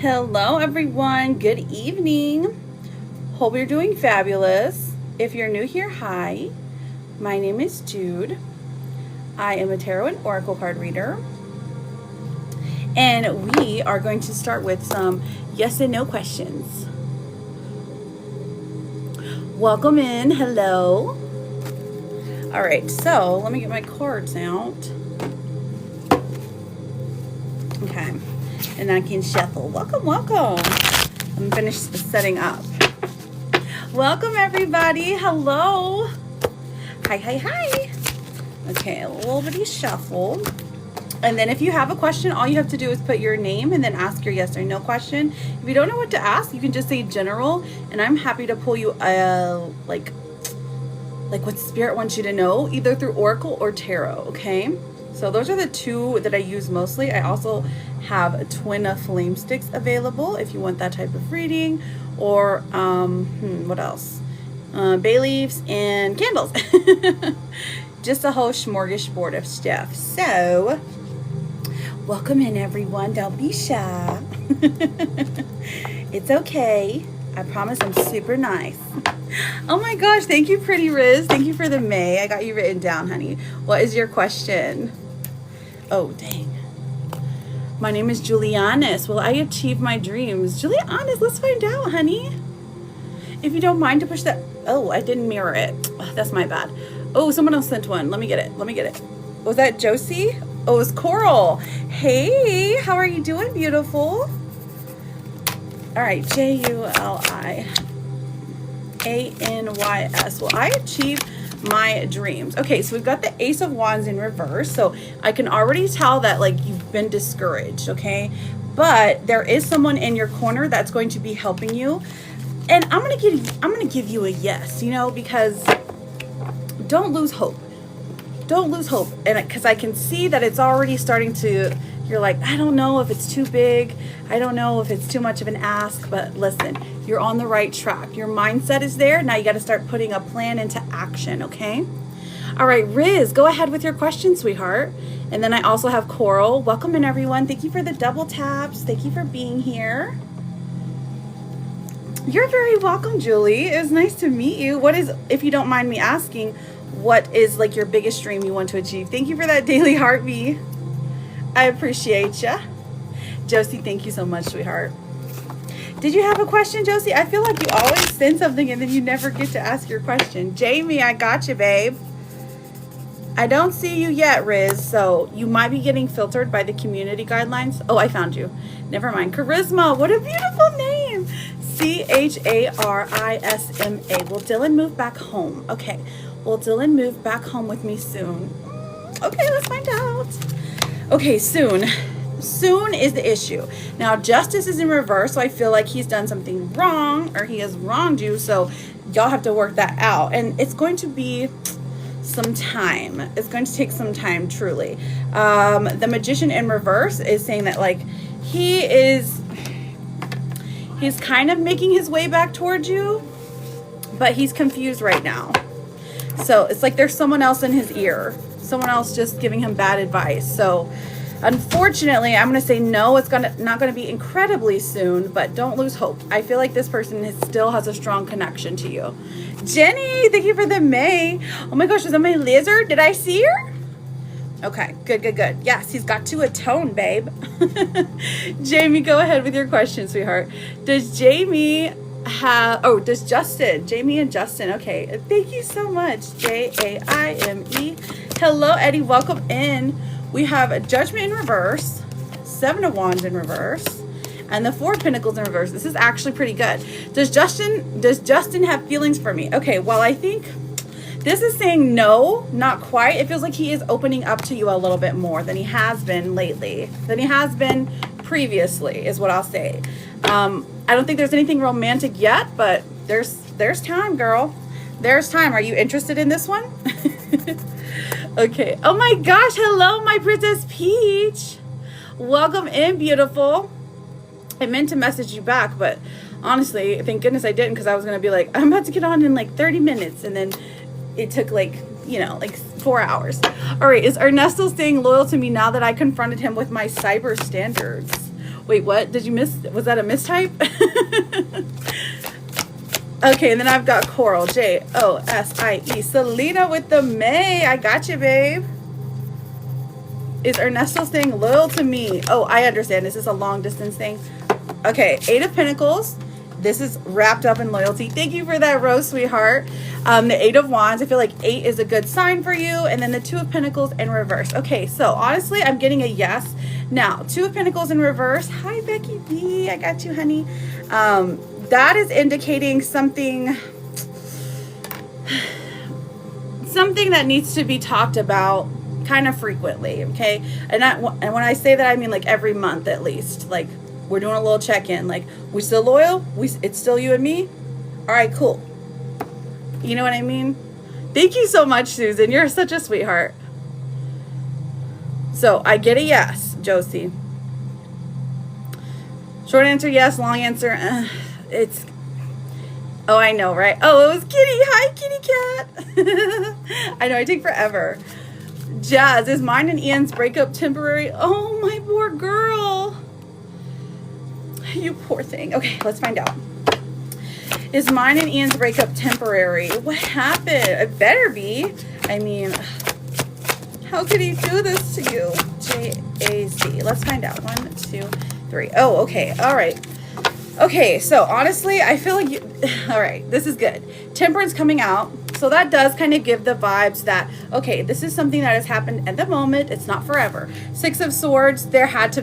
Hello everyone, good evening. Hope you're doing fabulous. If you're new here, hi. My name is Jude. I am a tarot and oracle card reader. And we are going to start with some yes and no questions. Welcome in, hello. All right, so let me get my cards out. Okay, and I can shuffle. Welcome, welcome. I'm finished setting up. Welcome everybody, hello. Hi, hi, hi. Okay, a little bitty shuffle. And then if you have a question, all you have to do is put your name and then ask your yes or no question. If you don't know what to ask, you can just say general, and I'm happy to pull you like what Spirit wants you to know, either through Oracle or Tarot, okay? So those are the two that I use mostly. I also have twin flame sticks available if you want that type of reading, or what else? Bay leaves and candles. Just a whole smorgasbord of stuff. So welcome in everyone, don't be shy. It's okay, I promise I'm super nice. Oh my gosh, thank you, Pretty Riz. Thank you for the May. I got you written down, honey. What is your question? Oh, dang. My name is Julianis. Will I achieve my dreams? Julianis, let's find out, honey. If you don't mind to push that. Oh, I didn't mirror it. Oh, that's my bad. Oh, someone else sent one. Let me get it. Let me get it. Was that Josie? Oh, it was Coral. Hey, how are you doing, beautiful? All right, Julianys. Will I achieve my dreams? Okay, so we've got the Ace of Wands in reverse, so I can already tell that like you've been discouraged, okay? But there is someone in your corner that's going to be helping you, and I'm gonna give you a yes, you know, because don't lose hope. Don't lose hope, and because I can see that it's already starting to. You're like, I don't know if it's too big. I don't know if it's too much of an ask, but listen, you're on the right track. Your mindset is there. Now you got to start putting a plan into action, okay? All right, Riz, go ahead with your question, sweetheart. And then I also have Coral. Welcome in, everyone. Thank you for the double taps. Thank you for being here. You're very welcome, Julie. It was nice to meet you. What is, if you don't mind me asking, what is like your biggest dream you want to achieve? Thank you for that daily heartbeat. I appreciate ya. Josie, thank you so much, sweetheart. Did you have a question, Josie? I feel like you always send something and then you never get to ask your question. Jamie, I got you, babe. I don't see you yet, Riz, so you might be getting filtered by the community guidelines. Oh, I found you. Never mind. Charisma, what a beautiful name. Charisma. Will Dylan move back home? Okay. Will Dylan move back home with me soon? Okay, let's find out. Okay, soon. Soon is the issue. Now, Justice is in reverse, so I feel like he's done something wrong, or he has wronged you, so y'all have to work that out. And it's going to be some time. It's going to take some time, truly. The Magician in reverse is saying that, like, he's kind of making his way back towards you, but he's confused right now. So it's like there's someone else in his ear. Someone else just giving him bad advice. So unfortunately, I'm going to say no, it's not going to be incredibly soon, but don't lose hope. I feel like this person still has a strong connection to you. Jenny, thank you for the May. Oh my gosh, is that my lizard? Did I see her? Okay, good, good, good. Yes, he's got to atone, babe. Jamie, go ahead with your question, sweetheart. Does Jamie does Justin, Jamie and Justin, okay, thank you so much, Jaime. Hello, Eddie, welcome in. We have a Judgment in reverse, Seven of Wands in reverse, and the Four of Pentacles in reverse. This is actually pretty good. Does Justin have feelings for me? Okay, well, I think this is saying no, not quite. It feels like he is opening up to you a little bit more than he has been lately, than he has been previously, is what I'll say. I don't think there's anything romantic yet, but there's time, girl. There's time. Are you interested in this one? Okay. Oh my gosh. Hello, my Princess Peach. Welcome in, beautiful. I meant to message you back, but honestly, thank goodness I didn't, because I was going to be like, I'm about to get on in like 30 minutes. And then it took like, you know, like 4 hours. All right. Is Ernesto staying loyal to me now that I confronted him with my cyber standards? Wait, what? Did you miss? Was that a mistype? Okay, and then I've got Coral. Josie. Selena with the May. I got you, babe. Is Ernesto staying loyal to me? Oh, I understand. Is this a long distance thing? Okay, 8 of Pentacles. This is wrapped up in loyalty. Thank you for that, Rose, sweetheart. The 8 of Wands. I feel like 8 is a good sign for you. And then the 2 of Pentacles in reverse. Okay, so honestly, I'm getting a yes. Now, 2 of Pentacles in reverse. Hi, Becky B. I got you, honey. That is indicating something that needs to be talked about kind of frequently, okay? And when I say that, I mean like every month at least. Like, we're doing a little check-in. Like, we still loyal? It's still you and me? All right, cool. You know what I mean? Thank you so much, Susan. You're such a sweetheart. So I get a yes, Josie. Short answer, yes. Long answer, it's... Oh, I know, right? Oh, it was Kitty. Hi, kitty cat. I know, I take forever. Jazz, is mine and Ian's breakup temporary? Oh, my poor girl. You poor thing. Okay, let's find out. Is mine and Ian's breakup temporary? What happened? It better be. I mean, how could he do this to you? J-A-Z. Let's find out. 1, 2, 3. Oh, okay. All right. Okay, so honestly, I feel like all right, this is good. Temperance coming out. So that does kind of give the vibes that, okay, this is something that has happened at the moment. It's not forever. 6 of Swords, there had to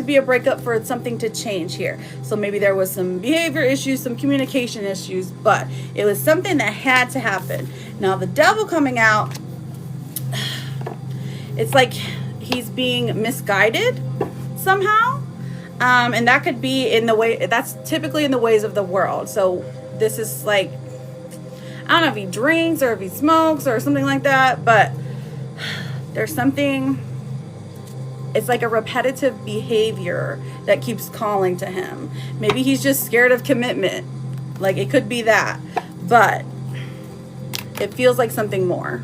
be a breakup for something to change here. So maybe there was some behavior issues, some communication issues, but it was something that had to happen. Now the Devil coming out, it's like he's being misguided somehow. And that could be in the way, that's typically in the ways of the world. So this is like, I don't know if he drinks or if he smokes or something like that, but there's something, it's like a repetitive behavior that keeps calling to him. Maybe he's just scared of commitment. Like, it could be that, but it feels like something more.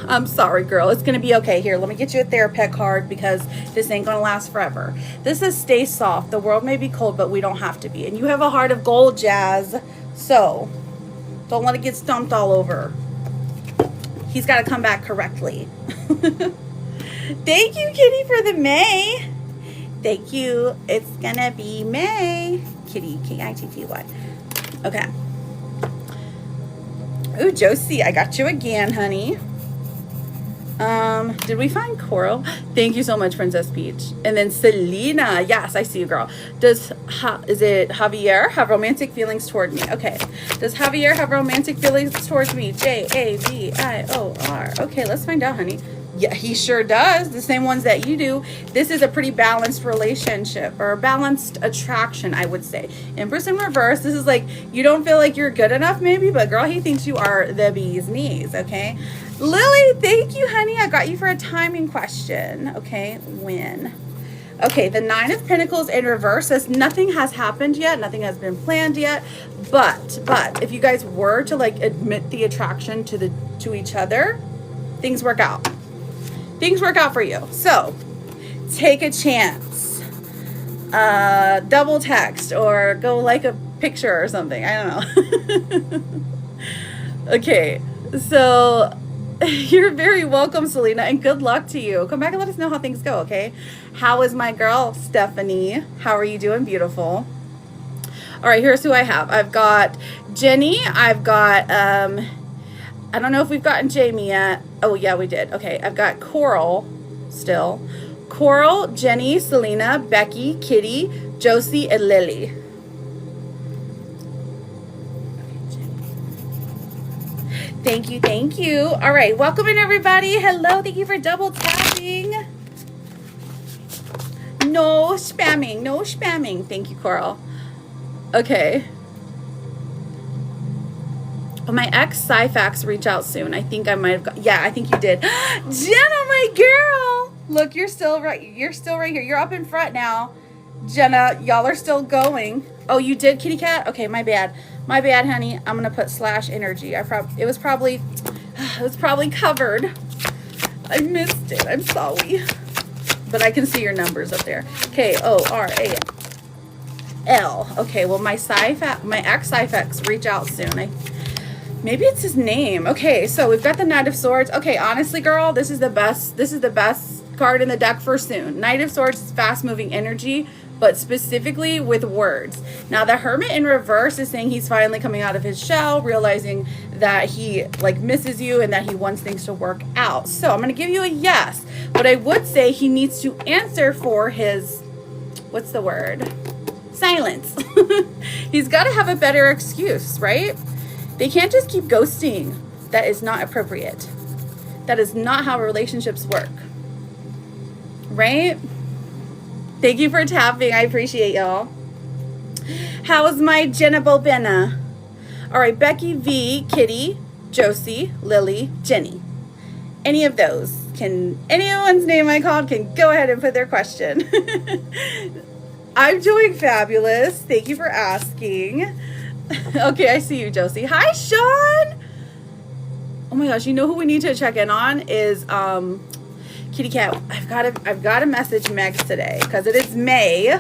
I'm sorry, girl. It's going to be okay. Here, let me get you a Therapet card because this ain't going to last forever. This says stay soft. The world may be cold, but we don't have to be. And you have a heart of gold, Jazz. So don't let it get stumped all over. He's got to come back correctly. Thank you, Kitty, for the May. Thank you. It's going to be May. Kitty, K-I-T-T-Y. Okay. Ooh, Josie, I got you again, honey. Did we find Coral? Thank you so much, Princess Peach. And then Selena. Yes, I see you, girl. Is it Javier have romantic feelings toward me? Okay. Does Javier have romantic feelings towards me? Javior. Okay, let's find out, honey. Yeah, he sure does. The same ones that you do. This is a pretty balanced relationship, or a balanced attraction, I would say. Empress in reverse. This is like, you don't feel like you're good enough, maybe, but girl, he thinks you are the bee's knees, okay? Lily, thank you, honey. I got you for a timing question. Okay, when? Okay, the 9 of Pentacles in reverse says nothing has happened yet. Nothing has been planned yet. But if you guys were to like admit the attraction to each other, things work out. Things work out for you. So take a chance. Double text or go like a picture or something. I don't know. Okay, so you're very welcome, Selena, and good luck to you. Come back and let us know how things go, okay? How is my girl, Stephanie? How are you doing, beautiful? All right, here's who I have. I've got Jenny. I've got, I don't know if we've gotten Jamie yet. Oh, yeah, we did. Okay, I've got Coral still. Coral, Jenny, Selena, Becky, Kitty, Josie, and Lily. Thank you, thank you. All right, welcome in, everybody. Hello, thank you for double tapping. No spamming, no spamming. Thank you, Coral. Okay. Oh, my ex Syfax reach out soon. I think I might have got, yeah, I think you did. Jenna, my girl. Look, you're still right here. You're up in front now. Jenna, y'all are still going. Oh, you did, kitty cat? Okay, my bad. My bad, honey. I'm gonna put /energy. It was probably covered. I missed it. I'm sorry. but I can see your numbers up there. K-O-R-A-L. Okay, well, my ex-Syphex reach out soon. Maybe it's his name. Okay, so we've got the Knight of Swords. Okay, honestly, girl, this is the best card in the deck for soon. Knight of Swords is fast-moving energy, but specifically with words. Now, the Hermit in reverse is saying he's finally coming out of his shell, realizing that he like misses you and that he wants things to work out. So I'm going to give you a yes, but I would say he needs to answer for his, what's the word? Silence. He's got to have a better excuse, right? They can't just keep ghosting. That is not appropriate. That is not how relationships work. Right? Thank you for tapping. I appreciate y'all. How's my Jenna Bobena? All right, Becky, V, Kitty, Josie, Lily, Jenny. Any of those anyone's name I called can go ahead and put their question. I'm doing fabulous. Thank you for asking. Okay, I see you, Josie. Hi, Sean. Oh my gosh, you know who we need to check in on is Kitty Cat. I've got to message Megs today because it is May.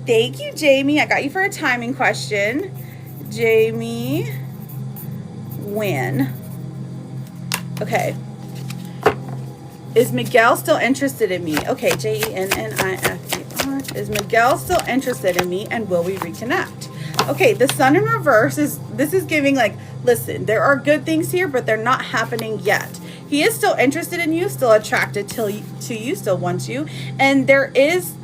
Thank you, Jamie. I got you for a timing question. Jamie, when? Okay. Is Miguel still interested in me? Okay, Jennifer. Is Miguel still interested in me, and will we reconnect? Okay, the Sun in reverse is giving like, listen, there are good things here, but they're not happening yet. He is still interested in you, still attracted to you, still wants you, and there is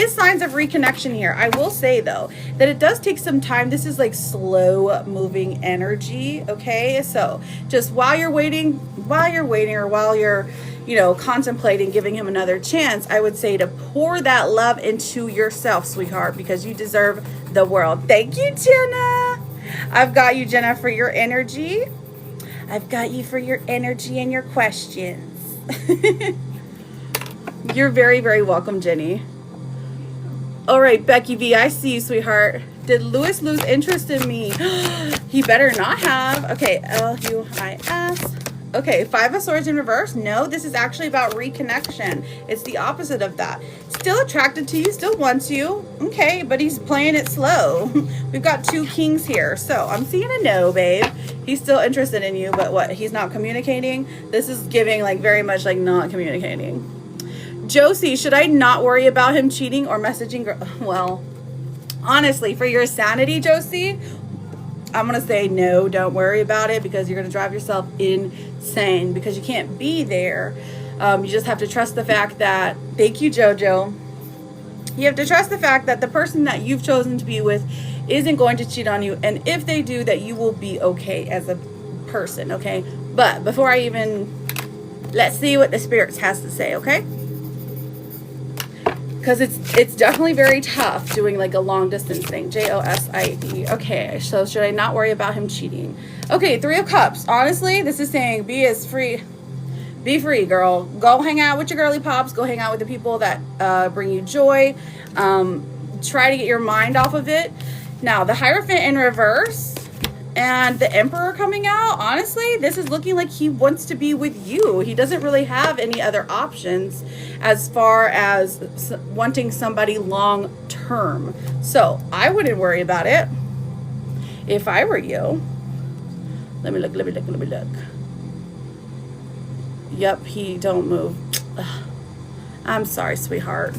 signs of reconnection here. I will say though that it does take some time. This is like slow moving energy. Okay, so just while you're waiting, or while you're, contemplating giving him another chance, I would say to pour that love into yourself, sweetheart, because you deserve the world. Thank you, Jenna. I've got you, Jenna, for your energy. I've got you for your energy and your questions. You're very, very welcome, Jenny. All right, Becky V, I see you, sweetheart. Did Lewis lose interest in me? He better not have. Okay, Luis. Okay, Five of Swords in reverse. No, this is actually about reconnection. It's the opposite of that. Still attracted to you, still wants you. Okay, but he's playing it slow. We've got two kings here. So I'm seeing a no, babe. He's still interested in you, but what? He's not communicating? This is giving like very much like not communicating. Josie, should I not worry about him cheating or messaging? Well, honestly, for your sanity, Josie, I'm going to say no, don't worry about it, because you're going to drive yourself insane because you can't be there. You just have to trust the fact that, thank you, Jojo. You have to trust the fact that the person that you've chosen to be with isn't going to cheat on you. And if they do, that you will be okay as a person, okay? But before I let's see what the spirits has to say, okay? Because it's definitely very tough doing like a long distance thing. Josie. Okay, so should I not worry about him cheating? Okay, Three of Cups. Honestly, this is saying be free, girl. Go hang out with your girly pops. Go hang out with the people that bring you joy. Try to get your mind off of it. Now, the Hierophant in reverse and the Emperor coming out, honestly, this is looking like he wants to be with you. He doesn't really have any other options as far as wanting somebody long term. So I wouldn't worry about it if I were you. Let me look. Yep, he don't move. Ugh. I'm sorry, sweetheart.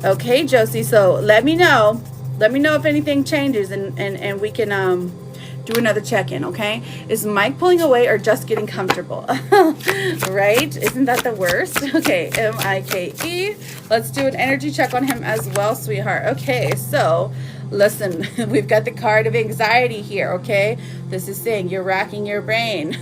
Okay, Josie, so let me know. Let me know if anything changes and we can do another check-in, okay? Is Mike pulling away or just getting comfortable? Right? Isn't that the worst? Okay, M-I-K-E. Let's do an energy check on him as well, sweetheart. Okay, so listen, we've got the card of anxiety here, okay? This is saying you're racking your brain.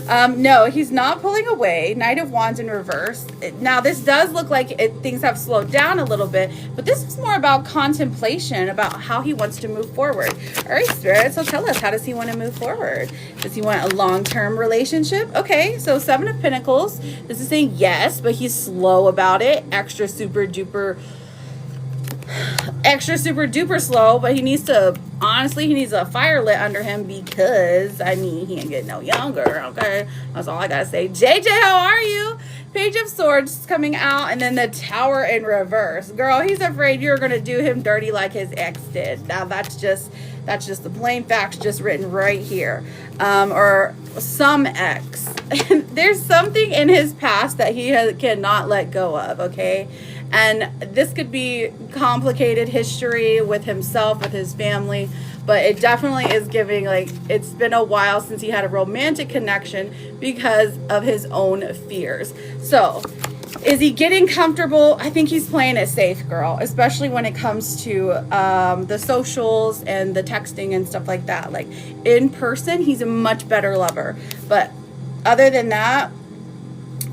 No, he's not pulling away. Knight of Wands in reverse. Now, this does look like things have slowed down a little bit, but this is more about contemplation, about how he wants to move forward. All right, Spirit, so tell us, how does he want to move forward? Does he want a long-term relationship? Okay, so Seven of Pentacles. This is saying yes, but he's slow about it. Extra super duper slow, but he needs a fire lit under him, because he ain't getting no younger. Okay, that's all I gotta say. JJ, how are you? Page of Swords coming out, and then the Tower in reverse. Girl, he's afraid you're gonna do him dirty like his ex did. Now that's just the plain facts, just written right here. Or some ex. There's something in his past that he cannot let go of, okay? And this could be complicated history with himself, with his family, but it definitely is giving, like, it's been a while since he had a romantic connection because of his own fears. So, is he getting comfortable? I think he's playing it safe, girl, especially when it comes to the socials and the texting and stuff like that. Like, in person, he's a much better lover. But other than that,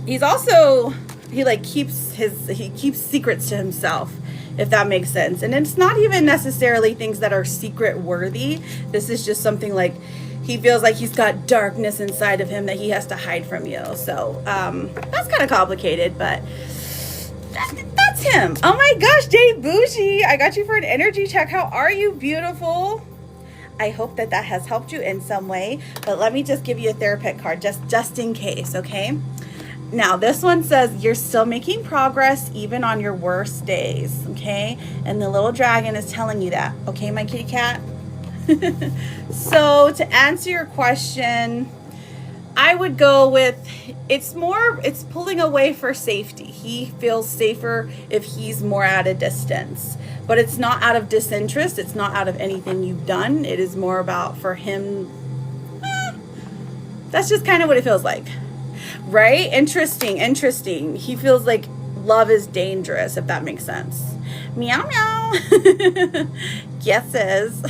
he's also... he keeps secrets to himself, if that makes sense. And it's not even necessarily things that are secret worthy. This is just something like he feels like he's got darkness inside of him that he has to hide from you. So that's kind of complicated, but that's him. Oh my gosh, Jay Bougie, I got you for an energy check. How are you, beautiful? I hope that has helped you in some way, but let me just give you a therapist card just in case, okay? Now, this one says you're still making progress even on your worst days, okay? And the little dragon is telling you that, okay, my kitty cat? So, to answer your question, I would go with, it's pulling away for safety. He feels safer if he's more at a distance. But it's not out of disinterest. It's not out of anything you've done. It is more about, for him, that's just kind of what it feels like. Right? Interesting. He feels like love is dangerous, if that makes sense. Meow meow. Guesses.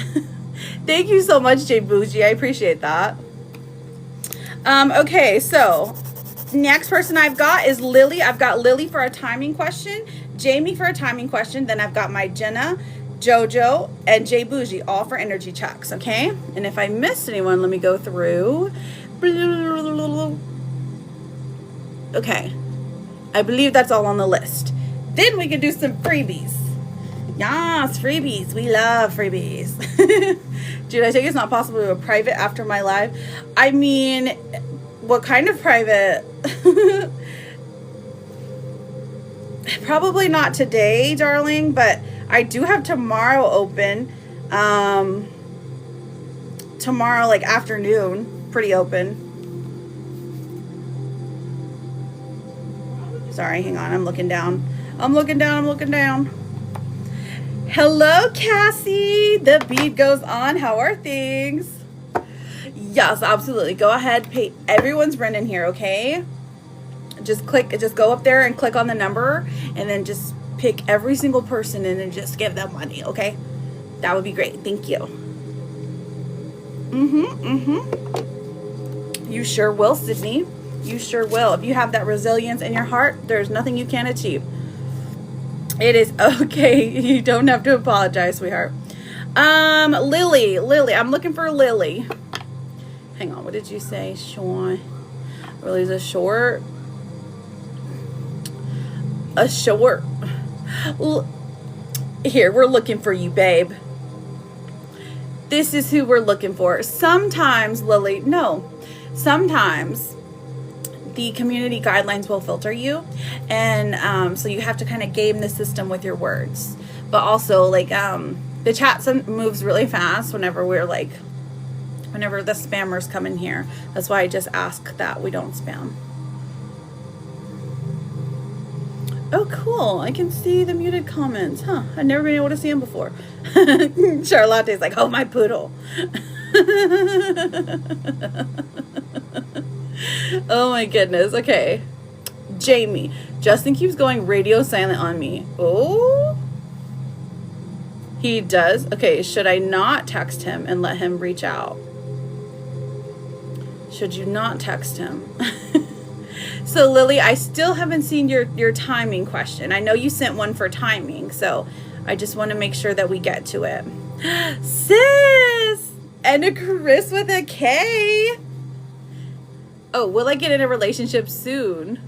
Thank you so much, Jay Bougie. I appreciate that. Okay, so next person I've got is Lily. I've got Lily for a timing question, Jamie for a timing question, then I've got my Jenna, Jojo, and Jay Bougie, all for energy checks, okay? And if I missed anyone, let me go through. Okay, I believe that's all on the list. Then we can do some freebies. Yes, freebies. We love freebies. Dude, I think it's not possible to do a private after my live. I mean, what kind of private? Probably not today, darling, but I do have tomorrow open. Tomorrow, like afternoon, pretty open. Sorry, hang on. I'm looking down. Hello, Cassie. The bead goes on. How are things? Yes, absolutely. Go ahead. Pay. Everyone's running here, okay? Just go up there and click on the number and then just pick every single person and then just give them money, okay? That would be great. Thank you. You sure will, Sydney. You sure will. If you have that resilience in your heart, there's nothing you can't achieve. It is okay. You don't have to apologize, sweetheart. Lily. I'm looking for Lily. Hang on. What did you say? Sean. Lily's a short. Here, we're looking for you, babe. This is who we're looking for. Sometimes, Lily, no. Sometimes the community guidelines will filter you, and so you have to kind of game the system with your words. But also, like, the chat moves really fast whenever the spammers come in here. That's why I just ask that we don't spam. Oh, cool. I can see the muted comments. Huh. I've never been able to see them before. Charlotte's like, oh, my poodle. Oh my goodness. Okay. Jamie. Justin keeps going radio silent on me. Oh. He does. Okay. Should I not text him and let him reach out? Should you not text him? So Lily, I still haven't seen your timing question. I know you sent one for timing, so I just want to make sure that we get to it. Sis! And a Chris with a K. Oh, will I get in a relationship soon?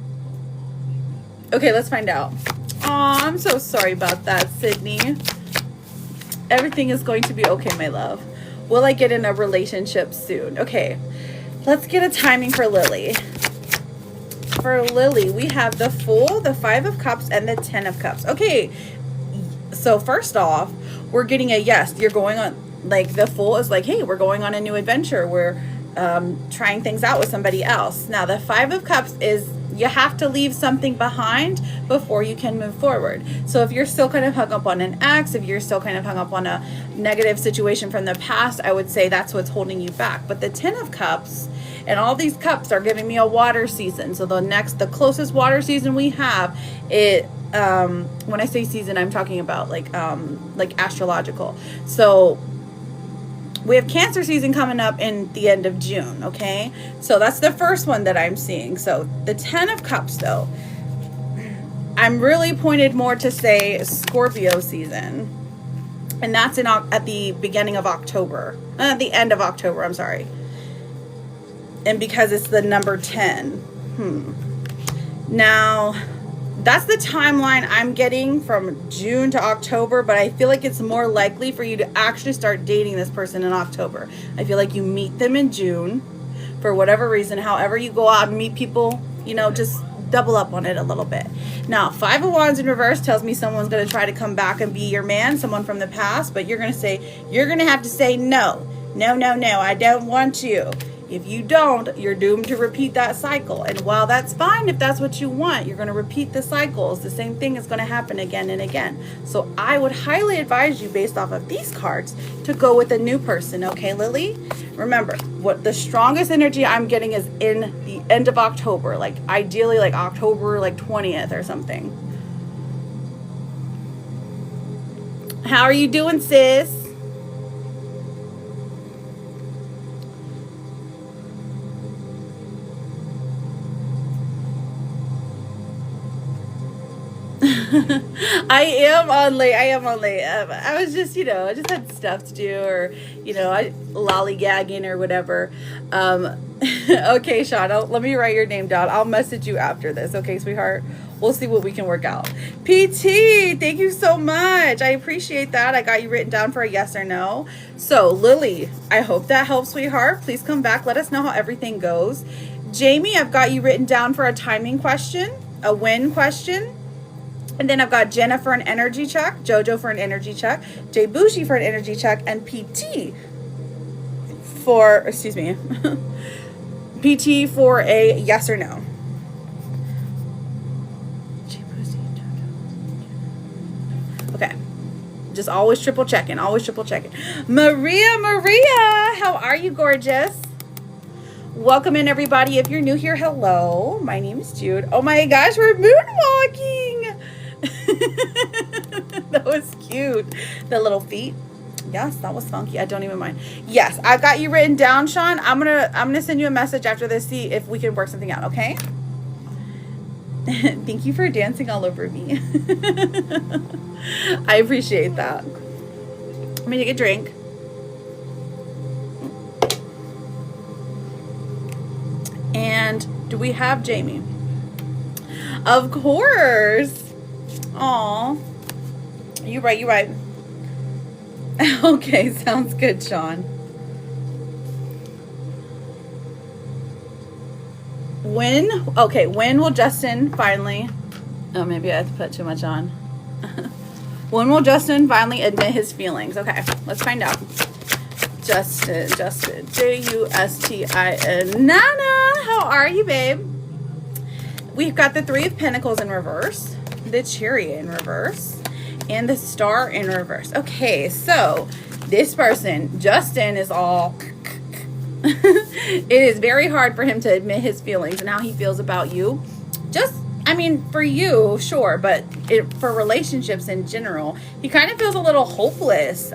Okay, let's find out. Aw, I'm so sorry about that, Sydney. Everything is going to be okay, my love. Will I get in a relationship soon? Okay, let's get a timing for Lily. for Lily, we have the Fool, the 5 of Cups, and the 10 of Cups. Okay, so first off, we're getting a yes. You're going on, like, the Fool is like, hey, we're going on a new adventure. We're trying things out with somebody else. Now, the 5 of Cups is you have to leave something behind before you can move forward. So if you're still kind of hung up on an ex, if you're still kind of hung up on a negative situation from the past, I would say that's what's holding you back. But the 10 of Cups and all these cups are giving me a water season. So the closest water season we have, when I say season, I'm talking about like astrological. So we have Cancer season coming up in the end of June, okay? So that's the first one that I'm seeing. So the 10 of Cups, though, I'm really pointed more to say Scorpio season. And that's at the beginning of October. The end of October, I'm sorry. And because it's the number 10. Now, that's the timeline I'm getting from June to October, but I feel like it's more likely for you to actually start dating this person in October. I feel like you meet them in June for whatever reason. However you go out and meet people, just double up on it a little bit. Now, 5 of Wands in reverse tells me someone's going to try to come back and be your man, someone from the past, but you're going to have to say no. No, I don't want you. If you don't, you're doomed to repeat that cycle. And while that's fine, if that's what you want, you're going to repeat the cycles. The same thing is going to happen again and again. So I would highly advise you, based off of these cards, to go with a new person. Okay, Lily? Remember, what the strongest energy I'm getting is in the end of October. Like, ideally, like October, like 20th or something. How are you doing, sis? I am on late. I was just, I just had stuff to do, or, I lollygagging or whatever. Okay, Sean, let me write your name down. I'll message you after this. Okay, sweetheart? We'll see what we can work out. PT, thank you so much. I appreciate that. I got you written down for a yes or no. So, Lily, I hope that helps, sweetheart. Please come back. Let us know how everything goes. Jamie, I've got you written down for a timing question, a win question. And then I've got Jenna for an energy check, Jojo for an energy check, Jay Bushi for an energy check, and PT for a yes or no. Okay. Just always triple checking. Maria, how are you, gorgeous? Welcome in, everybody. If you're new here, hello. My name is Jude. Oh my gosh, we're moonwalking. That was cute. The little feet. Yes, that was funky. I don't even mind. Yes, I've got you written down, Sean. I'm gonna send you a message after this, see if we can work something out, okay? Thank you for dancing all over me. I appreciate that. Let me take a drink. And do we have Jamie? Of course. Aw. You right. Okay, sounds good, Sean. When will Justin finally... Oh, maybe I have to put too much on. When will Justin finally admit his feelings? Okay, let's find out. Justin, Justin. Nana, how are you, babe? We've got the 3 of Pentacles in reverse, the Chariot in reverse, and the Star in reverse. Okay, so this person, Justin, is all... It is very hard for him to admit his feelings and how he feels about you. For you, sure, but for relationships in general, he kind of feels a little hopeless,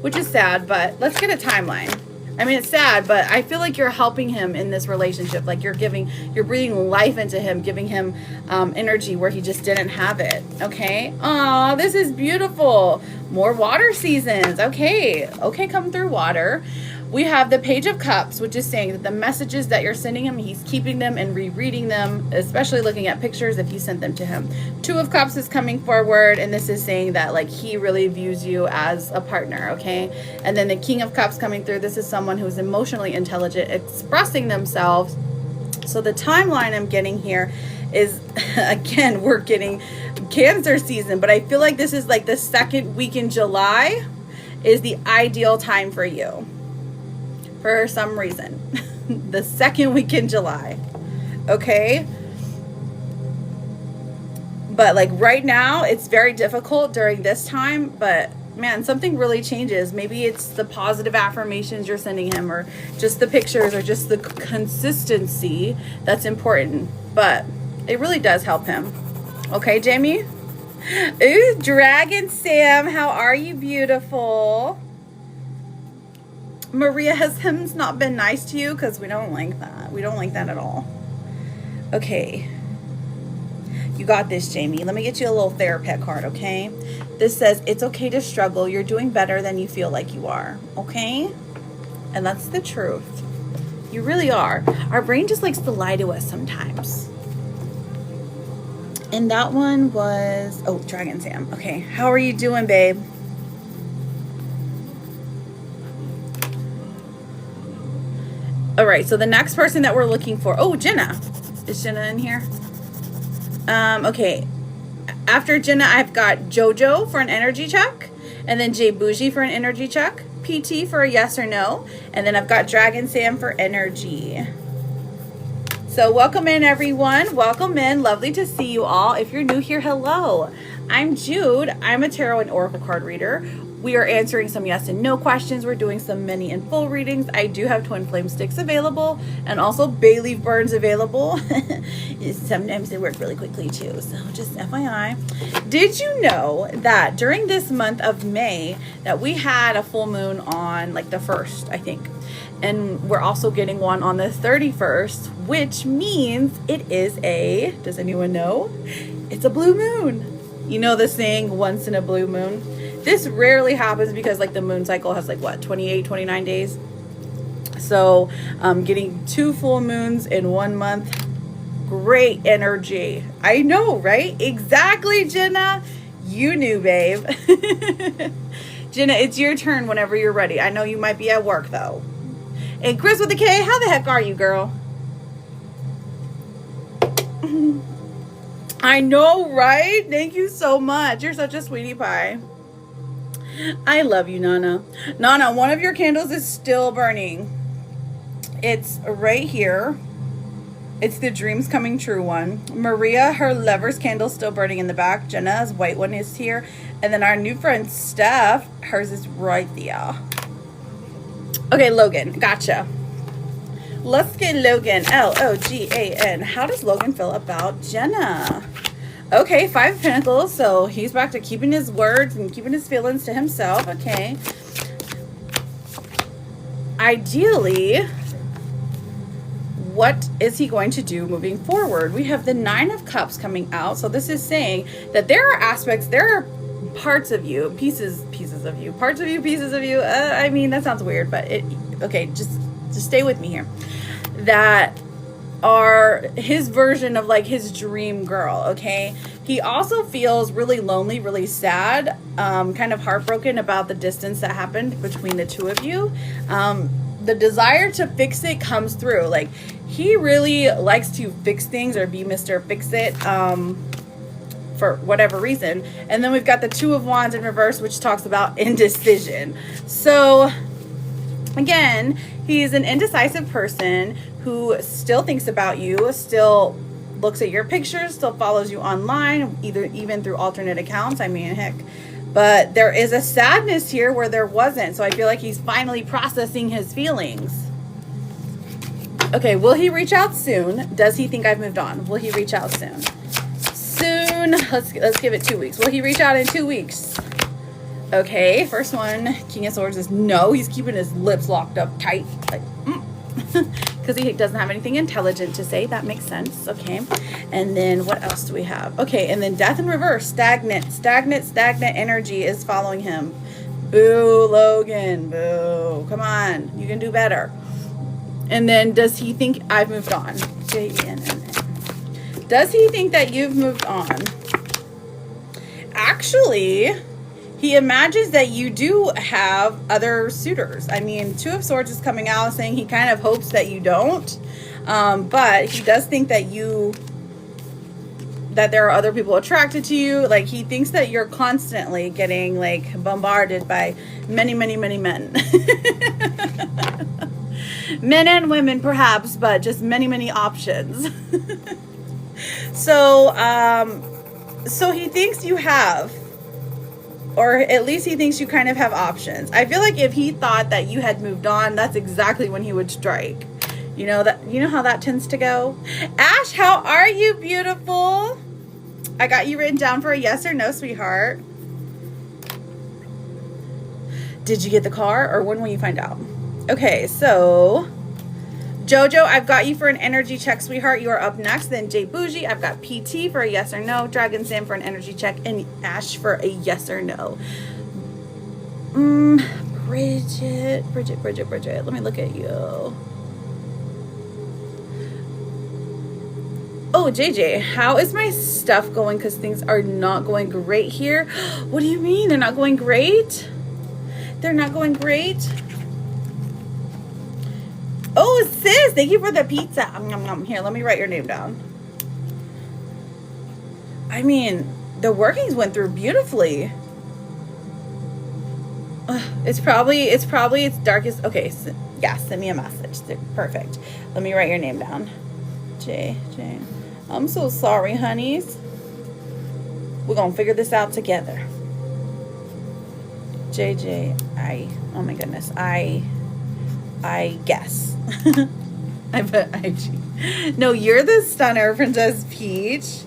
which is sad, but let's get a timeline. It's sad, but I feel like you're helping him in this relationship. Like you're breathing life into him, giving him energy where he just didn't have it. Okay. Aw, this is beautiful. More water seasons. Okay, come through, water. We have the Page of Cups, which is saying that the messages that you're sending him, he's keeping them and rereading them, especially looking at pictures if you sent them to him. 2 of Cups is coming forward, and this is saying that like he really views you as a partner, okay? And then the King of Cups coming through, this is someone who's emotionally intelligent, expressing themselves So the timeline I'm getting here is, again, we're getting Cancer season, but I feel like this is like the second week in July is the ideal time for you. For some reason. The second week in July. Okay? But like right now, it's very difficult during this time, but man, something really changes. Maybe it's the positive affirmations you're sending him, or just the pictures, or just the consistency that's important. But it really does help him. Okay, Jamie? Ooh, Dragon Sam, how are you, beautiful? Maria, has him not been nice to you? Because we don't like that. We don't like that at all. Okay. You got this, Jamie. Let me get you a little therapy card, okay? This says, it's okay to struggle. You're doing better than you feel like you are, okay? And that's the truth. You really are. Our brain just likes to lie to us sometimes. And that one was, oh, Dragon Sam. Okay, how are you doing, babe? All right, so the next person that we're looking for, oh, Jenna. Is Jenna in here? Okay. After Jenna, I've got Jojo for an energy check, and then Jay Bougie for an energy check, PT for a yes or no, and then I've got Dragon Sam for energy. So welcome in, everyone. Welcome in. Lovely to see you all. If you're new here, hello. I'm Jude. I'm a tarot and oracle card reader. We are answering some yes and no questions. We're doing some mini and full readings. I do have twin flame sticks available, and also bay leaf burns available. Sometimes they work really quickly too, so just FYI. Did you know that during this month of May that we had a full moon on like the 1st, I think, and we're also getting one on the 31st, which means it is a, does anyone know? It's a blue moon. You know the saying, once in a blue moon? This rarely happens because like the moon cycle has like what, 28, 29 days. So getting 2 full moons in 1 month, great energy. I know, right? Exactly, Jenna. You knew, babe. Jenna, it's your turn whenever you're ready. I know you might be at work though. And Chris with the K, how the heck are you, girl? I know, right? Thank you so much. You're such a sweetie pie. I love you, Nana. Nana, one of your candles is still burning. It's right here. It's the dreams coming true one. Maria, her lover's candle's still burning in the back. Jenna's white one is here. And then our new friend, Steph, hers is right there. Okay, Logan, gotcha. Let's get Logan, Logan. How does Logan feel about Jenna? Okay, 5 of Pentacles, so he's back to keeping his words and keeping his feelings to himself. Okay. Ideally, what is he going to do moving forward? We have the 9 of Cups coming out, so this is saying that there are aspects, there are parts of you, pieces of you, parts of you, pieces of you. I mean, that sounds weird, but okay, just stay with me here. That are his version of like his dream girl, okay? He also feels really lonely, really sad, kind of heartbroken about the distance that happened between the two of you. The desire to fix it comes through. Like, he really likes to fix things or be Mr. Fix-It for whatever reason. And then we've got the 2 of Wands in reverse, which talks about indecision. So, again, he's an indecisive person who still thinks about you, still looks at your pictures, still follows you online, even through alternate accounts. I mean, heck. But there is a sadness here where there wasn't. So I feel like he's finally processing his feelings. Okay, will he reach out soon? Does he think I've moved on? Will he reach out soon? Soon. Let's give it 2 weeks. Will he reach out in 2 weeks? Okay, first one, King of Swords, is no. He's keeping his lips locked up tight. Like, because he doesn't have anything intelligent to say. That makes sense. Okay. And then what else do we have? Okay. And then Death in reverse. Stagnant energy is following him. Boo, Logan. Boo. Come on. You can do better. And then does he think I've moved on? J-E-N-N-A. Does he think that you've moved on? Actually, he imagines that you do have other suitors. I mean, 2 of Swords is coming out saying he kind of hopes that you don't. But he does think that that there are other people attracted to you. Like, he thinks that you're constantly getting like bombarded by many, many, many men. Men and women perhaps, but just many, many options. So he thinks you have, or at least he thinks you kind of have options. I feel like if he thought that you had moved on, that's exactly when he would strike. You know how that tends to go. Ash, how are you, beautiful? I got you written down for a yes or no, sweetheart. Did you get the car, or when will you find out? Okay, so Jojo, I've got you for an energy check, sweetheart. You are up next. Then Jay Bougie, I've got PT for a yes or no, Dragon Sam for an energy check, and Ash for a yes or no. Bridget. Let me look at you. Oh, JJ, how is my stuff going? Because things are not going great here. What do you mean? They're not going great? They're not going great? Oh, sis, thank you for the pizza. Here, let me write your name down. I mean, the workings went through beautifully. It's probably its darkest. Okay, so, yeah, send me a message. Perfect. Let me write your name down. J. I'm so sorry, honeys. We're gonna figure this out together. JJ, oh my goodness, I guess. I put IG. No, you're the stunner, Princess Peach.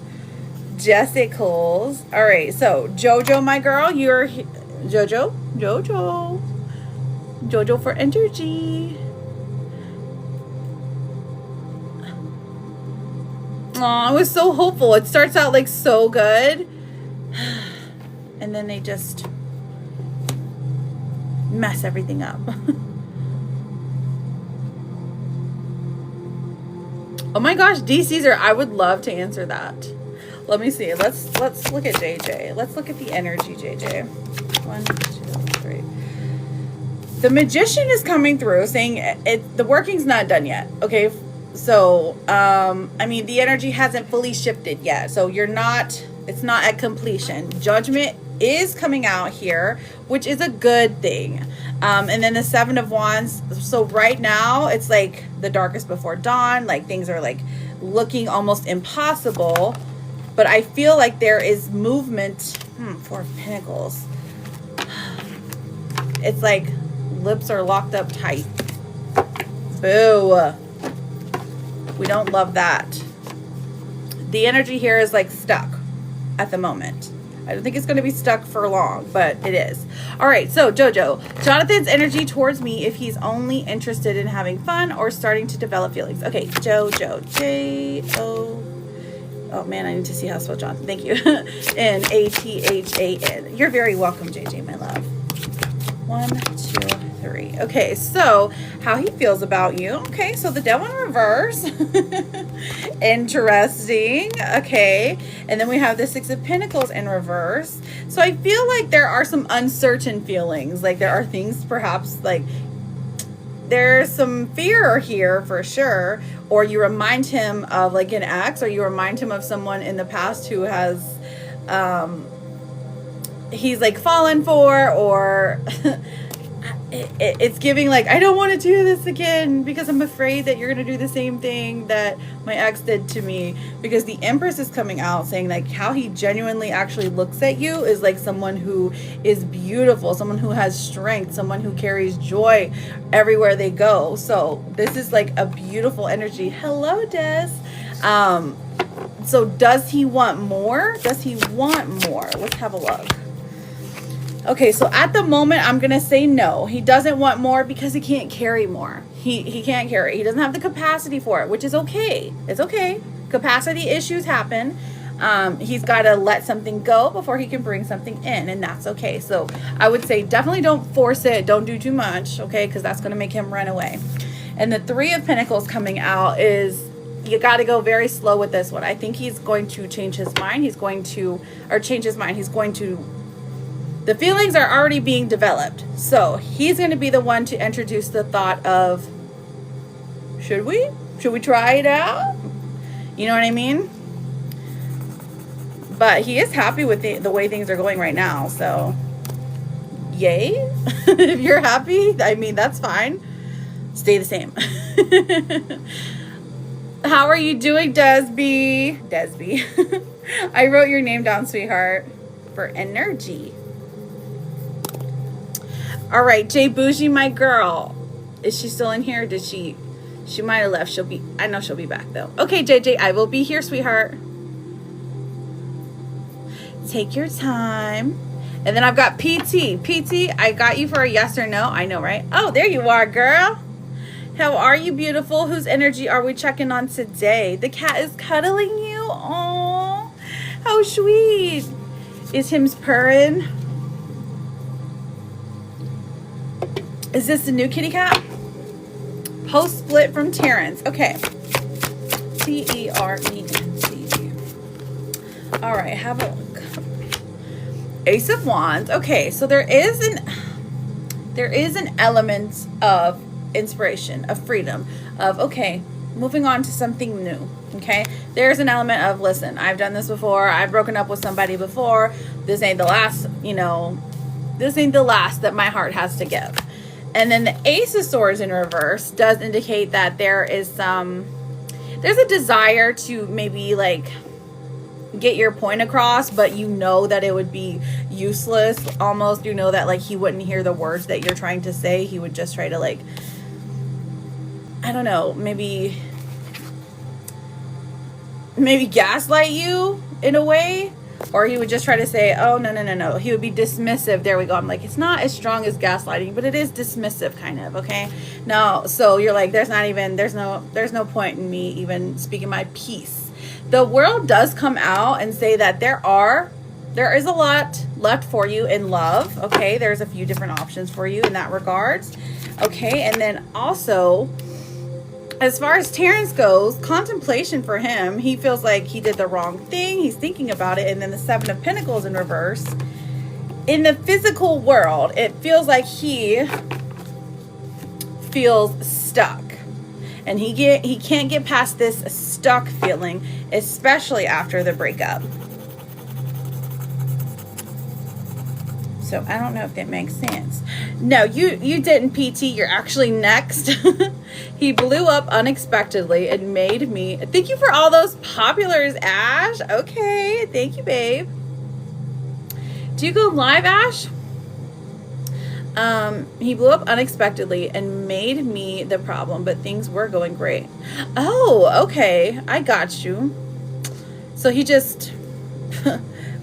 Jessicals. All right, so Jojo, my girl, you're Jojo for energy. Oh, I was so hopeful. It starts out like so good, and then they just mess everything up. Oh my gosh, D Caesar, I would love to answer that. Let me see. Let's look at JJ. Let's look at the energy, JJ. 1, 2, 3. The Magician is coming through, saying the working's not done yet. Okay. So, I mean, the energy hasn't fully shifted yet. So it's not at completion. Judgment is coming out here, which is a good thing. And then the 7 of Wands. So right now it's like the darkest before dawn. Like things are like looking almost impossible, but I feel like there is movement. 4 of Pentacles. It's like lips are locked up tight. Boo. We don't love that. The energy here is like stuck at the moment. I don't think it's going to be stuck for long, but it is. All right, so Jojo, Jonathan's energy towards me if he's only interested in having fun or starting to develop feelings. Okay, Jojo, J-O. Oh man, I need to see how to spell Jonathan. Thank you. Nathan. You're very welcome, JJ, my love. 1, 2, 3. Okay, so how he feels about you. Okay, so the Devil in reverse. Interesting. Okay, and then we have the 6 of Pentacles in reverse. So I feel like there are some uncertain feelings. Like there are things perhaps like there's some fear here for sure. Or you remind him of like an ex, or you remind him of someone in the past who has he's like fallen for, or it's giving like, I don't want to do this again because I'm afraid that you're going to do the same thing that my ex did to me. Because the Empress is coming out saying like how he genuinely actually looks at you is like someone who is beautiful, someone who has strength, someone who carries joy everywhere they go. So this is like a beautiful energy. Hello, Des. So does he want more? Does he want more? Let's have a look. Okay, so at the moment, I'm going to say no. He doesn't want more because he can't carry more. He can't carry. He doesn't have the capacity for it, which is okay. It's okay. Capacity issues happen. He's got to let something go before he can bring something in, and that's okay. So I would say definitely don't force it. Don't do too much, okay, because that's going to make him run away. And the 3 of Pentacles coming out is you got to go very slow with this one. I think he's going to change his mind. He's going to the feelings are already being developed. So he's going to be the one to introduce the thought of, should we? Should we try it out? You know what I mean? But he is happy with the way things are going right now. So, yay. If you're happy, I mean, that's fine. Stay the same. How are you doing, Desby? Desby. I wrote your name down, sweetheart, for energy. All right, Jay Bougie, my girl. Is she still in here? Did she might have left. I know she'll be back though. Okay, JJ, I will be here, sweetheart. Take your time. And then I've got PT. PT, I got you for a yes or no. I know, right? Oh, there you are, girl. How are you, beautiful? Whose energy are we checking on today? The cat is cuddling you. Oh, how sweet. Is him purring? Is this the new kitty cat? Post split from Terrence. Okay. T-E-R-E-N-C-E. All right, have a look. Ace of Wands. Okay, so there is an element of inspiration, of freedom, of okay, moving on to something new. Okay, there's an element of, listen, I've done this before, I've broken up with somebody before, this ain't the last, this ain't the last that my heart has to give. And then the Ace of Swords in reverse does indicate that there's a desire to maybe like get your point across, but you know that it would be useless almost. You know that like he wouldn't hear the words that you're trying to say. He would just try to like, I don't know, maybe gaslight you in a way. Or he would just try to say, oh, no. He would be dismissive. There we go. I'm like, it's not as strong as gaslighting, but it is dismissive kind of, okay? No, so you're like, there's no point in me even speaking my piece. The World does come out and say that there is a lot left for you in love, okay? There's a few different options for you in that regards, okay? And then also, as far as Terrence goes, contemplation for him, he feels like he did the wrong thing. He's thinking about it. And then the Seven of Pentacles in reverse. In the physical world, it feels like he feels stuck. And he can't get past this stuck feeling, especially after the breakup. So I don't know if that makes sense. No, you didn't, PT. You're actually next. He blew up unexpectedly and made me. Thank you for all those populars, Ash. Okay, thank you, babe. Do you go live, Ash? He blew up unexpectedly and made me the problem, but things were going great. Oh, okay. I got you. So he just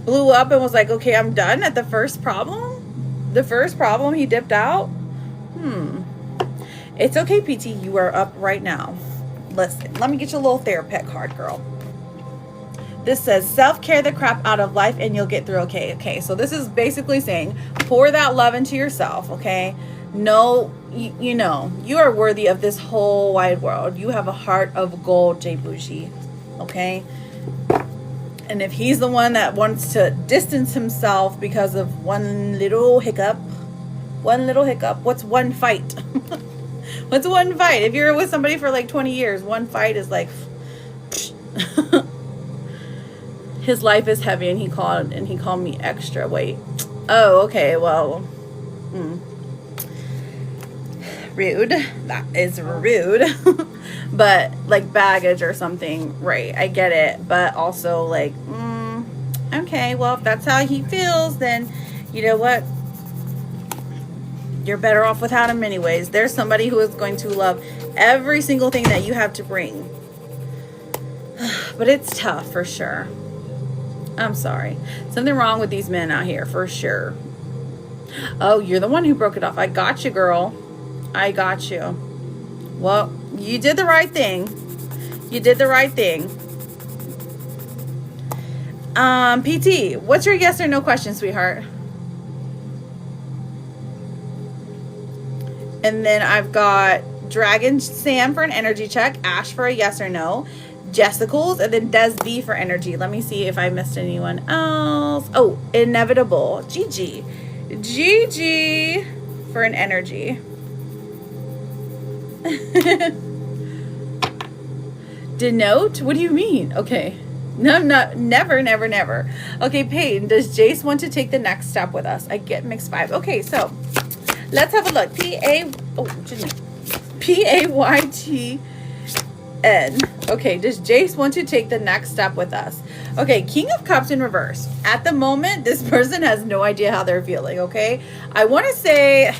blew up and was like, okay, I'm done at the first problem? The first problem, he dipped out? It's okay, PT. You are up right now. Listen, let me get you a little therapist card, girl. This says, self-care the crap out of life and you'll get through okay. Okay, so this is basically saying, pour that love into yourself, okay? No, you know, you are worthy of this whole wide world. You have a heart of gold, Jay Bougie, okay? And if he's the one that wants to distance himself because of one little hiccup, what's one fight? What's one fight? If you're with somebody for like 20 years, one fight is like, his life is heavy and he called me extra weight. Oh, okay, well, rude. That is rude. But like baggage or something, right? I get it. But also like, okay, well, if that's how he feels, then you know what? You're better off without him anyways. There's somebody who is going to love every single thing that you have to bring. But it's tough for sure. I'm sorry. Something wrong with these men out here for sure. Oh, you're the one who broke it off. I got you, girl. I got you. Well, you did the right thing. You did the right thing. PT, what's your yes or no question, sweetheart? And then I've got Dragon Sam for an energy check, Ash for a yes or no, Jessicals, and then Des B for energy. Let me see if I missed anyone else. Oh, Inevitable. Gigi for an energy. Denote? What do you mean? Okay. No, never, never, never. Okay, Peyton, does Jace want to take the next step with us? I get mixed vibes. Okay, so let's have a look. P-A-Y-T-N. Okay, does Jace want to take the next step with us? Okay, King of Cups in reverse. At the moment, this person has no idea how they're feeling, okay? I want to say,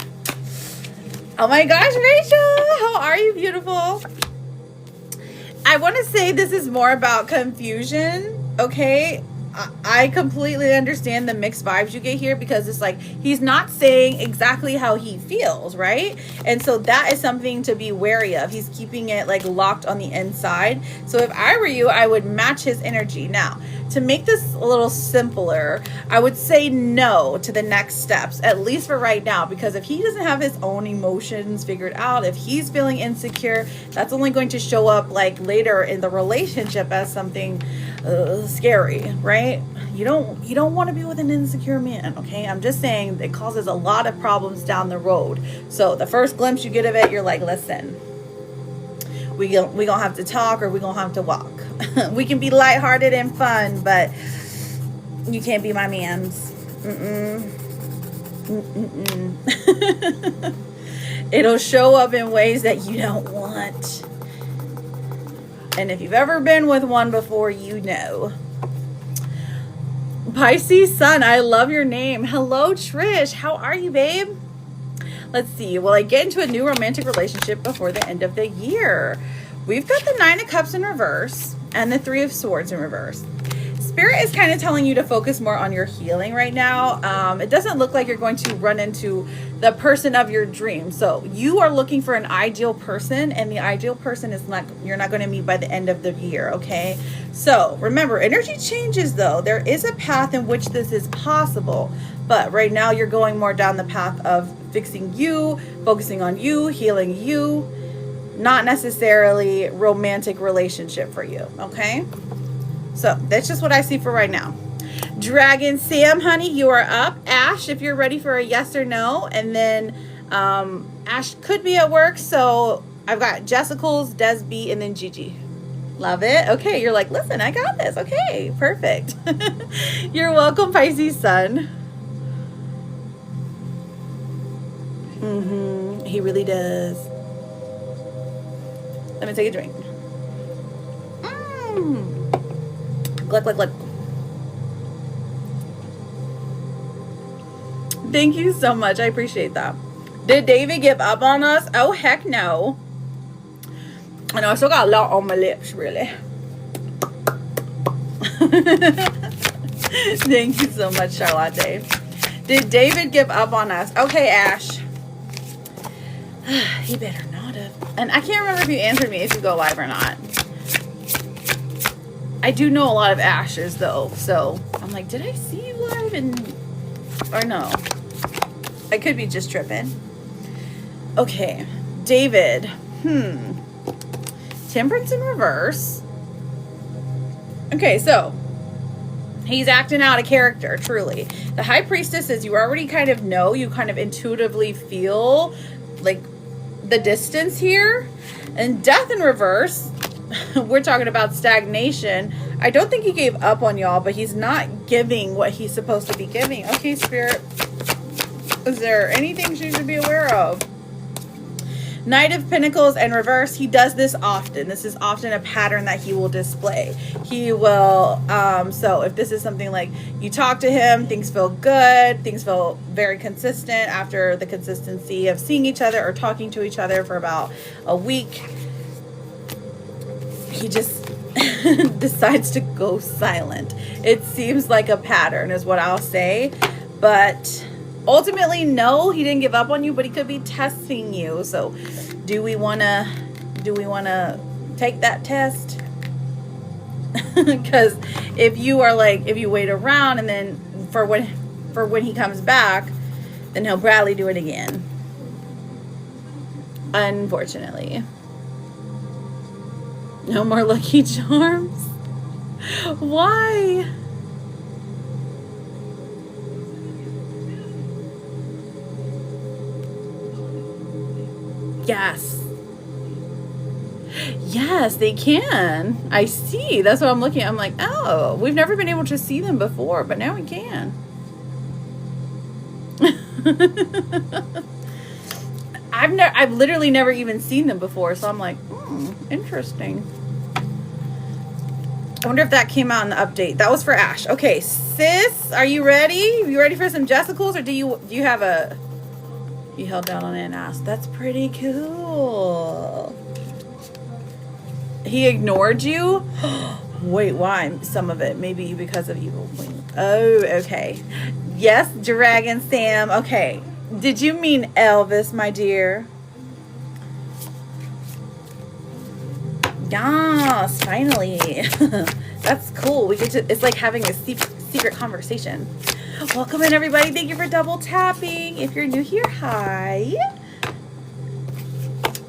oh my gosh, Rachel, how are you, beautiful? I want to say this is more about confusion, okay? I completely understand the mixed vibes you get here because it's like he's not saying exactly how he feels, right? And so that is something to be wary of. He's keeping it like locked on the inside. So if I were you, I would match his energy. Now, to make this a little simpler, I would say no to the next steps, at least for right now, because if he doesn't have his own emotions figured out, if he's feeling insecure, that's only going to show up like later in the relationship as something scary, right? You don't want to be with an insecure man, okay? I'm just saying it causes a lot of problems down the road. So the first glimpse you get of it, you're like, listen, we gonna have to talk, or we gonna have to walk. We can be lighthearted and fun, but you can't be my man's. It'll show up in ways that you don't want. And if you've ever been with one before, you know. Pisces Sun, I love your name. Hello, Trish. How are you, babe? Let's see. Will I get into a new romantic relationship before the end of the year? We've got the Nine of Cups in reverse and the Three of Swords in reverse. Spirit is kind of telling you to focus more on your healing right now. It doesn't look like you're going to run into the person of your dreams. So you are looking for an ideal person, and the ideal person is not, you're not going to meet by the end of the year, okay? So remember, energy changes though. There is a path in which this is possible, but right now you're going more down the path of fixing you, focusing on you, healing you, not necessarily romantic relationship for you, okay? So that's just what I see for right now. Dragon Sam, honey, you are up. Ash, if you're ready for a yes or no. And then Ash could be at work. So I've got Jessicals, Desby, and then Gigi. Love it. Okay, you're like, listen, I got this. Okay, perfect. You're welcome, Pisces Sun. He really does. Let me take a drink. Gluck, gluck, gluck. Thank you so much. I appreciate that. Did David give up on us? Oh, heck no. And I still got a lot on my lips, really. Thank you so much, Charlotte. Did David give up on us? Okay, Ash. He better not have. And I can't remember if you answered me if you go live or not. I do know a lot of Ashes though, so I'm like, did I see you live? Or no? I could be just tripping. Okay, David. Temperance in reverse. Okay, so he's acting out a character, truly. The High Priestess is, you already kind of know, you kind of intuitively feel like the distance here. And Death in reverse, we're talking about stagnation. I don't think he gave up on y'all, but he's not giving what he's supposed to be giving. Okay, Spirit. Is there anything she should be aware of? Knight of Pentacles and reverse. He does this often. This is often a pattern that he will display. He will, so if this is something like you talk to him, things feel good, things feel very consistent after the consistency of seeing each other or talking to each other for about a week. He just decides to go silent. It seems like a pattern is what I'll say. But ultimately, no, he didn't give up on you, but he could be testing you. So do we want to take that test? Because if you are like, if you wait around and then for when he comes back, then he'll probably do it again. Unfortunately. No more Lucky Charms. Why? Yes. Yes, they can. I see. That's what I'm looking at. I'm like, oh, we've never been able to see them before, but now we can. I've literally never even seen them before, so I'm like, interesting. I wonder if that came out in the update. That was for Ash. Okay, sis, are you ready? You ready for some Jessicals, or do you have a... You held down on it and asked. That's pretty cool. He ignored you? Wait, why? Some of it. Maybe because of Evil Queen. Oh, okay. Yes, Dragon Sam. Okay. Did you mean Elvis, my dear? Yes, finally. That's cool. We get to, it's like having a secret conversation. Welcome in, everybody. Thank you for double tapping. If you're new here, hi.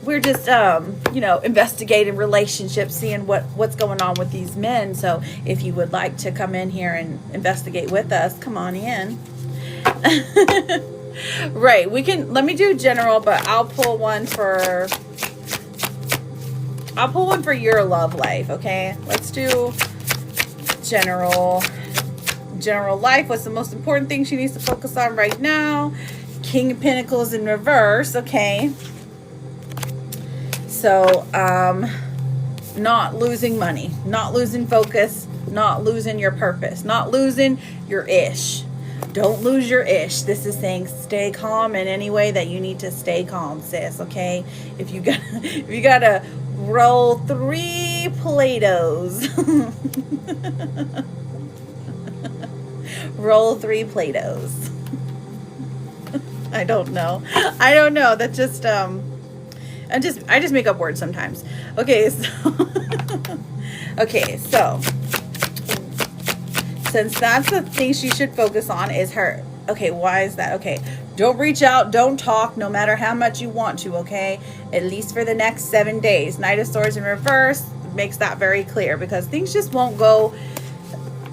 We're just, investigating relationships, seeing what's going on with these men. So if you would like to come in here and investigate with us, come on in. Right. Let me do general, but I'll pull one for your love life. Okay. Let's do general life. What's the most important thing she needs to focus on right now? King of Pentacles in reverse. Okay. So, not losing money, not losing focus, not losing your purpose, not losing your ish. Don't lose your ish. This is saying stay calm in any way that you need to stay calm, sis. Okay. If you gotta roll 3 Play-Dohs, roll 3 Play-Dohs. I don't know. That just, I just make up words sometimes. Okay, so since that's the thing she should focus on is her. Okay, why is that? Okay, don't reach out, don't talk, no matter how much you want to, okay? At least for the next 7 days. Knight of Swords in reverse makes that very clear, because things just won't go.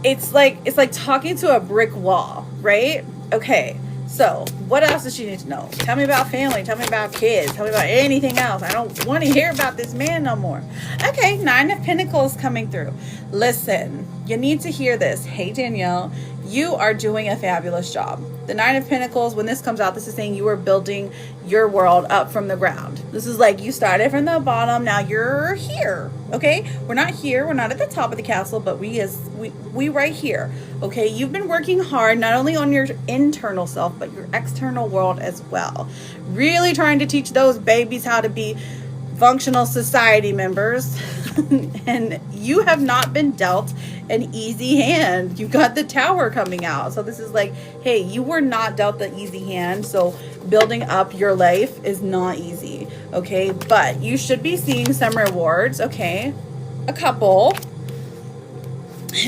It's like talking to a brick wall, right? Okay. So, what else does she need to know? Tell me about family. Tell me about kids. Tell me about anything else. I don't want to hear about this man no more. Okay, 9 of Pentacles coming through. Listen, you need to hear this. Hey, Danielle, you are doing a fabulous job. The 9 of Pentacles, when this comes out, this is saying you are building your world up from the ground. This is like you started from the bottom. Now you're here. Okay, we're not here. We're not at the top of the castle, but we right here. Okay, you've been working hard not only on your internal self, but your external world as well. Really trying to teach those babies how to be functional society members. And you have not been dealt an easy hand. You got the Tower coming out. So this is like, hey, you were not dealt the easy hand. So building up your life is not easy. Okay, but you should be seeing some rewards. Okay, a couple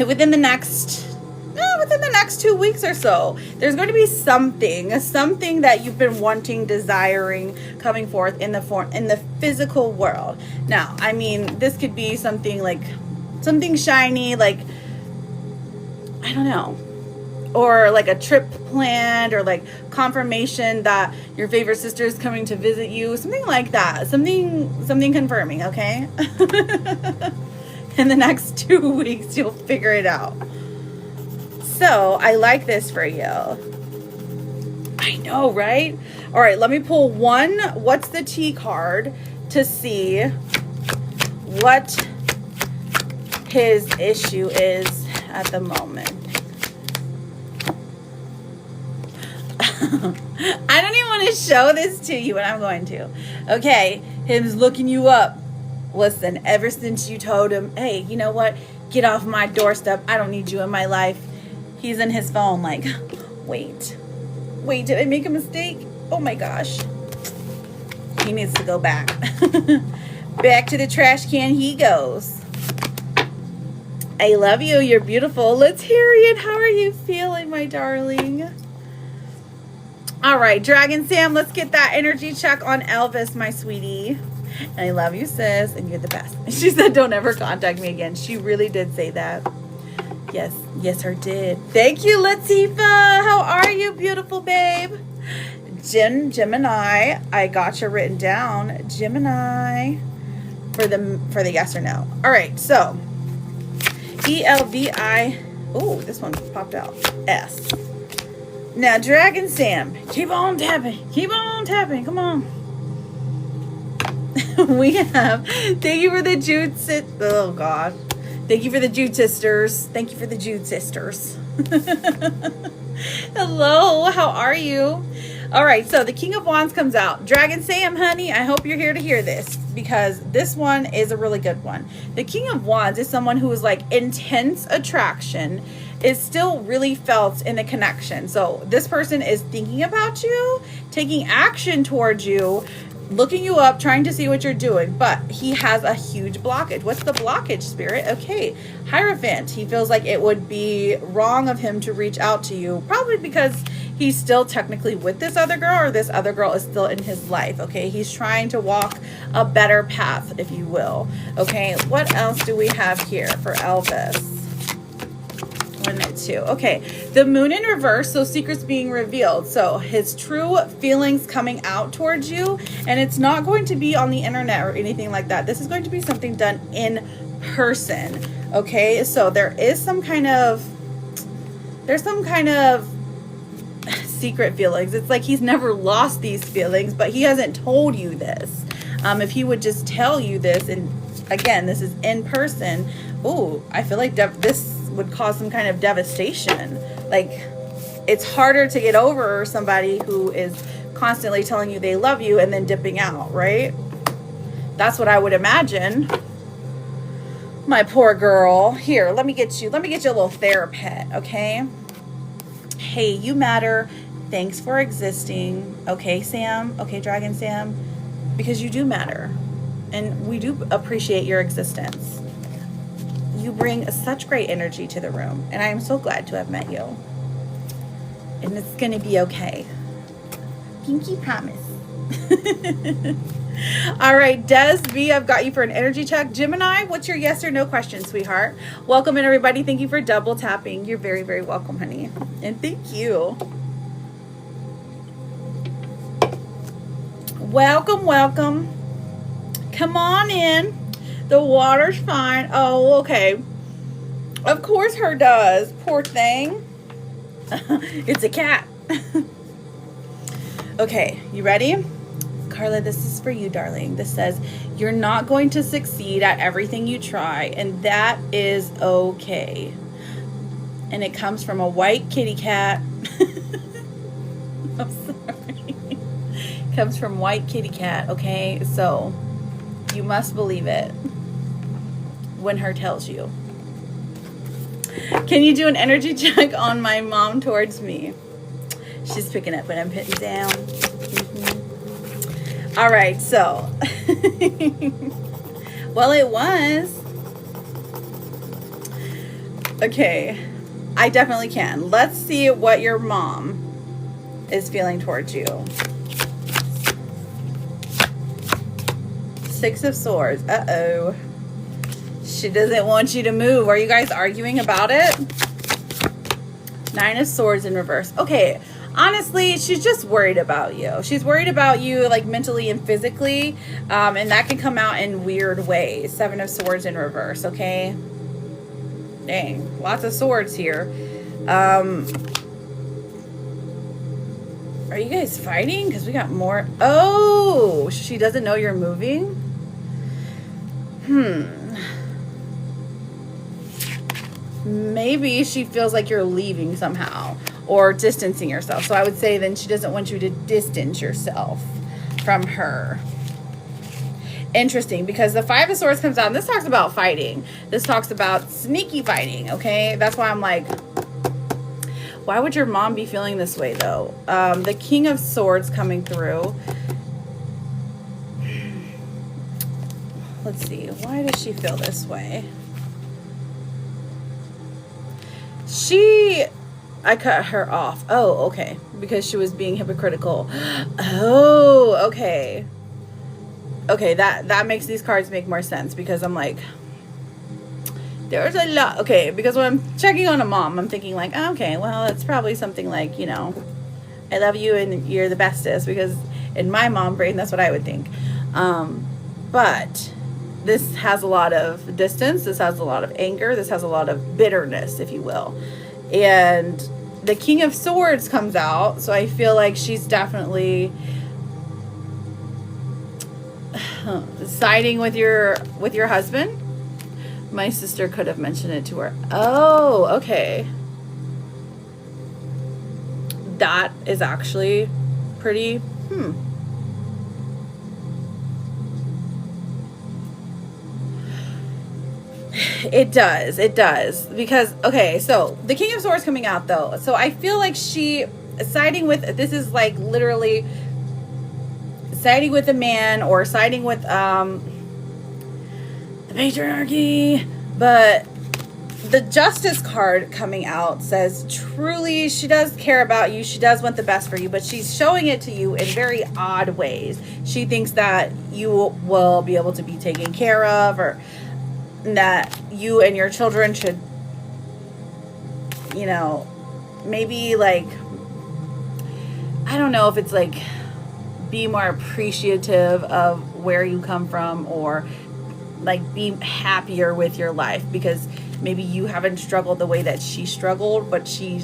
within the next 2 weeks or so. There's going to be something that you've been wanting, desiring, coming forth in the physical world. Now, I mean, this could be something like something shiny, like, I don't know, or like a trip planned, or like confirmation that your favorite sister is coming to visit you, something like that, something confirming. Okay. In the next 2 weeks, you'll figure it out. So I like this for you. I know, right? All right, let me pull one. What's the T card to see what his issue is at the moment. I don't even want to show this to you, but I'm going to. Okay, him's looking you up. Listen, ever since you told him, hey, you know what? Get off my doorstep. I don't need you in my life. He's in his phone like, wait, did I make a mistake? Oh my gosh. He needs to go back. Back to the trash can he goes. I love you. You're beautiful. Let's hear it. How are you feeling, my darling? All right, Dragon Sam, let's get that energy check on Elvis, my sweetie. And I love you, sis, and you're the best. She said, don't ever contact me again. She really did say that. Yes, her did. Thank you, Latifa. How are you, beautiful babe? Gemini, I got you written down. Gemini, for the yes or no. All right, so ELVI. Oh, this one popped out. S. Now, Dragon Sam, keep on tapping. Keep on tapping. Come on. We have, thank you for the Jude oh God. Thank you for the Jude sisters. Thank you for the Jude sisters. Hello, how are you? All right, so the King of Wands comes out. Dragon Sam, honey, I hope you're here to hear this because this one is a really good one. The King of Wands is someone who is like intense attraction is still really felt in the connection. So this person is thinking about you, taking action towards you, looking you up, trying to see what you're doing, but he has a huge blockage. What's the blockage, Spirit? Okay, Hierophant. He feels like it would be wrong of him to reach out to you, probably because he's still technically with this other girl, or this other girl is still in his life. Okay, he's trying to walk a better path, if you will. Okay, what else do we have here for Elvis? 1 and 2. Okay, the Moon in reverse, so secrets being revealed. So his true feelings coming out towards you, and it's not going to be on the internet or anything like that. This is going to be something done in person. Okay, so there's some kind of secret feelings. It's like he's never lost these feelings, but he hasn't told you this. If he would just tell you this, and again, this is in person. Oh, I feel like this would cause some kind of devastation. Like, it's harder to get over somebody who is constantly telling you they love you and then dipping out, right? That's what I would imagine. My poor girl. Here, let me get you a little therapist, okay? Hey, you matter. Thanks for existing. Okay, Sam? Okay, Dragon Sam? Because you do matter. And we do appreciate your existence. You bring such great energy to the room, and I am so glad to have met you. And it's gonna be okay. Pinky promise. All right, Des V, I've got you for an energy check. Gemini, what's your yes or no question, sweetheart? Welcome in, everybody. Thank you for double tapping. You're very, very welcome, honey. And thank you. Welcome, welcome. Come on in. The water's fine. Oh, okay. Of course her does. Poor thing. It's a cat. Okay, you ready? Carla, this is for you, darling. This says, you're not going to succeed at everything you try, and that is okay. And it comes from a white kitty cat. I'm sorry. It comes from white kitty cat, okay? So you must believe it when her tells you. Can you do an energy check on my mom towards me? She's picking up what I'm putting down. All right, so well, it was okay. I definitely can. Let's see what your mom is feeling towards you. 6 of Swords. Uh-oh. She doesn't want you to move. Are you guys arguing about it? 9 of Swords in reverse. Okay, honestly, she's just worried about you. She's worried about you, like, mentally and physically, and that can come out in weird ways. 7 of Swords in reverse, okay? Dang, lots of swords here. Are you guys fighting? Because we got more. Oh, she doesn't know you're moving? Maybe she feels like you're leaving somehow or distancing yourself. So I would say then she doesn't want you to distance yourself from her. Interesting, because the 5 of Swords comes out, and this talks about fighting. This talks about sneaky fighting, okay? That's why I'm like, why would your mom be feeling this way, though? The King of Swords coming through. Let's see. Why does she feel this way? I cut her off. Oh, okay. Because she was being hypocritical. Oh, okay. Okay, that makes these cards make more sense, because I'm like, there's a lot. Okay, because when I'm checking on a mom, I'm thinking like, oh, okay, well, it's probably something like, you know, I love you and you're the bestest, because in my mom brain, that's what I would think. But this has a lot of distance. This has a lot of anger. This has a lot of bitterness, if you will. And the King of Swords comes out. So I feel like she's definitely siding with your husband. My sister could have mentioned it to her. Oh, okay. That is actually pretty, It does. Because, okay, so the King of Swords coming out, though. So I feel like she siding with, this is like literally siding with a man or siding with the patriarchy. But the Justice card coming out says truly she does care about you. She does want the best for you, but she's showing it to you in very odd ways. She thinks that you will be able to be taken care of, or that you and your children should, you know, maybe like, I don't know if it's like be more appreciative of where you come from, or like be happier with your life, because maybe you haven't struggled the way that she struggled. But she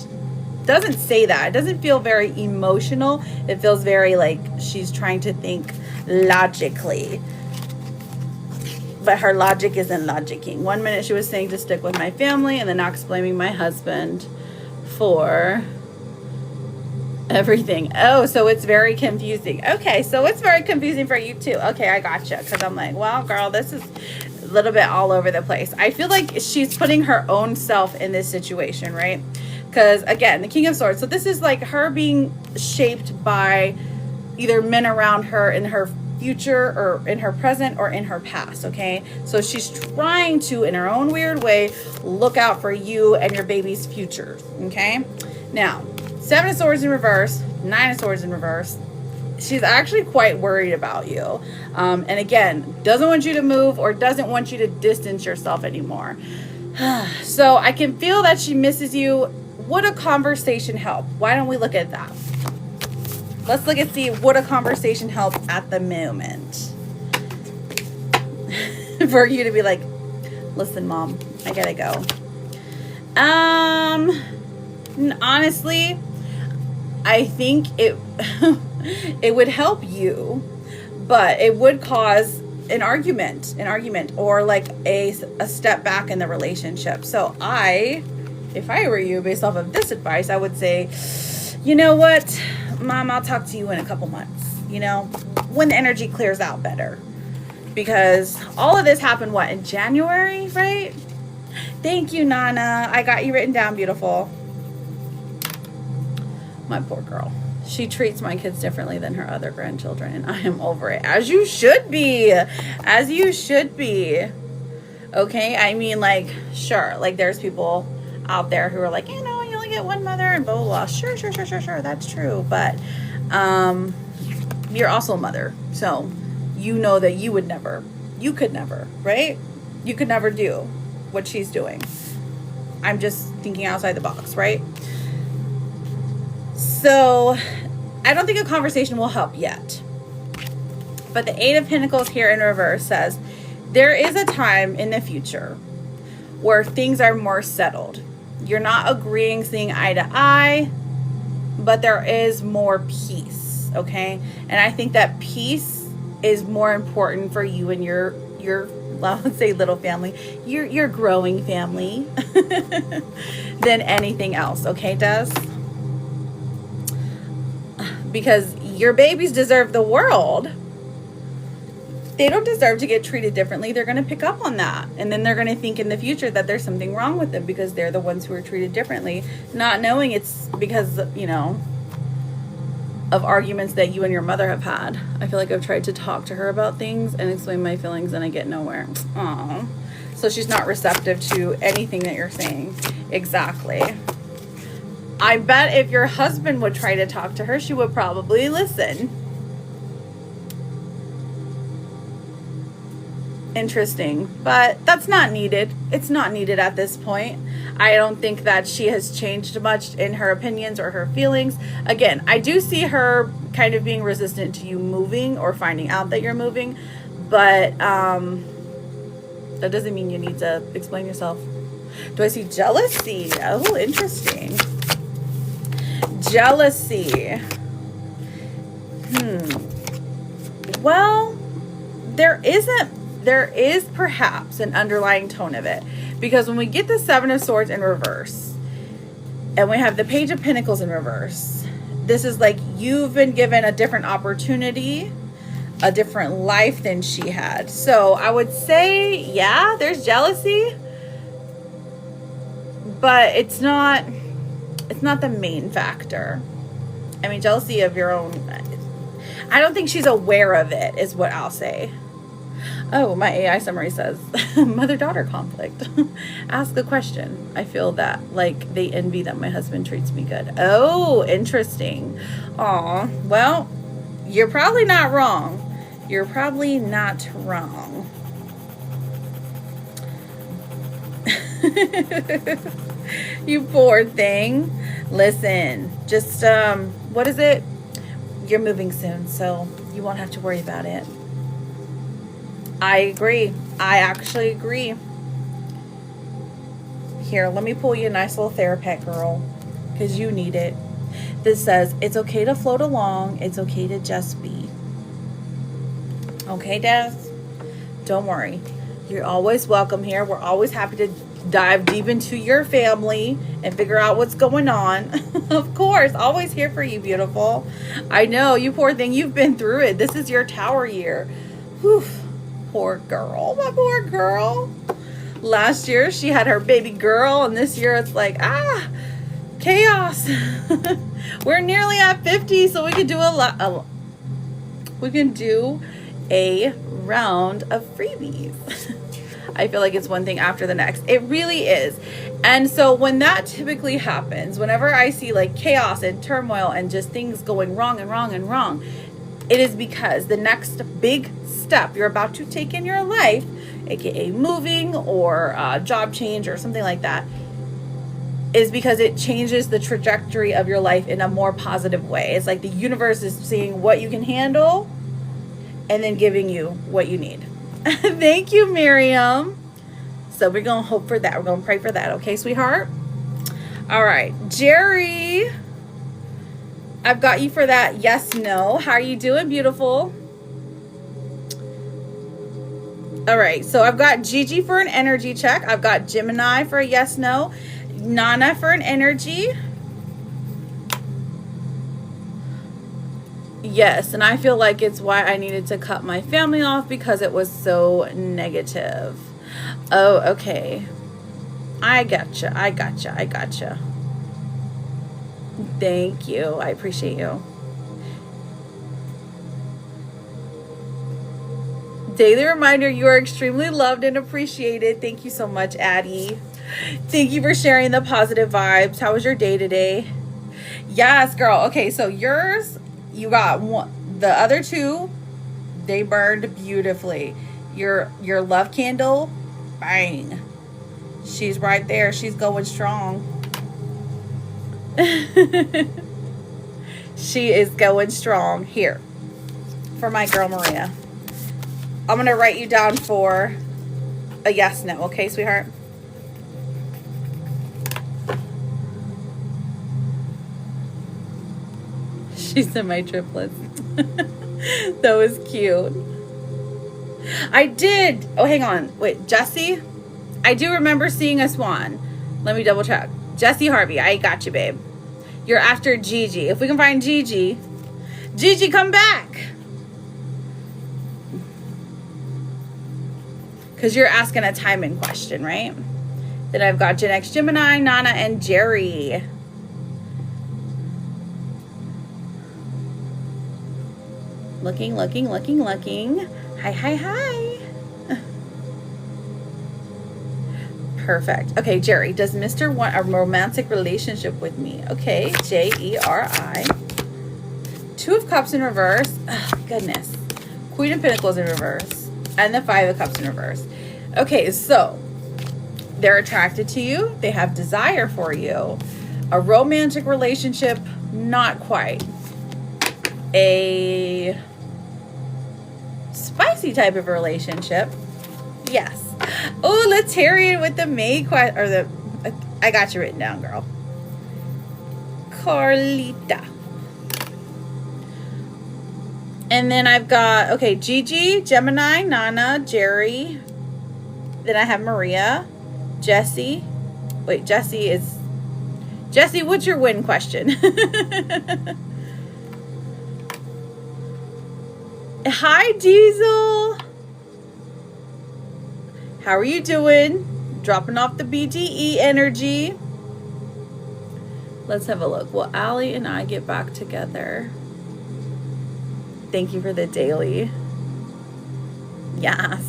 doesn't say that. It doesn't feel very emotional. It feels very like she's trying to think logically, but her logic isn't logicking. 1 minute she was saying to stick with my family, and then now blaming my husband for everything. Oh, so it's very confusing. Okay, so it's very confusing for you too. Okay, I gotcha. Because I'm like, well, girl, this is a little bit all over the place. I feel like she's putting her own self in this situation, right? Because again, the King of Swords. So this is like her being shaped by either men around her in her future, or in her present, or in her past. Okay, so she's trying to, in her own weird way, look out for you and your baby's future. Okay, now 7 of Swords in reverse, 9 of Swords in reverse. She's actually quite worried about you. And again, doesn't want you to move, or doesn't want you to distance yourself anymore. So I can feel that she misses you. Would a conversation help? Why don't we look at that? Let's look and see, would a conversation help at the moment? For you to be like, listen, Mom, I gotta go. Honestly, I think it it would help you, but it would cause an argument, or like a step back in the relationship. So if I were you, based off of this advice, I would say, you know what, Mom, I'll talk to you in a couple months, you know, when the energy clears out better. Because all of this happened, in January, right? Thank you, Nana. I got you written down, beautiful. My poor girl. She treats my kids differently than her other grandchildren, and I am over it. As you should be. As you should be. Okay? I mean, like, sure. Like, there's people out there who are like, you know, you only get one mother and blah, blah, blah. Sure. That's true. But you're also a mother. So you know that you could never, right? You could never do what she's doing. I'm just thinking outside the box, right? So I don't think a conversation will help yet. But the 8 of Pentacles here in reverse says there is a time in the future where things are more settled. You're not agreeing, seeing eye to eye, but there is more peace, okay? And I think that peace is more important for you and your let's say little family, your growing family than anything else, okay, Des? Because your babies deserve the world. They don't deserve to get treated differently. They're going to pick up on that. And then they're going to think in the future that there's something wrong with them because they're the ones who are treated differently, not knowing it's because, you know, of arguments that you and your mother have had. I feel like I've tried to talk to her about things and explain my feelings, and I get nowhere. Aww. So she's not receptive to anything that you're saying. Exactly. I bet if your husband would try to talk to her, she would probably listen. Interesting. But that's not needed. It's not needed at this point. I don't think that she has changed much in her opinions or her feelings. Again, I do see her kind of being resistant to you moving or finding out that you're moving. But That doesn't mean you need to explain yourself. Do I see jealousy? Oh, interesting. Jealousy. Well, there is perhaps an underlying tone of it. Because when we get the Seven of Swords in reverse, and we have the Page of Pentacles in reverse, this is like you've been given a different opportunity, a different life than she had. So I would say, yeah, there's jealousy, but it's not the main factor. I mean, jealousy of your own, I don't think she's aware of it, is what I'll say. Oh, my AI summary says, mother-daughter conflict. Ask a question. I feel that, like, they envy that my husband treats me good. Oh, interesting. Aw, well, you're probably not wrong. You're probably not wrong. You poor thing. Listen, just, what is it? You're moving soon, so you won't have to worry about it. I agree. I actually agree. Here, let me pull you a nice little therapist, girl, because you need it. This says, it's okay to float along. It's okay to just be. Okay, Des? Don't worry. You're always welcome here. We're always happy to dive deep into your family and figure out what's going on. Of course, always here for you, beautiful. I know, you poor thing. You've been through it. This is your tower year. Whew. Poor girl, my poor girl. Last year she had her baby girl, and this year it's like, chaos. We're nearly at 50, so we can do we can do a round of freebies. I feel like it's one thing after the next. It really is. And so when that typically happens, whenever I see like chaos and turmoil and just things going wrong and wrong and wrong, it is because the next big step you're about to take in your life, aka moving or a job change or something like that, is because it changes the trajectory of your life in a more positive way. It's like the universe is seeing what you can handle and then giving you what you need. Thank you, Miriam. So we're going to hope for that. We're going to pray for that. Okay, sweetheart? All right. Jerry, I've got you for that yes, no. How are you doing, beautiful? All right. So I've got Gigi for an energy check. I've got Gemini for a yes, no. Nana for an energy. Yes, and I feel like it's why I needed to cut my family off, because it was so negative. Oh, okay. I gotcha. Thank you. I appreciate you. Daily reminder, you are extremely loved and appreciated. Thank you so much, Addie. Thank you for sharing the positive vibes. How was your day today? Yes, girl. Okay, so yours, you got one. The other two, they burned beautifully. Your love candle, bang. She's right there. She's going strong. She is going strong. Here, for my girl Maria, I'm going to write you down for a yes, no. Okay, sweetheart? She said my triplets. That was cute. I did. Oh, hang on. Wait, Jesse? I do remember seeing a swan. Let me double check. Jesse Harvey. I got you, babe. You're after Gigi. If we can find Gigi. Gigi, come back. Because you're asking a timing question, right? Then I've got Gen X Gemini, Nana, and Jerry. Looking. Hi. Perfect. Okay, Jerry, does Mr. want a romantic relationship with me? Okay, Jeri. Two of Cups in reverse. Oh, goodness. Queen of Pentacles in reverse. And the Five of Cups in reverse. Okay, so they're attracted to you. They have desire for you. A romantic relationship, not quite. A spicy type of relationship, yes. Oh, let's hear it with the May question, or the, I got you written down, girl. Carlita. And then I've got, okay, Gigi, Gemini, Nana, Jerry. Then I have Maria, Jesse. Wait, Jesse, what's your win question? Hi, Diesel. How are you doing? Dropping off the BGE energy. Let's have a look. Will Allie and I get back together? Thank you for the daily. Yes.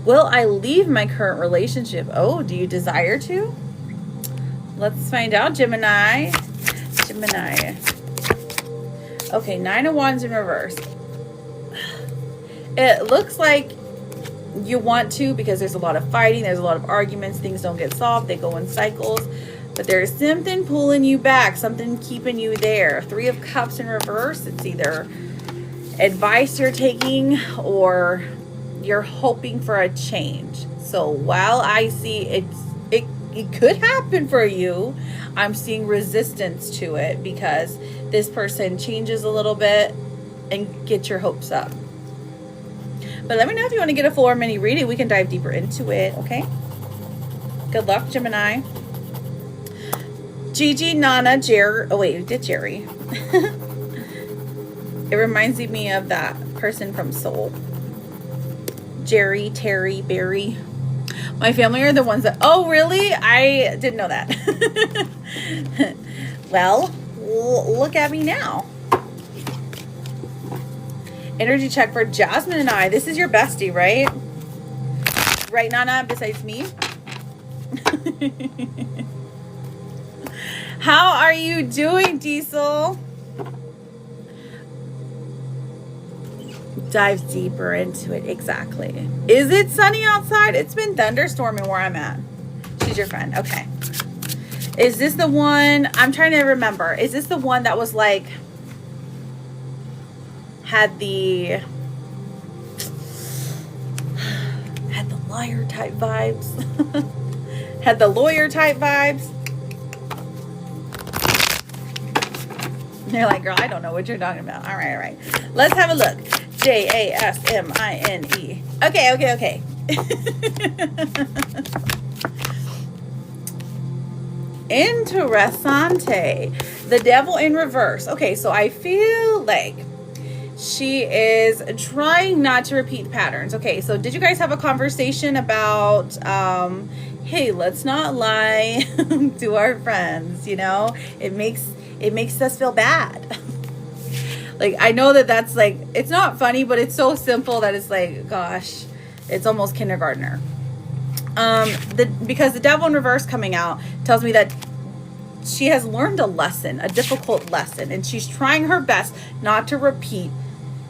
Will I leave my current relationship? Oh, do you desire to? Let's find out, Gemini. Okay, 9 of Wands in reverse. It looks like you want to, because there's a lot of fighting, there's a lot of arguments, things don't get solved, they go in cycles. But there's something pulling you back, something keeping you there. 3 of Cups in reverse. It's either advice you're taking or you're hoping for a change. So while I see it could happen for you, I'm seeing resistance to it because this person changes a little bit and get your hopes up. But let me know if you want to get a full or mini reading. We can dive deeper into it, okay? Good luck, Gemini. Gigi, Nana, Jerry. Oh, wait, we did Jerry. It reminds me of that person from Soul. Jerry, Terry, Barry. My family are the ones that... Oh, really? I didn't know that. Well, look at me now. Energy check for Jasmine and I. This is your bestie, right? Right, Nana, besides me? How are you doing, Diesel? Dive deeper into it. Exactly. Is it sunny outside? It's been thunderstorming where I'm at. She's your friend. Okay. Is this the one? I'm trying to remember. Is this the one that was like... Had the liar type vibes? Had the lawyer type vibes? They're like, girl, I don't know what you're talking about. All right. Let's have a look. Jasmine. Okay. Interessante. The Devil in reverse. Okay, so I feel like she is trying not to repeat patterns. Okay, so did you guys have a conversation about, hey, let's not lie to our friends, you know? It makes us feel bad. Like, I know that's like, it's not funny, but it's so simple that it's like, gosh, it's almost kindergartner. Because the Devil in reverse coming out tells me that she has learned a lesson, a difficult lesson, and she's trying her best not to repeat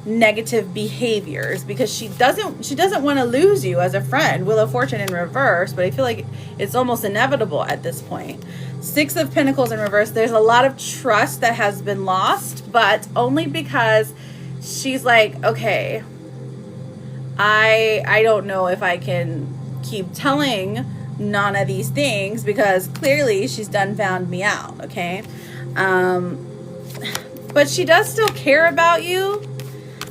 negative behaviors because she doesn't want to lose you as a friend. Wheel of Fortune in reverse, but I feel like it's almost inevitable at this point. 6 of Pentacles in reverse. There's a lot of trust that has been lost, but only because she's like, okay, I don't know if I can keep telling Nana these things because clearly she's done found me out, okay? But she does still care about you.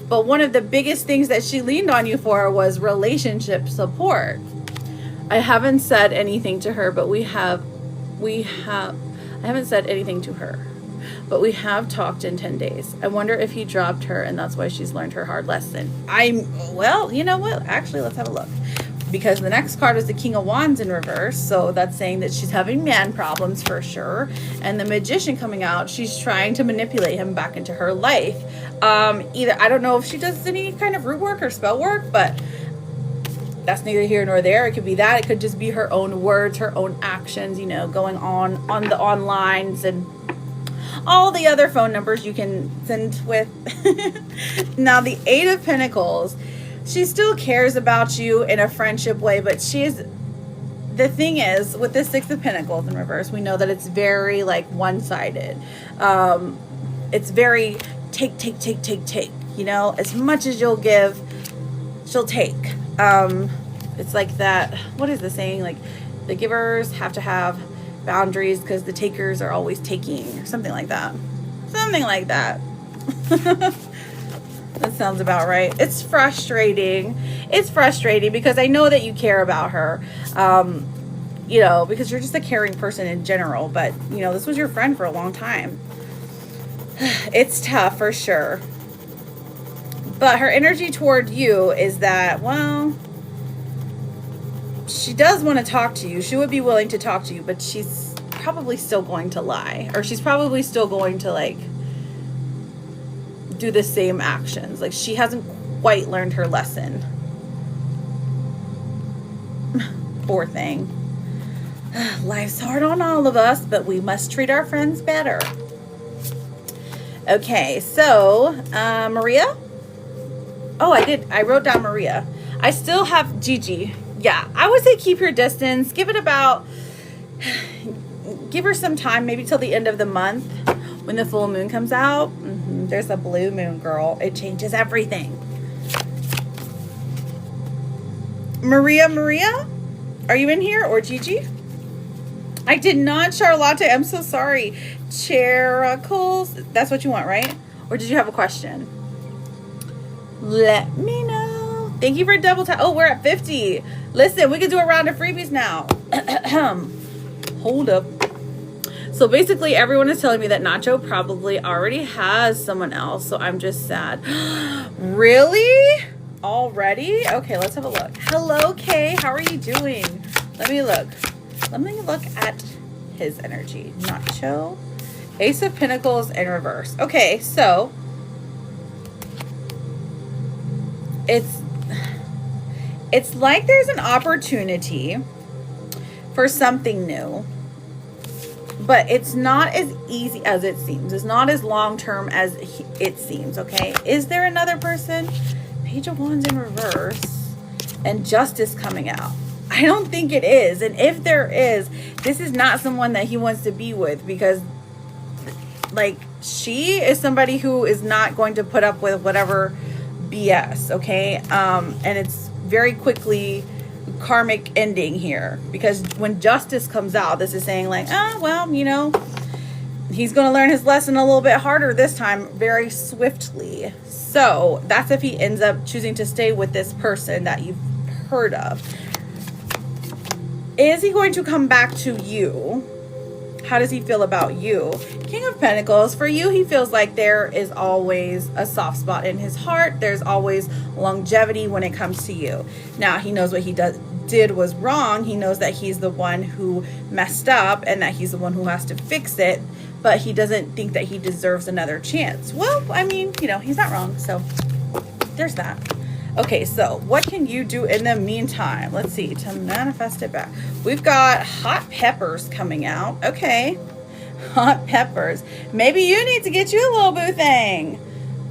But one of the biggest things that she leaned on you for was relationship support. I haven't said anything to her, but I haven't said anything to her, but we have talked in 10 days. I wonder if he dropped her and that's why she's learned her hard lesson. Well, you know what? Actually, let's have a look. Because the next card is the King of Wands in reverse. So that's saying that she's having man problems for sure. And the Magician coming out, she's trying to manipulate him back into her life. Either, I don't know if she does any kind of root work or spell work, but that's neither here nor there. It could be that. It could just be her own words, her own actions, you know, going on the onlines and all the other phone numbers you can send with. Now, the 8 of Pentacles, she still cares about you in a friendship way, but the thing is, with the 6 of Pentacles in reverse, we know that it's very like one-sided. It's very take, you know, as much as you'll give, she'll take. It's like that, what is the saying? Like, the givers have to have boundaries because the takers are always taking, or something like that. Something like that. That sounds about right. It's frustrating. It's frustrating because I know that you care about her. You know, because you're just a caring person in general. But, you know, this was your friend for a long time. It's tough for sure. But her energy toward you is that, well, she does want to talk to you. She would be willing to talk to you, but she's probably still going to lie. Or she's probably still going to, like, do the same actions. Like, she hasn't quite learned her lesson. Poor thing. Life's hard on all of us, but we must treat our friends better. Okay, so, Maria? Oh, I wrote down Maria. I still have Gigi. Yeah, I would say keep your distance. Give her some time, maybe till the end of the month when the full moon comes out. There's a blue moon, girl. It changes everything. Maria, are you in here? Or Gigi? I did not, Charlotte. I'm so sorry. Characles. That's what you want, right? Or did you have a question? Let me know. Thank you for double tap. Oh, we're at 50. Listen, we can do a round of freebies now. Hold up. So basically, everyone is telling me that Nacho probably already has someone else. So I'm just sad. Really? Already? Okay, let's have a look. Hello, Kay. How are you doing? Let me look. Let me look at his energy. Nacho. Ace of Pentacles in reverse. Okay, so it's like there's an opportunity for something new, but it's not as easy as it seems. It's not as long-term as it seems, okay? Is there another person? Page of Wands in reverse and Justice coming out. I don't think it is. And if there is, this is not someone that he wants to be with, because like, she is somebody who is not going to put up with whatever BS, okay? And it's very quickly karmic ending here, because when Justice comes out, this is saying like, oh, well, you know, he's going to learn his lesson a little bit harder this time, very swiftly. So that's if he ends up choosing to stay with this person that you've heard of. Is he going to come back to you? How does he feel about you? King of Pentacles. For you, he feels like there is always a soft spot in his heart. There's always longevity when it comes to you. Now, he knows what he did was wrong. He knows that he's the one who messed up and that he's the one who has to fix it. But he doesn't think that he deserves another chance. Well, I mean, you know, he's not wrong. So there's that. Okay, so what can you do in the meantime? Let's see, to manifest it back. We've got hot peppers coming out. Okay, hot peppers. Maybe you need to get you a little boo thing.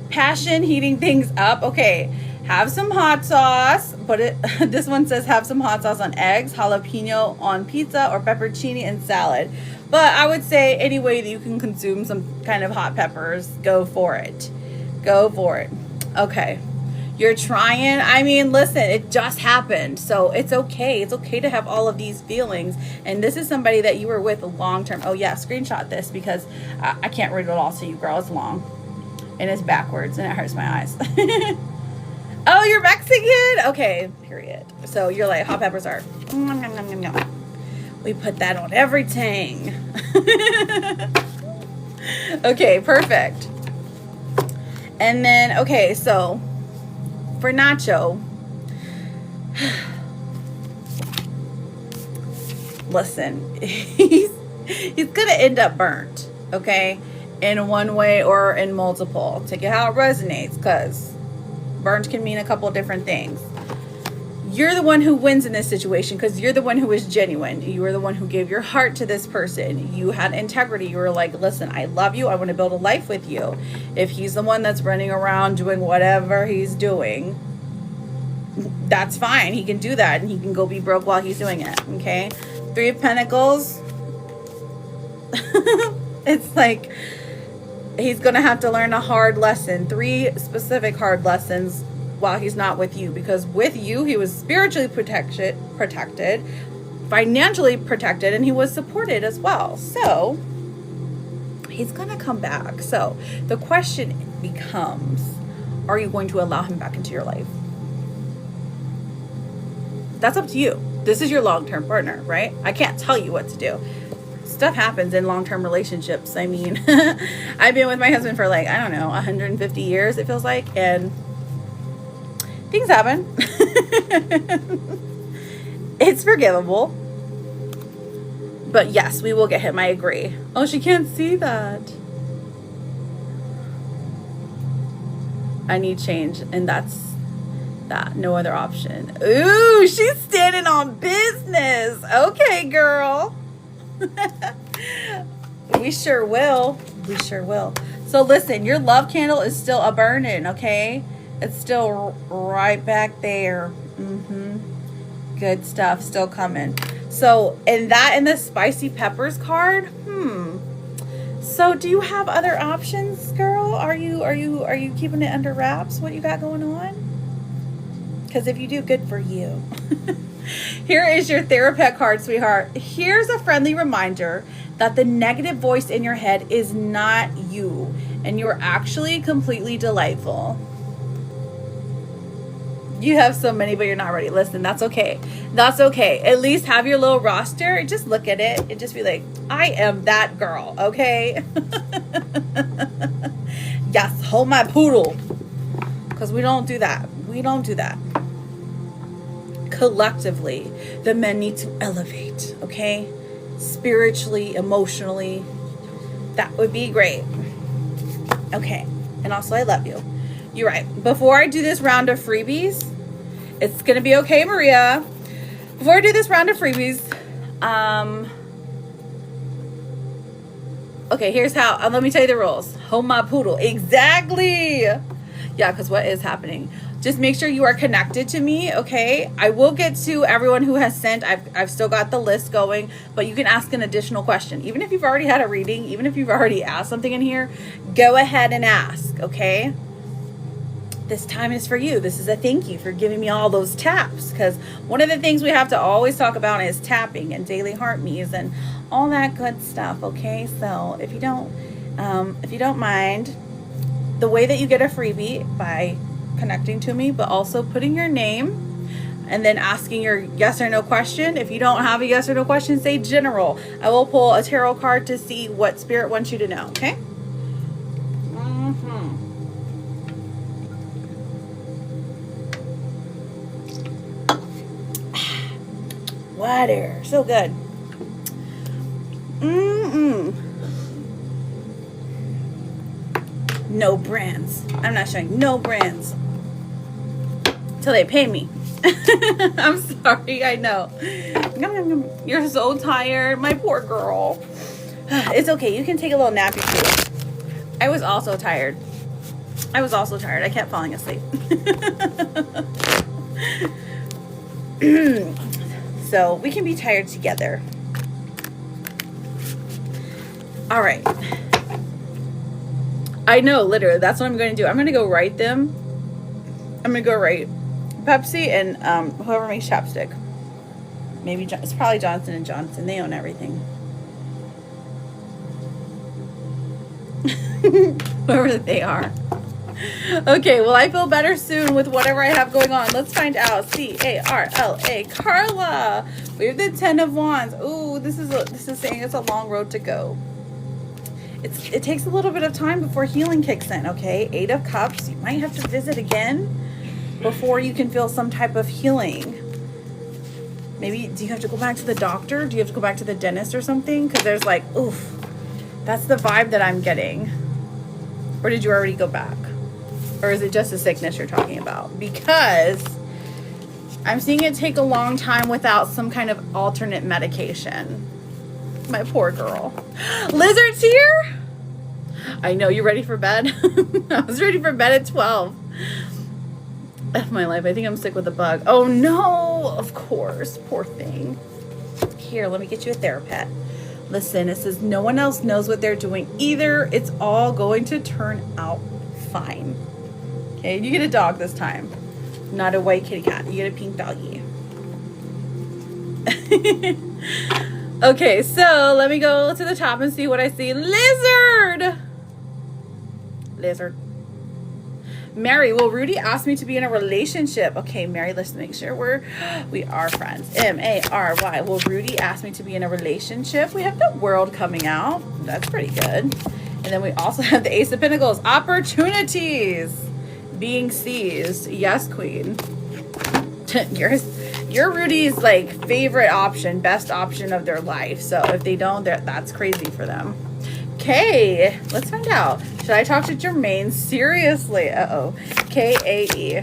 Passion, heating things up. Okay, have some hot sauce. Put it, this one says have some hot sauce on eggs, jalapeno on pizza, or pepperoni and salad. But I would say any way that you can consume some kind of hot peppers, go for it. Go for it. Okay. You're trying. I mean, listen, it just happened. So it's okay. It's okay to have all of these feelings. And this is somebody that you were with long term. Oh, yeah. Screenshot this because I can't read it all to you, girl. It's long. And it's backwards and it hurts my eyes. Oh, you're Mexican? Okay. Period. So you're like, hot peppers are. We put that on everything. Okay. Perfect. And then, okay. So for Nacho, listen, he's gonna end up burnt, okay, in one way or in multiple. Take it how it resonates, because burnt can mean a couple of different things. You're the one who wins in this situation because you're the one who is genuine. You were the one who gave your heart to this person. You had integrity. You were like, listen, I love you. I want to build a life with you. If he's the one that's running around doing whatever he's doing, that's fine. He can do that and he can go be broke while he's doing it. Okay. 3 of Pentacles. It's like he's going to have to learn a hard lesson. 3 specific hard lessons while he's not with you, because with you he was spiritually protected, financially protected, and he was supported as well. So he's gonna come back. So the question becomes, are you going to allow him back into your life? That's up to you. This is your long-term partner, right? I can't tell you what to do. Stuff happens in long-term relationships. I mean, I've been with my husband for like, I don't know, 150 years, it feels like, and things happen. It's forgivable. But yes, we will get him. I agree. Oh, she can't see that. I need change, and that's that. No other option. Ooh, she's standing on business. Okay, girl. We sure will. We sure will. So listen, your love candle is still a burning, okay? It's still right back there. Good stuff still coming. So, and the spicy peppers card. So do you have other options, girl? Are you keeping it under wraps? What you got going on? Because if you do, good for you. Here is your therapist card, sweetheart. Here's a friendly reminder that the negative voice in your head is not you, and you're actually completely delightful. You have so many, but you're not ready. Listen, that's okay. That's okay. At least have your little roster and just look at it and just be like, I am that girl, okay? Yes, hold my poodle. Because we don't do that. We don't do that. Collectively, the men need to elevate, okay? Spiritually, emotionally. That would be great. Okay. And also, I love you. You're right. Before I do this round of freebies, it's going to be okay, Maria. Before I do this round of freebies, okay, here's how. Let me tell you the rules. Hold my poodle. Exactly. Yeah, because what is happening? Just make sure you are connected to me, okay? I will get to everyone who has sent. I've still got the list going, but you can ask an additional question. Even if you've already had a reading, even if you've already asked something in here, go ahead and ask, okay? This time is for you. This is a thank you for giving me all those taps, because one of the things we have to always talk about is tapping and daily heart me's and all that good stuff, okay? So if you don't mind, the way that you get a freebie by connecting to me, but also putting your name and then asking your yes or no question. If you don't have a yes or no question, say general. I will pull a tarot card to see what spirit wants you to know, okay? Water, so good. No brands. I'm not showing no brands till they pay me. I'm sorry, I know. You're so tired, my poor girl. It's okay, you can take a little nappy too. I was also tired. I kept falling asleep. So we can be tired together. All right. I know, literally, that's what I'm going to do. I'm going to go write them. I'm going to go write Pepsi and whoever makes chapstick. Maybe it's probably Johnson & Johnson. They own everything. Whoever they are. Okay, well, I feel better soon with whatever I have going on. Let's find out. C-A-R-L-A. Carla. We have the 10 of Wands. Ooh, this is saying it's a long road to go. It takes a little bit of time before healing kicks in, okay? 8 of Cups. You might have to visit again before you can feel some type of healing. Maybe, do you have to go back to the doctor? Do you have to go back to the dentist or something? Because there's like, oof. That's the vibe that I'm getting. Or did you already go back? Or is it just a sickness you're talking about? Because I'm seeing it take a long time without some kind of alternate medication. My poor girl. Lizard's here? I know, you're ready for bed? I was ready for bed at 12. F my life, I think I'm sick with a bug. Oh no, of course, poor thing. Here, let me get you a therapist. Listen, it says no one else knows what they're doing either. It's all going to turn out fine. Okay, you get a dog this time. Not a white kitty cat. You get a pink doggy. Okay, so let me go to the top and see what I see. Lizard! Lizard. Mary, will Rudy ask me to be in a relationship? Okay, Mary, let's make sure we are friends. M-A-R-Y. Will Rudy ask me to be in a relationship? We have the World coming out. That's pretty good. And then we also have the Ace of Pentacles. Opportunities being seized. Yes, Queen. You're Rudy's like favorite option, best option of their life. So if they don't, that's crazy for them. Okay, let's find out. Should I talk to Jermaine? Seriously. Uh-oh. K-A-E.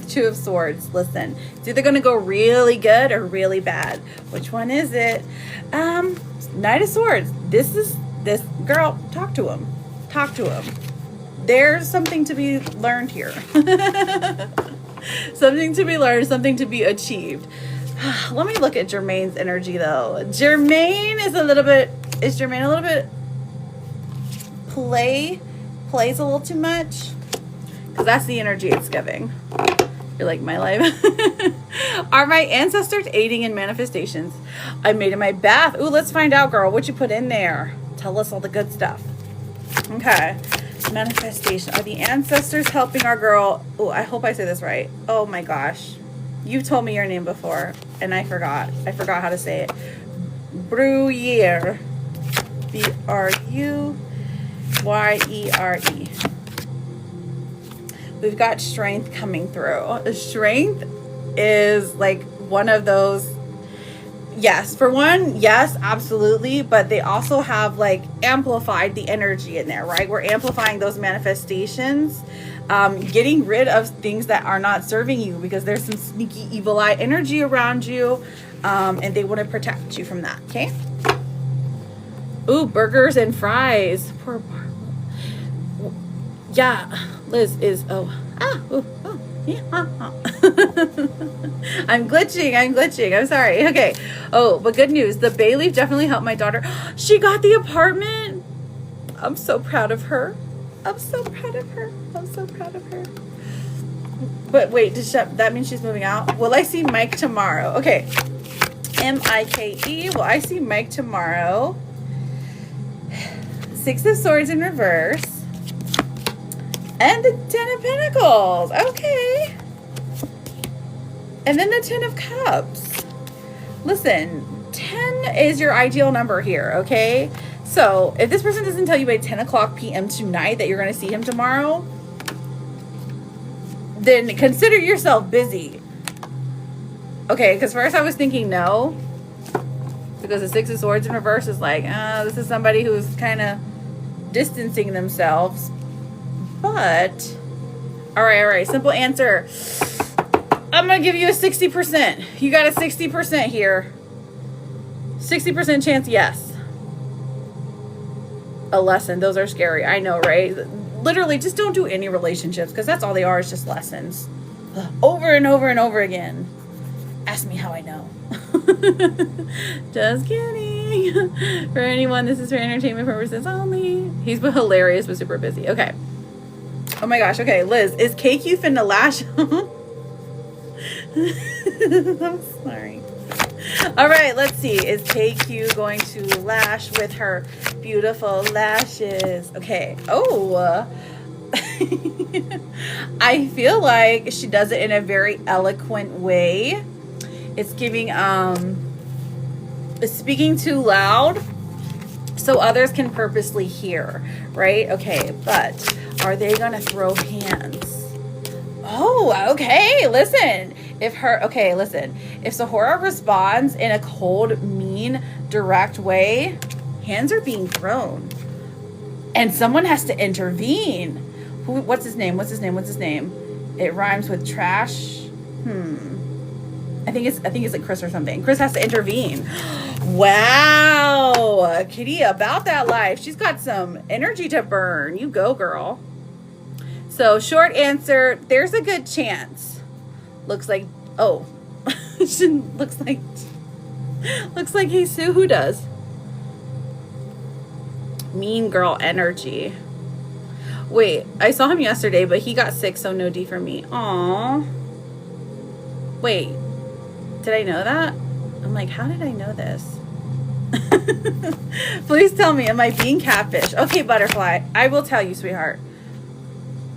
Two of Swords. Listen, it's either going to go really good or really bad. Which one is it? Knight of Swords. This girl, talk to him. Talk to him. There's something to be learned here. Something to be learned, something to be achieved. Let me look at Jermaine's energy though. Jermaine is a little bit, plays a little too much? Because that's the energy it's giving. You're like, my life. Are my ancestors aiding in manifestations? I made in my bath. Ooh, let's find out, girl. What you put in there? Tell us all the good stuff. Okay. Manifestation. Are the ancestors helping our girl? Oh, I hope I say this right. Oh my gosh. You told me your name before and I forgot. I forgot how to say it. Bruyere. B-R-U-Y-E-R-E. We've got strength coming through. Strength is like one of those. Yes, for one, yes, absolutely. But they also have like amplified the energy in there, right? We're amplifying those manifestations, getting rid of things that are not serving you because there's some sneaky evil eye energy around you. And they want to protect you from that. Okay. Ooh, burgers and fries. Poor Barbara. Yeah, Liz is, yeah. I'm glitching. I'm sorry. Okay. Oh, but good news. The bay leaf definitely helped my daughter. She got the apartment. I'm so proud of her. But wait, that mean she's moving out? Will I see Mike tomorrow? Okay. M-I-K-E. Will I see Mike tomorrow? Six of Swords in reverse. And the Ten of Pentacles. Okay. And then the Ten of Cups. Listen, 10 is your ideal number here, okay? So if this person doesn't tell you by 10 o'clock p.m. tonight that you're going to see him tomorrow, then consider yourself busy. Okay, because first I was thinking no. Because the Six of Swords in reverse is like, this is somebody who's kind of distancing themselves. But, all right. Simple answer. I'm going to give you a 60%. You got a 60% here. 60% chance, yes. A lesson. Those are scary. I know, right? Literally, just don't do any relationships because that's all they are is just lessons. Over and over and over again. Ask me how I know. Just kidding. For anyone, this is for entertainment purposes only. He's been hilarious but super busy. Okay. Oh my gosh. Okay, Liz, is KQ finna lash? I'm sorry. All right, let's see. Is KQ going to lash with her beautiful lashes? Okay. Oh. I feel like she does it in a very eloquent way. It's giving speaking too loud so others can purposely hear, right? Okay, but are they gonna throw hands? Oh, okay. Listen, if Sahara responds in a cold, mean, direct way, hands are being thrown, and someone has to intervene. What's his name? It rhymes with trash. I think it's like Chris or something. Chris has to intervene. Wow, Kitty, about that life. She's got some energy to burn. You go, girl. So short answer, there's a good chance. Looks like, looks like Hesu. Who does? Mean girl energy. Wait, I saw him yesterday, but he got sick, so no D for me. Aww. Wait, did I know that? I'm like, how did I know this? Please tell me, am I being catfish? Okay, Butterfly, I will tell you, sweetheart.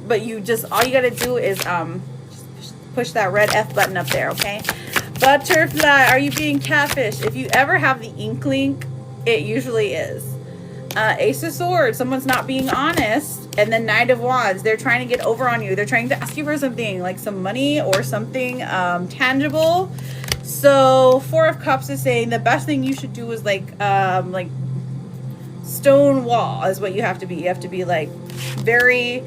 But you just, all you gotta do is just push that red F button up there, okay? Butterfly, are you being catfish? If you ever have the inkling, it usually is. Ace of Swords, someone's not being honest. And then Knight of Wands, they're trying to get over on you. They're trying to ask you for something, like some money or something tangible. So Four of Cups is saying the best thing you should do is like stone wall is what you have to be. You have to be like very